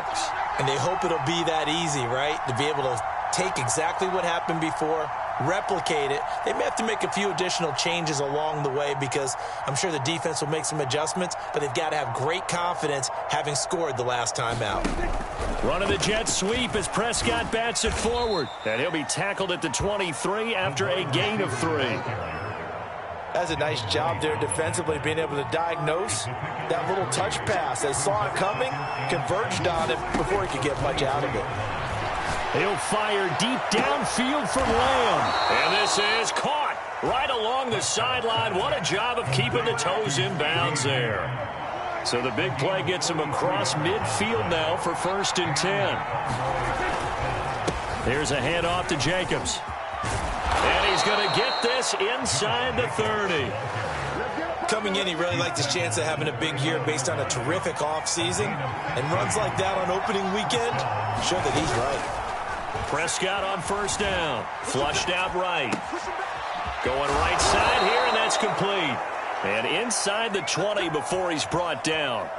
And they hope it'll be that easy, right? To be able to take exactly what happened before, replicate it. They may have to make a few additional changes along the way because I'm sure the defense will make some adjustments, but they've got to have great confidence having scored the last time out. Running the jet sweep as Prescott bats it forward. And he'll be tackled at the 23 after a gain of 3. That's a nice job there defensively, being able to diagnose that little touch pass. They saw it coming, converged on it before he could get much out of it. He'll fire deep downfield from Lamb. And this is caught right along the sideline. What a job of keeping the toes in bounds there. So the big play gets him across midfield now for 1st and 10. Here's a handoff to Jacobs. And he's He's going to get this inside the 30. Coming in, he really liked his chance of having a big year based on a terrific offseason. And runs like that on opening weekend show that he's right. Prescott on first down. Flushed out right. Going right side here, and that's complete. And inside the 20 before he's brought down.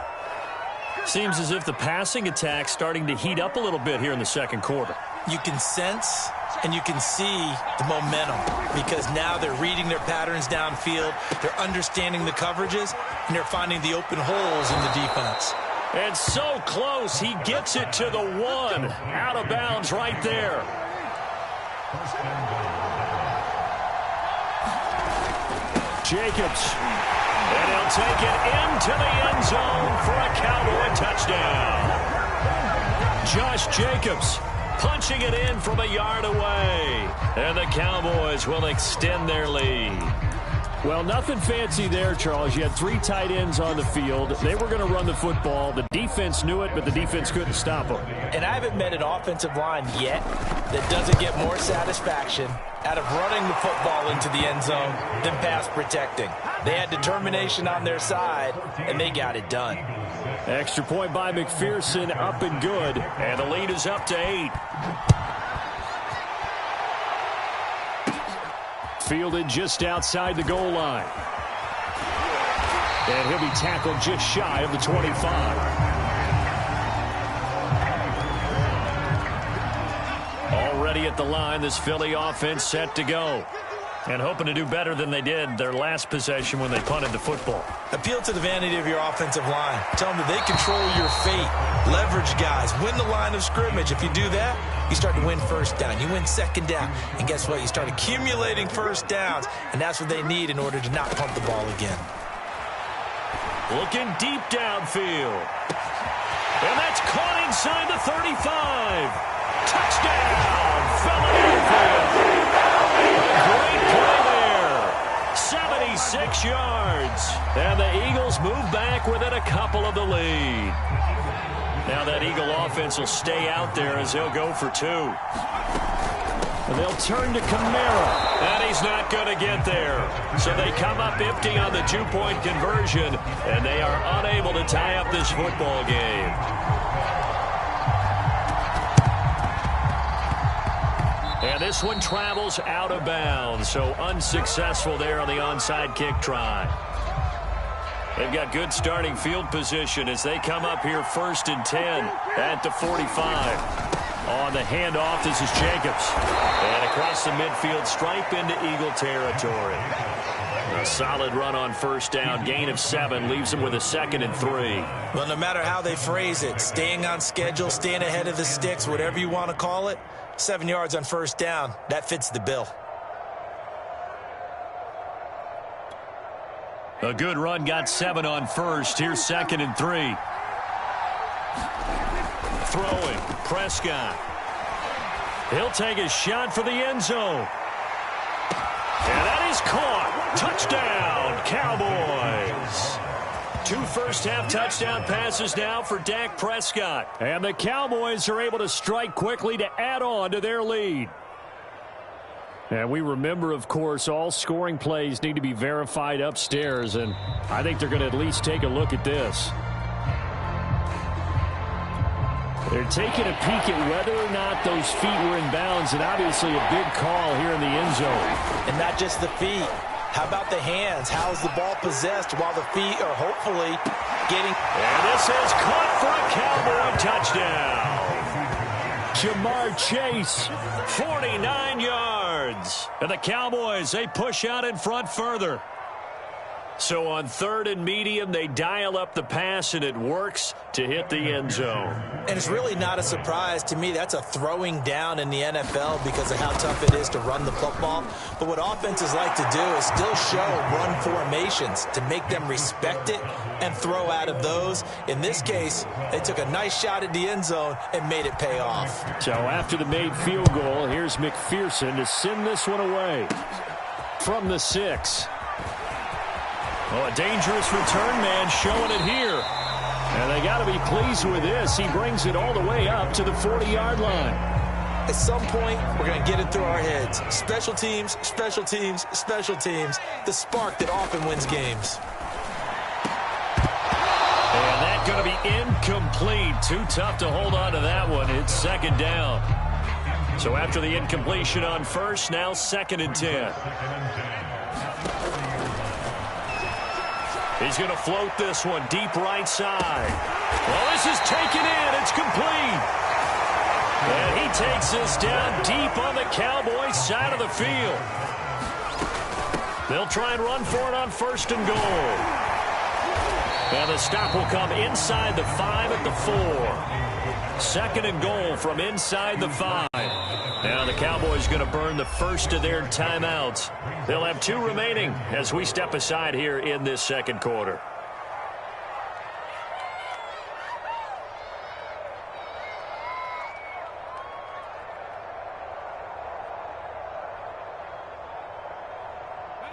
Seems as if the passing attack's starting to heat up a little bit here in the second quarter. You can sense and you can see the momentum because now they're reading their patterns downfield, they're understanding the coverages, and they're finding the open holes in the defense. And so close, he gets it to the 1. Out of bounds right there. Jacobs. And he'll take it into the end zone for a Cowboy touchdown. Josh Jacobs punching it in from a yard away. And the Cowboys will extend their lead. Well, nothing fancy there, Charles. You had 3 tight ends on the field. They were going to run the football. The defense knew it, but the defense couldn't stop them. And I haven't met an offensive line yet that doesn't get more satisfaction out of running the football into the end zone than pass protecting. They had determination on their side, and they got it done. Extra point by McPherson, up and good. And the lead is up to 8. Fielded just outside the goal line. And he'll be tackled just shy of the 25. Already at the line, this Philly offense set to go. And hoping to do better than they did their last possession when they punted the football. Appeal to the vanity of your offensive line. Tell them that they control your fate. Leverage guys. Win the line of scrimmage. If you do that, you start to win first down. You win second down. And guess what? You start accumulating first downs. And that's what they need in order to not punt the ball again. Looking deep downfield. And that's caught inside the 35. Touchdown, Philadelphia. Great play there. 76 yards. And the Eagles move back within a couple of the lead. Now that Eagle offense will stay out there as they'll go for 2. And they'll turn to Kamara. And he's not going to get there. So they come up empty on the 2-point conversion, and they are unable to tie up this football game. And this one travels out of bounds, so unsuccessful there on the onside kick try. They've got good starting field position as they come up here 1st and 10 at the 45. On the handoff, this is Jacobs. And across the midfield stripe into Eagle territory. A solid run on first down. Gain of 7 leaves them with a 2nd and 3. Well, no matter how they phrase it, staying on schedule, staying ahead of the sticks, whatever you want to call it, 7 yards on first down, that fits the bill. A good run, got 7 on first. Here's 2nd and 3. Throwing, Prescott. He'll take a shot for the end zone. And that is caught. Touchdown, Cowboys. 2 first-half touchdown passes now for Dak Prescott. And the Cowboys are able to strike quickly to add on to their lead. And we remember, of course, all scoring plays need to be verified upstairs, and I think they're going to at least take a look at this. They're taking a peek at whether or not those feet were in bounds, and obviously a big call here in the end zone. And not just the feet. How about the hands? How's the ball possessed while the feet are hopefully getting... And this is caught for a Cowboy touchdown. Jamar Chase, 49 yards. And the Cowboys, they push out in front further. So on 3rd and medium, they dial up the pass, and it works to hit the end zone. And it's really not a surprise to me. That's a throwing down in the NFL because of how tough it is to run the football. But what offenses like to do is still show run formations to make them respect it and throw out of those. In this case, they took a nice shot at the end zone and made it pay off. So after the made field goal, here's McPherson to send this one away from the 6. Oh, a dangerous return man showing it here. And they got to be pleased with this. He brings it all the way up to the 40-yard line. at some point, we're going to get it through our heads. Special teams, special teams, special teams. The spark that often wins games. And that's going to be incomplete. Too tough to hold on to that one. It's second down. So after the incompletion on first, now 2nd and 10. He's going to float this one deep right side. Well, this is taken in. It's complete. And he takes this down deep on the Cowboys' side of the field. They'll try and run for it on 1st and goal. And the stop will come inside the 5 at the 4. 2nd and goal from inside the 5. Now the Cowboys going to burn the first of their timeouts. They'll have 2 remaining as we step aside here in this second quarter.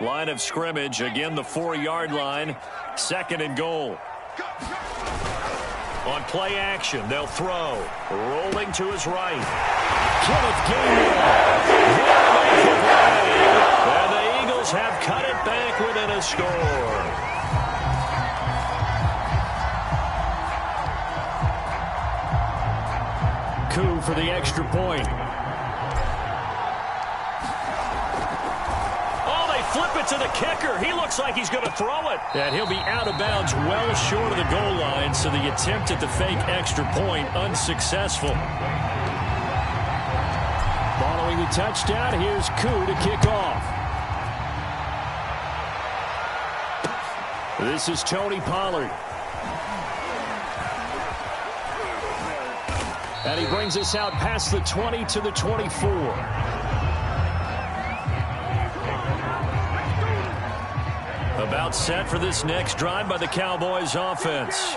Line of scrimmage, again the 4-yard line. 2nd and goal. On play action, they'll throw. Rolling to his right. Kenneth Gainwell. And the Eagles have cut it back within a score. Coup for the extra point. Flip it to the kicker. He looks like he's going to throw it. And he'll be out of bounds well short of the goal line, so the attempt at the fake extra point unsuccessful. Following the touchdown, here's Koo to kick off. This is Tony Pollard. And he brings us out past the 20 to the 24. About set for this next drive by the Cowboys offense.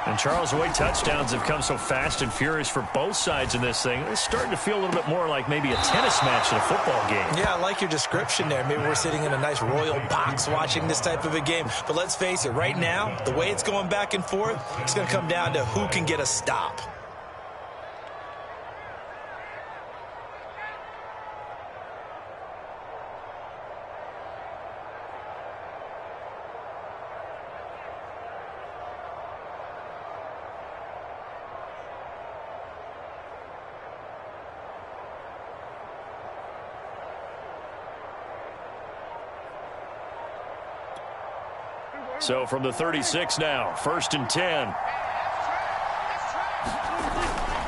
And Charles, the way touchdowns have come so fast and furious for both sides in this thing, it's starting to feel a little bit more like maybe a tennis match in a football game. Yeah, I like your description there. Maybe we're sitting in a nice royal box watching this type of a game. But let's face it, right now, the way it's going back and forth, it's going to come down to who can get a stop. So from the 36 now, 1st and 10.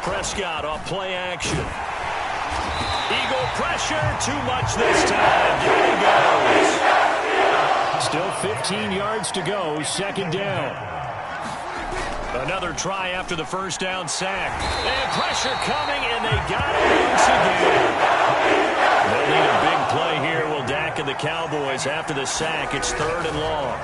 Prescott off play action. Eagle pressure, too much this time. There he goes. Still 15 yards to go, 2nd down. Another try after the first down sack. And pressure coming, and they got it once again. They'll need a big play here, will Dak and the Cowboys after the sack. It's 3rd and long.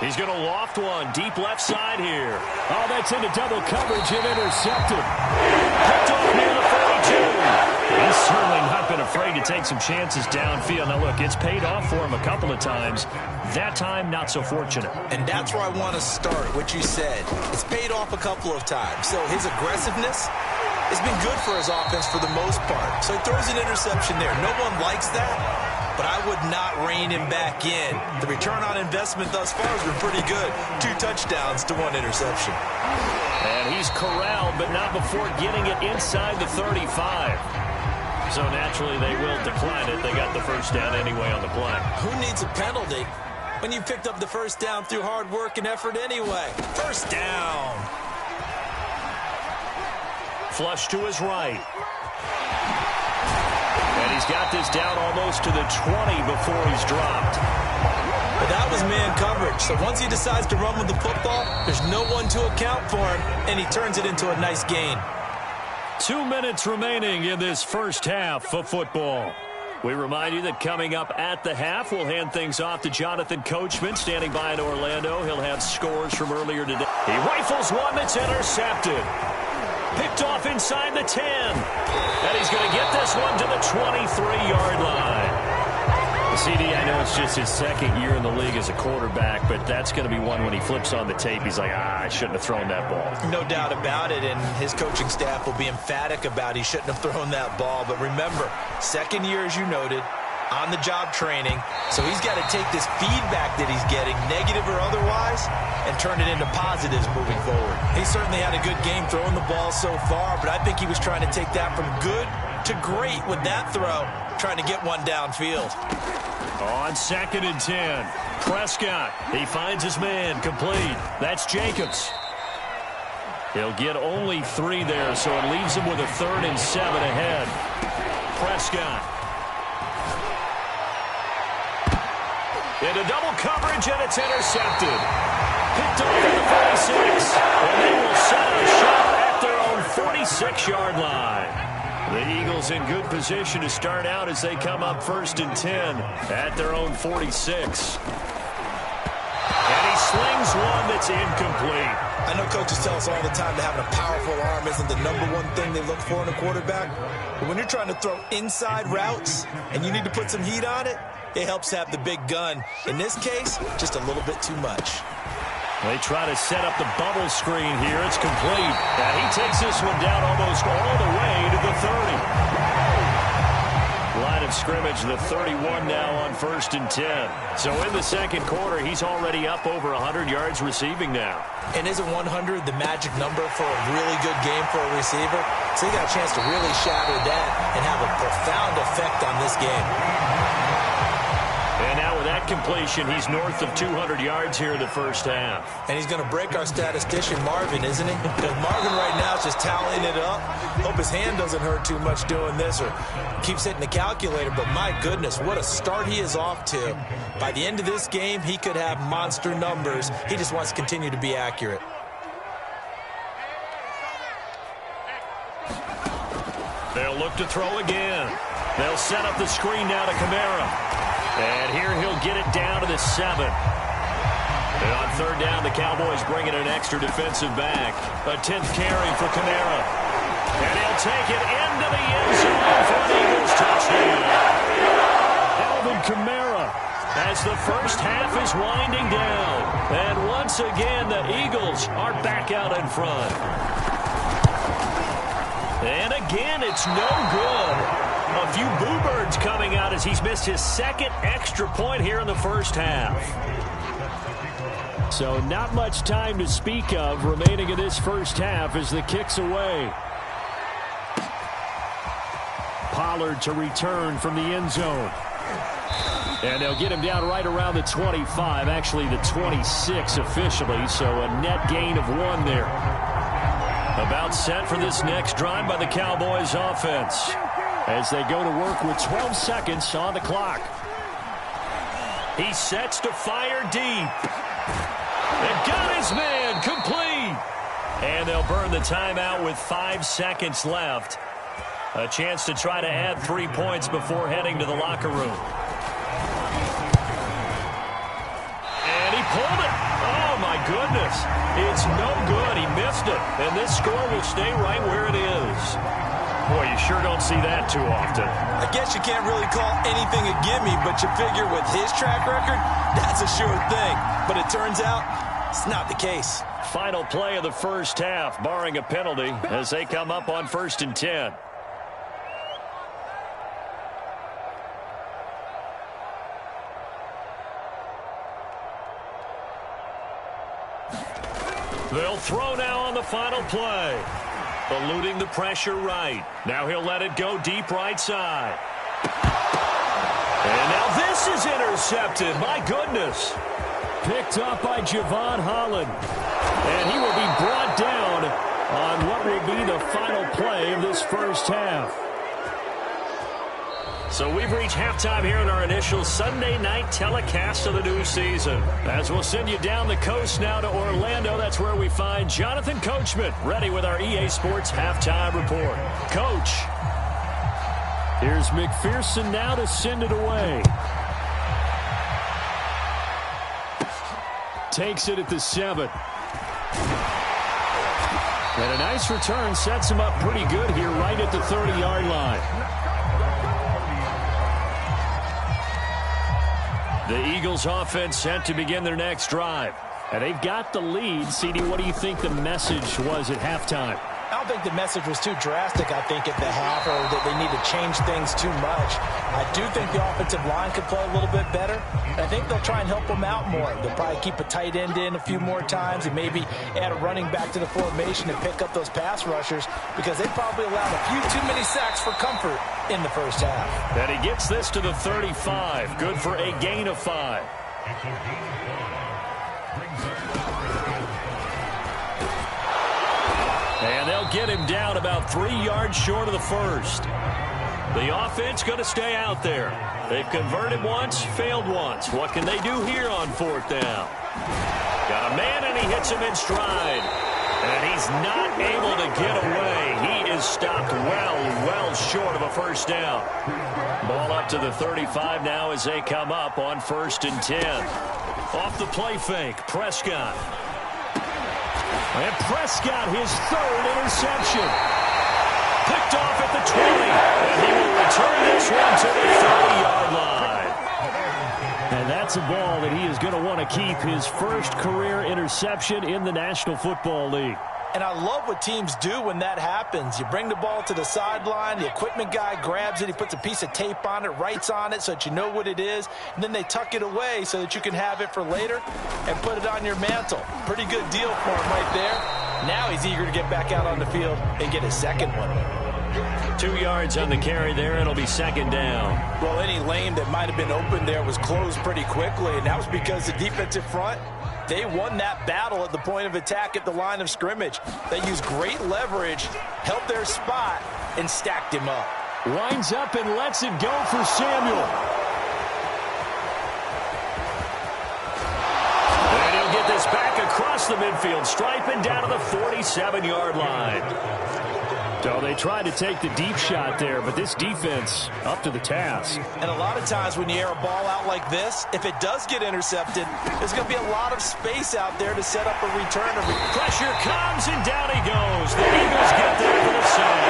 He's going to loft one deep left side here. Oh, that's into double coverage and intercepted. Picked off near the 42. He's certainly not been afraid to take some chances downfield. Now, look, it's paid off for him a couple of times. That time, not so fortunate. And that's where I want to start, what you said. It's paid off a couple of times. So his aggressiveness has been good for his offense for the most part. So he throws an interception there. No one likes that. But I would not rein him back in. The return on investment thus far has been pretty good. 2 touchdowns to 1 interception. And he's corralled, but not before getting it inside the 35. So naturally they will decline it. They got the first down anyway on the play. Who needs a penalty when you picked up the first down through hard work and effort anyway? First down. Flush to his right. And he's got this down almost to the 20 before he's dropped. But that was man coverage. So once he decides to run with the football, there's no one to account for him, and he turns it into a nice gain. 2 minutes remaining in this first half of football. We remind you that coming up at the half, we'll hand things off to Jonathan Coachman, standing by in Orlando. He'll have scores from earlier today. He rifles one that's intercepted. Picked off inside the 10. And he's going to get this one to the 23-yard line. CD, I know it's just his second year in the league as a quarterback, but that's going to be one when he flips on the tape, he's like, I shouldn't have thrown that ball. No doubt about it, and his coaching staff will be emphatic about he shouldn't have thrown that ball. But remember, second year, as you noted, on-the-job training, so he's got to take this feedback that he's getting, negative or otherwise, and turn it into positives moving forward. He certainly had a good game throwing the ball so far, but I think he was trying to take that from good to great with that throw, trying to get one downfield. On 2nd and 10, Prescott. He finds his man, complete. That's Jacobs. He'll get only 3 there, so it leaves him with a 3rd and 7 ahead. Prescott. Into double coverage, and it's intercepted. Picked off at the 46, and they will set a shot at their own 46-yard line. The Eagles in good position to start out as they come up 1st and 10 at their own 46. And he slings one that's incomplete. I know coaches tell us all the time that having a powerful arm isn't the #1 thing they look for in a quarterback. But when you're trying to throw inside routes and you need to put some heat on it, it helps have the big gun. In this case, just a little bit too much. They try to set up the bubble screen here. It's complete. And he takes this one down almost all the way to the 30. Line of scrimmage, the 31 now on 1st and 10. So in the second quarter, he's already up over 100 yards receiving now. And isn't 100 the magic number for a really good game for a receiver? So he got a chance to really shatter that and have a profound effect on this game. And now with that completion, he's north of 200 yards here in the first half. And he's going to break our statistician, Marvin, isn't he? Because Marvin right now is just tallying it up. Hope his hand doesn't hurt too much doing this or keeps hitting the calculator. But my goodness, what a start he is off to. By the end of this game, he could have monster numbers. He just wants to continue to be accurate. They'll look to throw again. They'll set up the screen now to Kamara. And here he'll get it down to the 7. And on 3rd down, the Cowboys bring in an extra defensive back. A 10th carry for Kamara. And he'll take it into the end zone for an Eagles touchdown. Alvin Kamara, as the first half is winding down. And once again, the Eagles are back out in front. And again, it's no good. A few boo birds coming out as he's missed his 2nd extra point here in the first half. So not much time to speak of remaining in this first half as the kick's away. Pollard to return from the end zone. And they'll get him down right around the 25, actually the 26 officially, so a net gain of 1 there. About set for this next drive by the Cowboys offense, as they go to work with 12 seconds on the clock. He sets to fire deep. And got his man complete. And they'll burn the timeout with 5 seconds left. A chance to try to add 3 points before heading to the locker room. And he pulled it. Oh, my goodness. It's no good. He missed it. And this score will stay right where it is. Boy, you sure don't see that too often. I guess you can't really call anything a gimme, but you figure with his track record, that's a sure thing. But it turns out it's not the case. Final play of the first half, barring a penalty, as they come up on 1st and 10. They'll throw now on the final play. Eluding the pressure right. Now he'll let it go deep right side. And now this is intercepted. My goodness. Picked up by Javon Holland. And he will be brought down on what will be the final play of this first half. So we've reached halftime here in our initial Sunday night telecast of the new season. As we'll send you down the coast now to Orlando, that's where we find Jonathan Coachman ready with our EA Sports halftime report. Coach. Here's McPherson now to send it away. Takes it at the 7. And a nice return sets him up pretty good here right at the 30-yard line. Eagles offense set to begin their next drive. And they've got the lead. CD, what do you think the message was at halftime? I don't think the message was too drastic, I think, at the half, or that they need to change things too much. I do think the offensive line could play a little bit better. I think they'll try and help them out more. They'll probably keep a tight end in a few more times and maybe add a running back to the formation and pick up those pass rushers, because they probably allowed a few too many sacks for comfort in the first half. And he gets this to the 35. Good for a gain of 5. And they'll get him down about 3 yards short of the first. The offense going to stay out there. They've converted once, failed once. What can they do here on 4th down? Got a man, and he hits him in stride. And he's not able to get away. He is stopped well short of a first down. Ball up to the 35 now as they come up on 1st and 10. Off the play fake, Prescott. And Prescott, his 3rd interception. Picked off at the 20. And he will return this one to the 30-yard line. And that's a ball that he is going to want to keep, his first career interception in the National Football League. And I love what teams do when that happens. You bring the ball to the sideline, the equipment guy grabs it, he puts a piece of tape on it, writes on it so that you know what it is, and then they tuck it away so that you can have it for later and put it on your mantle. Pretty good deal for him right there. Now he's eager to get back out on the field and get his second one. 2 yards on the carry there. It'll be 2nd down. Well, any lane that might have been open there was closed pretty quickly, and that was because the defensive front, they won that battle at the point of attack at the line of scrimmage. They used great leverage, held their spot, and stacked him up. Winds up and lets it go for Samuel. And he'll get this back across the midfield stripe and down to the 47-yard line. So they tried to take the deep shot there, but this defense up to the task. And a lot of times when you air a ball out like this, if it does get intercepted, there's going to be a lot of space out there to set up a return. Pressure comes, and down he goes. The Eagles get there for the sack.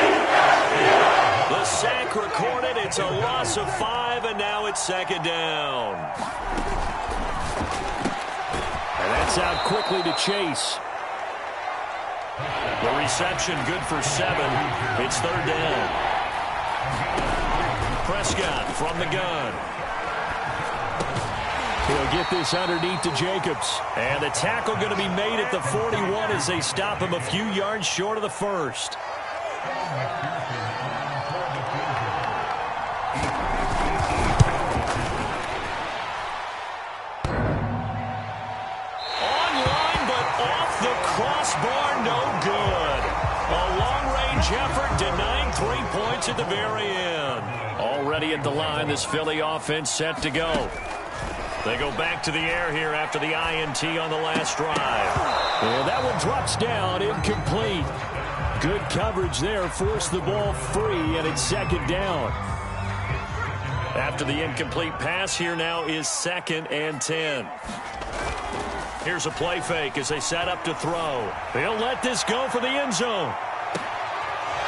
The sack recorded. It's a loss of 5, and now it's 2nd down. And that's out quickly to Chase. The reception good for 7. It's 3rd down. Prescott from the gun. He'll get this underneath to Jacobs. And the tackle going to be made at the 41 as they stop him a few yards short of the first. Online, but off the crossbar, no good. A long-range effort denying 3 points at the very end. Already at the line, this Philly offense set to go. They go back to the air here after the INT on the last drive. And that one drops down, incomplete. Good coverage there, forced the ball free, and it's 2nd down. After the incomplete pass, here now is 2nd and 10. Here's a play fake as they set up to throw. They'll let this go for the end zone.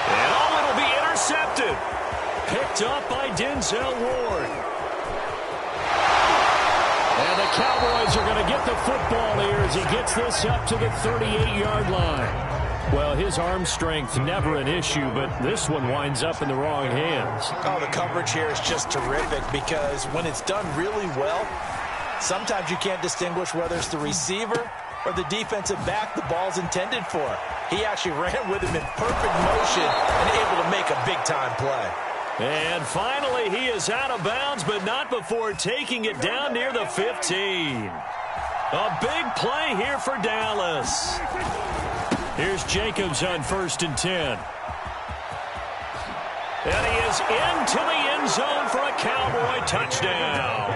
And it'll be intercepted. Picked up by Denzel Ward. And the Cowboys are going to get the football here as he gets this up to the 38-yard line. Well, his arm strength, never an issue, but this one winds up in the wrong hands. Oh, the coverage here is just terrific because when it's done really well, sometimes you can't distinguish whether it's the receiver or the defensive back the ball's intended for. He actually ran with him in perfect motion and able to make a big-time play. And finally, he is out of bounds, but not before taking it down near the 15. A big play here for Dallas. Here's Jacobs on 1st and 10. And he is into the end zone for a Cowboy touchdown.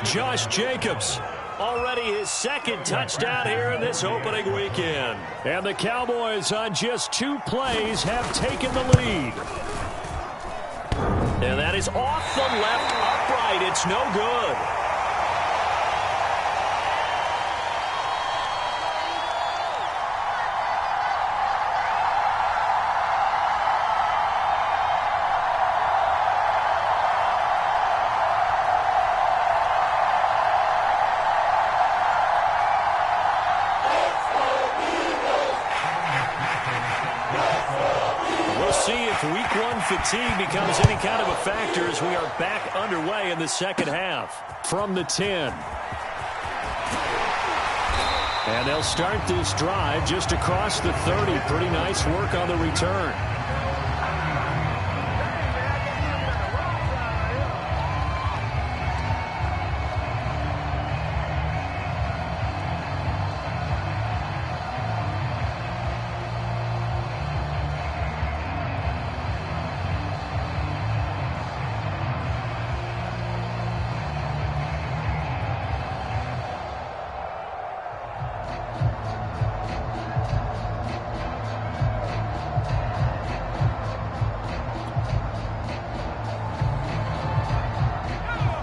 Josh Jacobs, already his 2nd touchdown here in this opening weekend. And the Cowboys on just 2 plays have taken the lead. And that is off the left upright. It's no good. fatigue becomes any kind of a factor as we are back underway in the second half. From the 10. And they'll start this drive just across the 30. Pretty nice work on the return.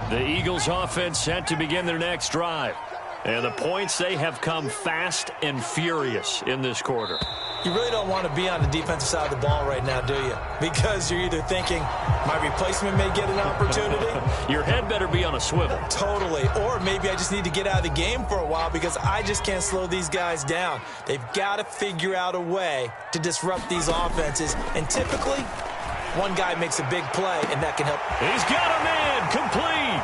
The Eagles offense set to begin their next drive. And the points, they have come fast and furious in this quarter. You really don't want to be on the defensive side of the ball right now, do you? Because you're either thinking, my replacement may get an opportunity. Your head better be on a swivel. Totally. Or maybe I just need to get out of the game for a while because I just can't slow these guys down. They've got to figure out a way to disrupt these offenses. And typically, one guy makes a big play, and that can help. He's got a man complete.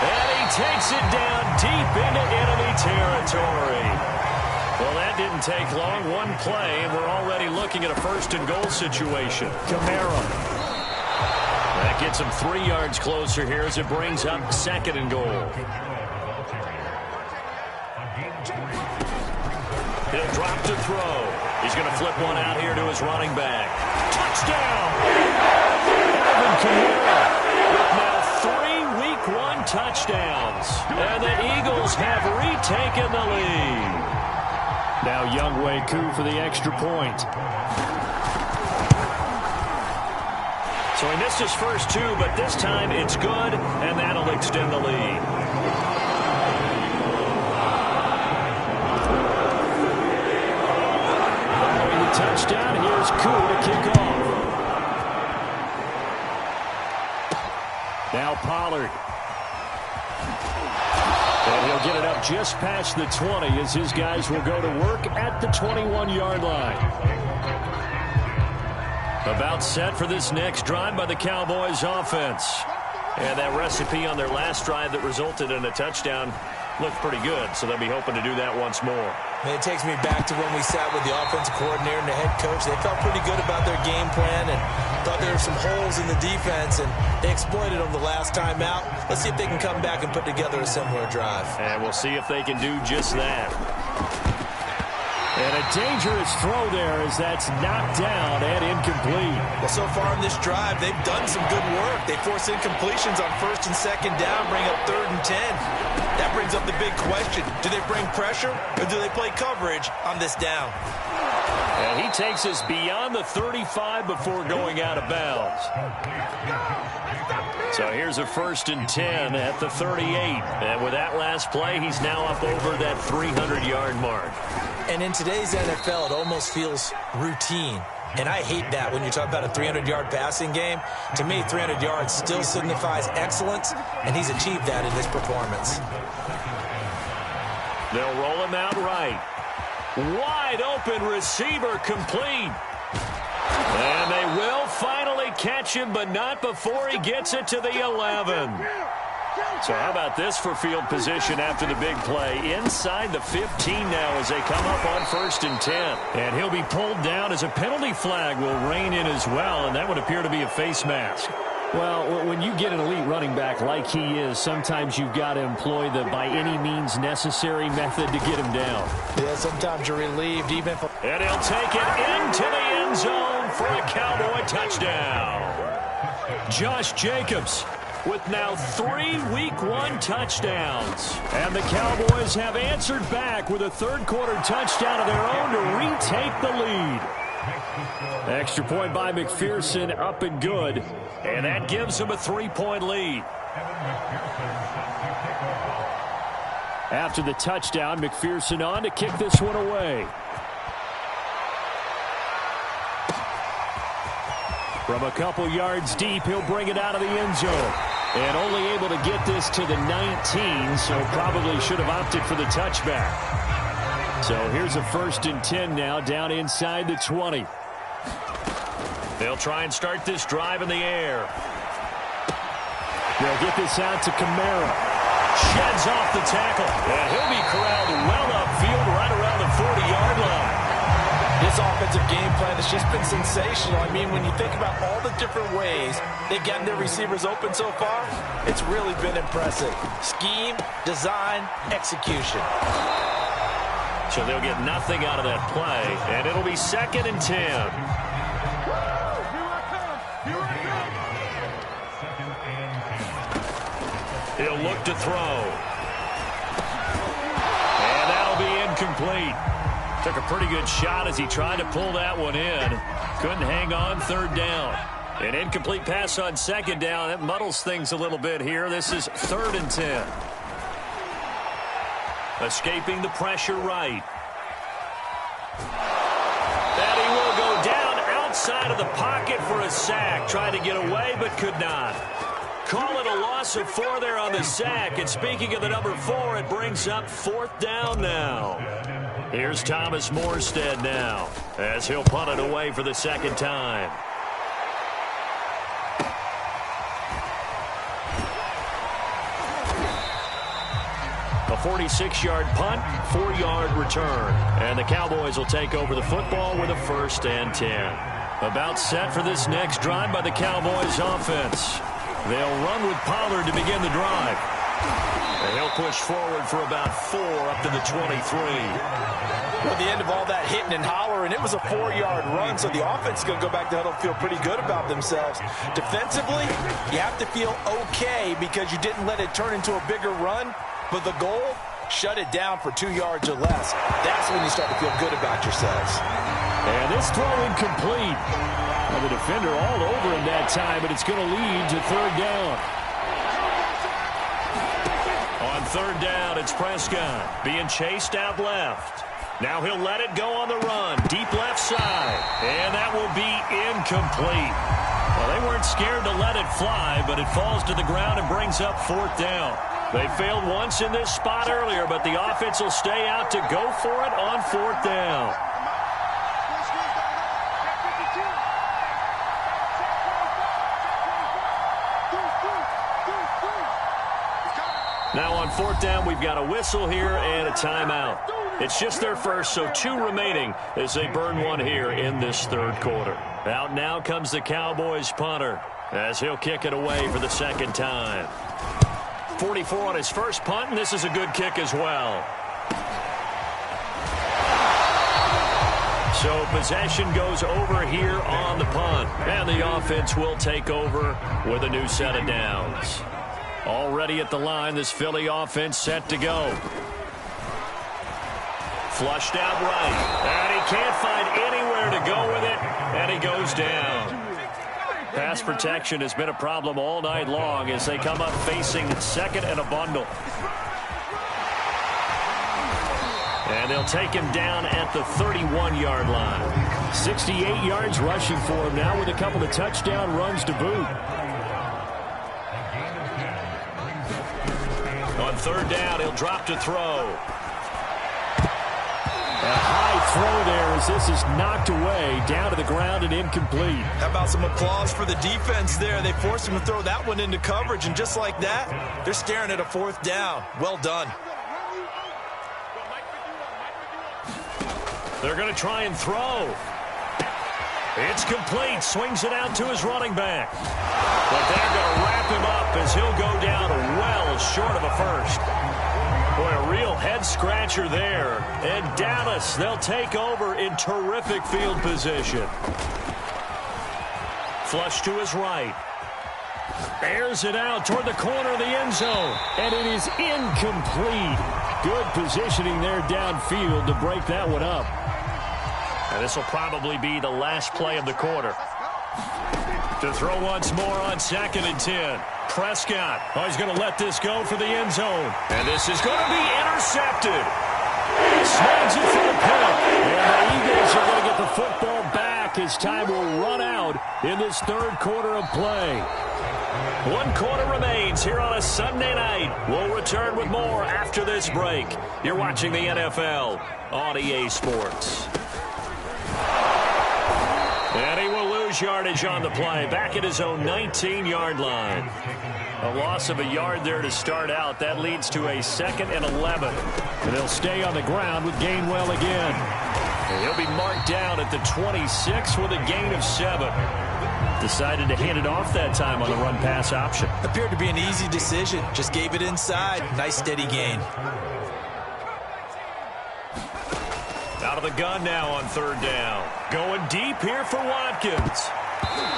And he takes it down deep into enemy territory. Well, that didn't take long. One play, and we're already looking at a first-and-goal situation. Camara. That gets him 3 yards closer here as it brings up second and goal. He'll drop to throw. He's going to flip one out here to his running back. Touchdown! Alvin Kamara with now 3 Week 1 touchdowns. And the Eagles have retaken the lead. Now Younghoe Koo for the extra point. So he missed his first 2, but this time it's good, and that'll extend the lead. Following the touchdown, here's Koo to kick off. Now Pollard. And he'll get it up just past the 20 as his guys will go to work at the 21-yard line. About set for this next drive by the Cowboys offense. And that recipe on their last drive that resulted in a touchdown looked pretty good, so they'll be hoping to do that once more. And it takes me back to when we sat with the offensive coordinator and the head coach. They felt pretty good about their game plan and thought there were some holes in the defense, and they exploited them the last time out. Let's see if they can come back and put together a similar drive. And we'll see if they can do just that. And a dangerous throw there as that's knocked down and incomplete. Well, so far in this drive, they've done some good work. They force incompletions on first and second down, bring up 3rd and 10. That brings up the big question. Do they bring pressure or do they play coverage on this down? And he takes us beyond the 35 before going out of bounds. So here's a 1st and 10 at the 38. And with that last play, he's now up over that 300-yard mark. And in today's NFL, it almost feels routine. And I hate that when you talk about a 300-yard passing game. To me, 300 yards still signifies excellence, and he's achieved that in this performance. They'll roll him out right. Wide open receiver complete. And they will finally catch him, but not before he gets it to the 11. So how about this for field position after the big play? Inside the 15 now as they come up on 1st and 10. And he'll be pulled down as a penalty flag will rein in as well, and that would appear to be a face mask. Well, when you get an elite running back like he is, sometimes you've got to employ the by any means necessary method to get him down. Yeah, sometimes you're relieved even if... And he'll take it into the end zone for a Cowboy touchdown. Josh Jacobs with now 3 Week 1 touchdowns. And the Cowboys have answered back with a third-quarter touchdown of their own to retake the lead. Extra point by McPherson, up and good. And that gives them a 3-point lead. After the touchdown, McPherson on to kick this one away. From a couple yards deep, he'll bring it out of the end zone. And only able to get this to the 19, so probably should have opted for the touchback. So here's a 1st and 10 now, down inside the 20. They'll try and start this drive in the air. They'll get this out to Kamara. Sheds off the tackle. And he'll be corralled well upfield right around the 40-yard line. This offensive game plan has just been sensational. I mean, when you think about all the different ways they've gotten their receivers open so far, it's really been impressive. Scheme, design, execution. So they'll get nothing out of that play, and it'll be 2nd and 10. He'll look to throw. And that'll be incomplete. Took a pretty good shot as he tried to pull that one in. Couldn't hang on 3rd down. An incomplete pass on 2nd down. That muddles things a little bit here. This is 3rd and 10. Escaping the pressure right. And he will go down outside of the pocket for a sack. Tried to get away but could not. Call it a loss of 4 there on the sack. And speaking of the number 4, it brings up 4th down now. Here's Thomas Morstead now as he'll punt it away for the 2nd time. A 46-yard punt, 4-yard return. And the Cowboys will take over the football with a 1st and 10. About set for this next drive by the Cowboys offense. They'll run with Pollard to begin the drive. And he'll push forward for about 4 up to the 23. At the end of all that hitting and hollering, it was a 4-yard run, so the offense is going to go back to huddle, feel pretty good about themselves. Defensively, you have to feel okay because you didn't let it turn into a bigger run, but the goal, shut it down for 2 yards or less. That's when you start to feel good about yourselves. And this throw incomplete. Well, the defender all over him that time, but it's going to lead to 3rd down. On 3rd down, it's Prescott being chased out left. Now he'll let it go on the run. Deep left side. And that will be incomplete. Well, they weren't scared to let it fly, but it falls to the ground and brings up 4th down. They failed once in this spot earlier, but the offense will stay out to go for it on 4th down. Now on 4th down, we've got a whistle here and a timeout. It's just their first, so 2 remaining as they burn 1 here in this 3rd quarter. Out now comes the Cowboys punter as he'll kick it away for the 2nd time. 44 on his first punt, and this is a good kick as well. So possession goes over here on the punt, and the offense will take over with a new set of downs. Already at the line, this Philly offense set to go. Flushed out right, and he can't find anywhere to go with it, and he goes down. Pass protection has been a problem all night long as they come up facing 2nd and a bundle. And they'll take him down at the 31-yard line. 68 yards rushing for him now with a couple of touchdown runs to boot. On 3rd down, he'll drop to throw. A high throw there as this is knocked away, down to the ground and incomplete. How about some applause for the defense there? They forced him to throw that one into coverage, and just like that, they're staring at a 4th down. Well done. They're going to try and throw. It's complete. Swings it out to his running back. But they're going to wrap him up as he'll go down well short of a first. Boy, a real head-scratcher there. And Dallas, they'll take over in terrific field position. Flush to his right. Airs it out toward the corner of the end zone. And it is incomplete. Good positioning there downfield to break that one up. And this will probably be the last play of the quarter. To throw once more on 2nd and 10. Prescott, he's going to let this go for the end zone. And this is going to be intercepted. Snags it for the pick. And the Eagles are going to get the football back as time will run out in this 3rd quarter of play. 1 quarter remains here on a Sunday night. We'll return with more after this break. You're watching the NFL on EA Sports. And he will lose lose yardage on the play, back at his own 19-yard line. A loss of a yard there to start out. That leads to a 2nd and 11. And they'll stay on the ground with Gainwell again. And he'll be marked down at the 26 with a gain of 7. Decided to hand it off that time on the run-pass option. Appeared to be an easy decision. Just gave it inside. Nice steady gain. Out of the gun now on 3rd down. Going deep here for Watkins.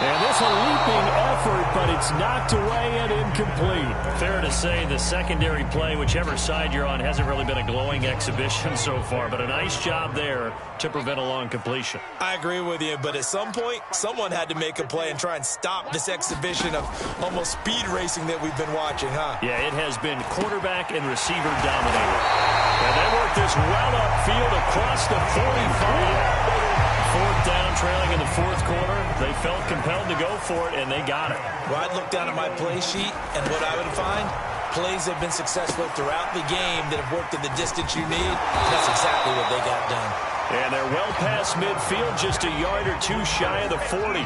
And this a leaping effort, but it's knocked away and incomplete. Fair to say the secondary play, whichever side you're on, hasn't really been a glowing exhibition so far, but a nice job there to prevent a long completion. I agree with you, but at some point, someone had to make a play and try and stop this exhibition of almost speed racing that we've been watching, huh? Yeah, it has been quarterback and receiver dominated. And they work this well upfield across the 45. 4th down, trailing in the 4th quarter. They felt compelled to go for it, and they got it. Well, I'd look down at my play sheet, and what I would find, plays have been successful throughout the game that have worked in the distance you need. That's exactly what they got done. And they're well past midfield, just a yard or 2 shy of the 40.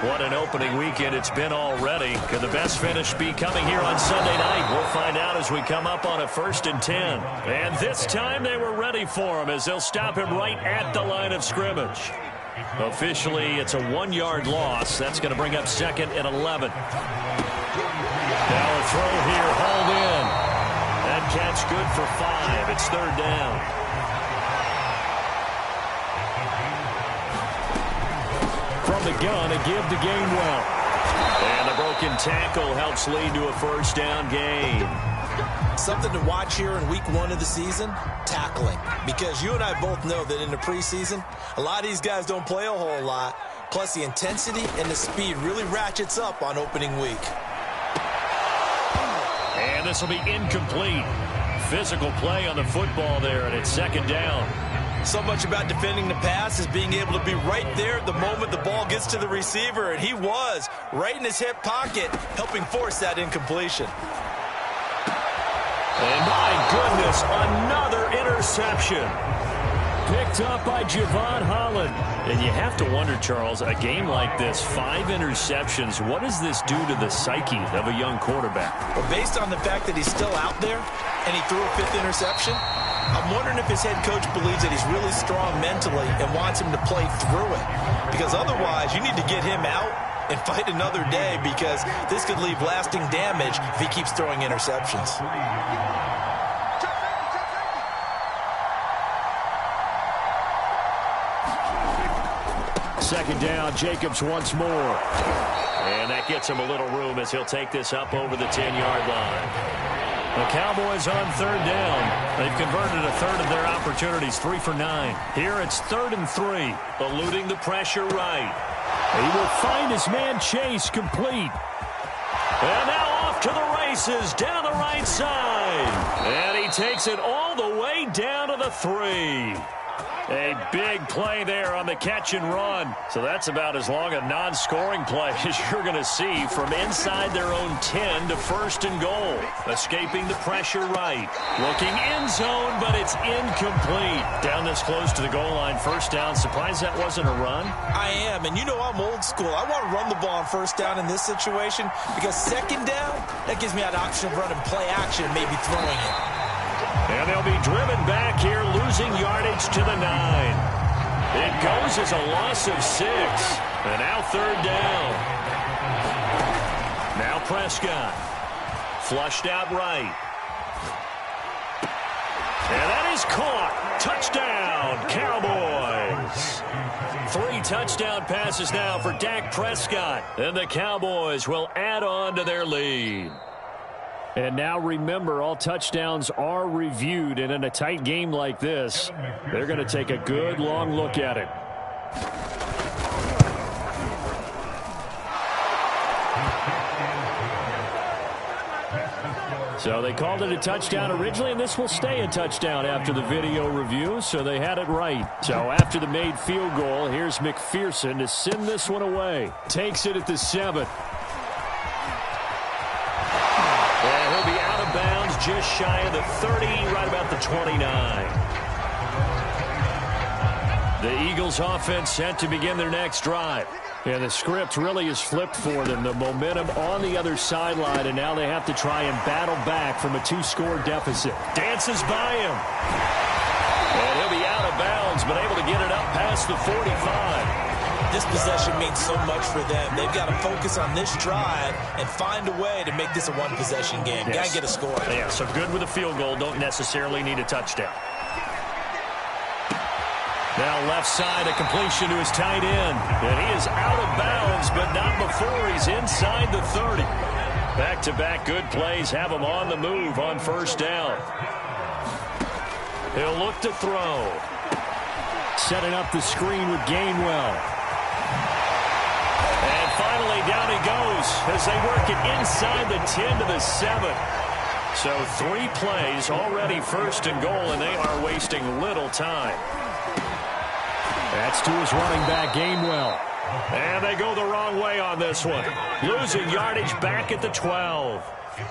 What an opening weekend it's been already. Could the best finish be coming here on Sunday night? We'll find out as we come up on a 1st and 10. And this time they were ready for him as they'll stop him right at the line of scrimmage. Officially, it's a 1-yard loss. That's going to bring up 2nd and 11. Now a throw here, hauled in. That catch good for 5. It's 3rd down. From the gun, a give to Gainwell. And the broken tackle helps lead to a 1st down gain. Something to watch here in week 1 of the season, tackling. Because you and I both know that in the preseason, a lot of these guys don't play a whole lot. Plus, the intensity and the speed really ratchets up on opening week. And this will be incomplete. Physical play on the football there, and it's 2nd down. So much about defending the pass is being able to be right there at the moment the ball gets to the receiver, and he was right in his hip pocket, helping force that incompletion. And my goodness, another interception. Picked up by Javon Holland. And you have to wonder, Charles, a game like this, 5 interceptions, what does this do to the psyche of a young quarterback? Well, based on the fact that he's still out there and he threw a 5th interception, I'm wondering if his head coach believes that he's really strong mentally and wants him to play through it. Because otherwise, you need to get him out and fight another day, because this could leave lasting damage if he keeps throwing interceptions. Second down, Jacobs once more. And that gets him a little room as he'll take this up over the 10-yard line. The Cowboys on 3rd down. They've converted a 3rd of their opportunities, 3 for 9. Here it's 3rd and 3, eluding the pressure right. He will find his man Chase, complete. And now off to the races down the right side. And he takes it all the way down to the 3. A big play there on the catch and run. So that's about as long a non-scoring play as you're going to see from inside their own 10 to 1st and goal. Escaping the pressure right. Looking end zone, but it's incomplete. Down this close to the goal line, 1st down. Surprised that wasn't a run? I am, and you know I'm old school. I want to run the ball on 1st down in this situation, because 2nd down, that gives me an option of running play action and maybe throwing it. And they'll be driven back here, losing yardage to the 9. It goes as a loss of 6. And now 3rd down. Now Prescott. Flushed out right. And that is caught. Touchdown, Cowboys. 3 touchdown passes now for Dak Prescott. And the Cowboys will add on to their lead. And now remember, all touchdowns are reviewed, and in a tight game like this, they're going to take a good long look at it. So they called it a touchdown originally, and this will stay a touchdown after the video review, so they had it right. So after the made field goal, here's McPherson to send this one away. Takes it at the 7. And he'll be out of bounds just shy of the 30, right about the 29. The Eagles offense set to begin their next drive. And the script really is flipped for them. The momentum on the other sideline, and now they have to try and battle back from a 2-score deficit. Dances by him. And he'll be out of bounds, but able to get it up past the 45. This possession means so much for them. They've got to focus on this drive and find a way to make this a one-possession game. Yes. Got to get a score. Yeah, so good with a field goal. Don't necessarily need a touchdown. Now left side, a completion to his tight end. And he is out of bounds, but not before he's inside the 30. Back-to-back good plays have him on the move on first down. He'll look to throw. Setting up the screen with Gainwell. And finally, down he goes as they work it inside the 10 to the 7. So 3 plays, already first and goal, and they are wasting little time. That's to his running back, Gainwell. And they go the wrong way on this one. Losing yardage back at the 12.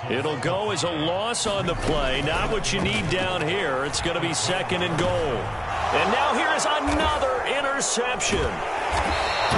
It'll go as a loss on the play. Not what you need down here. It's going to be second and goal. And now here is another interception.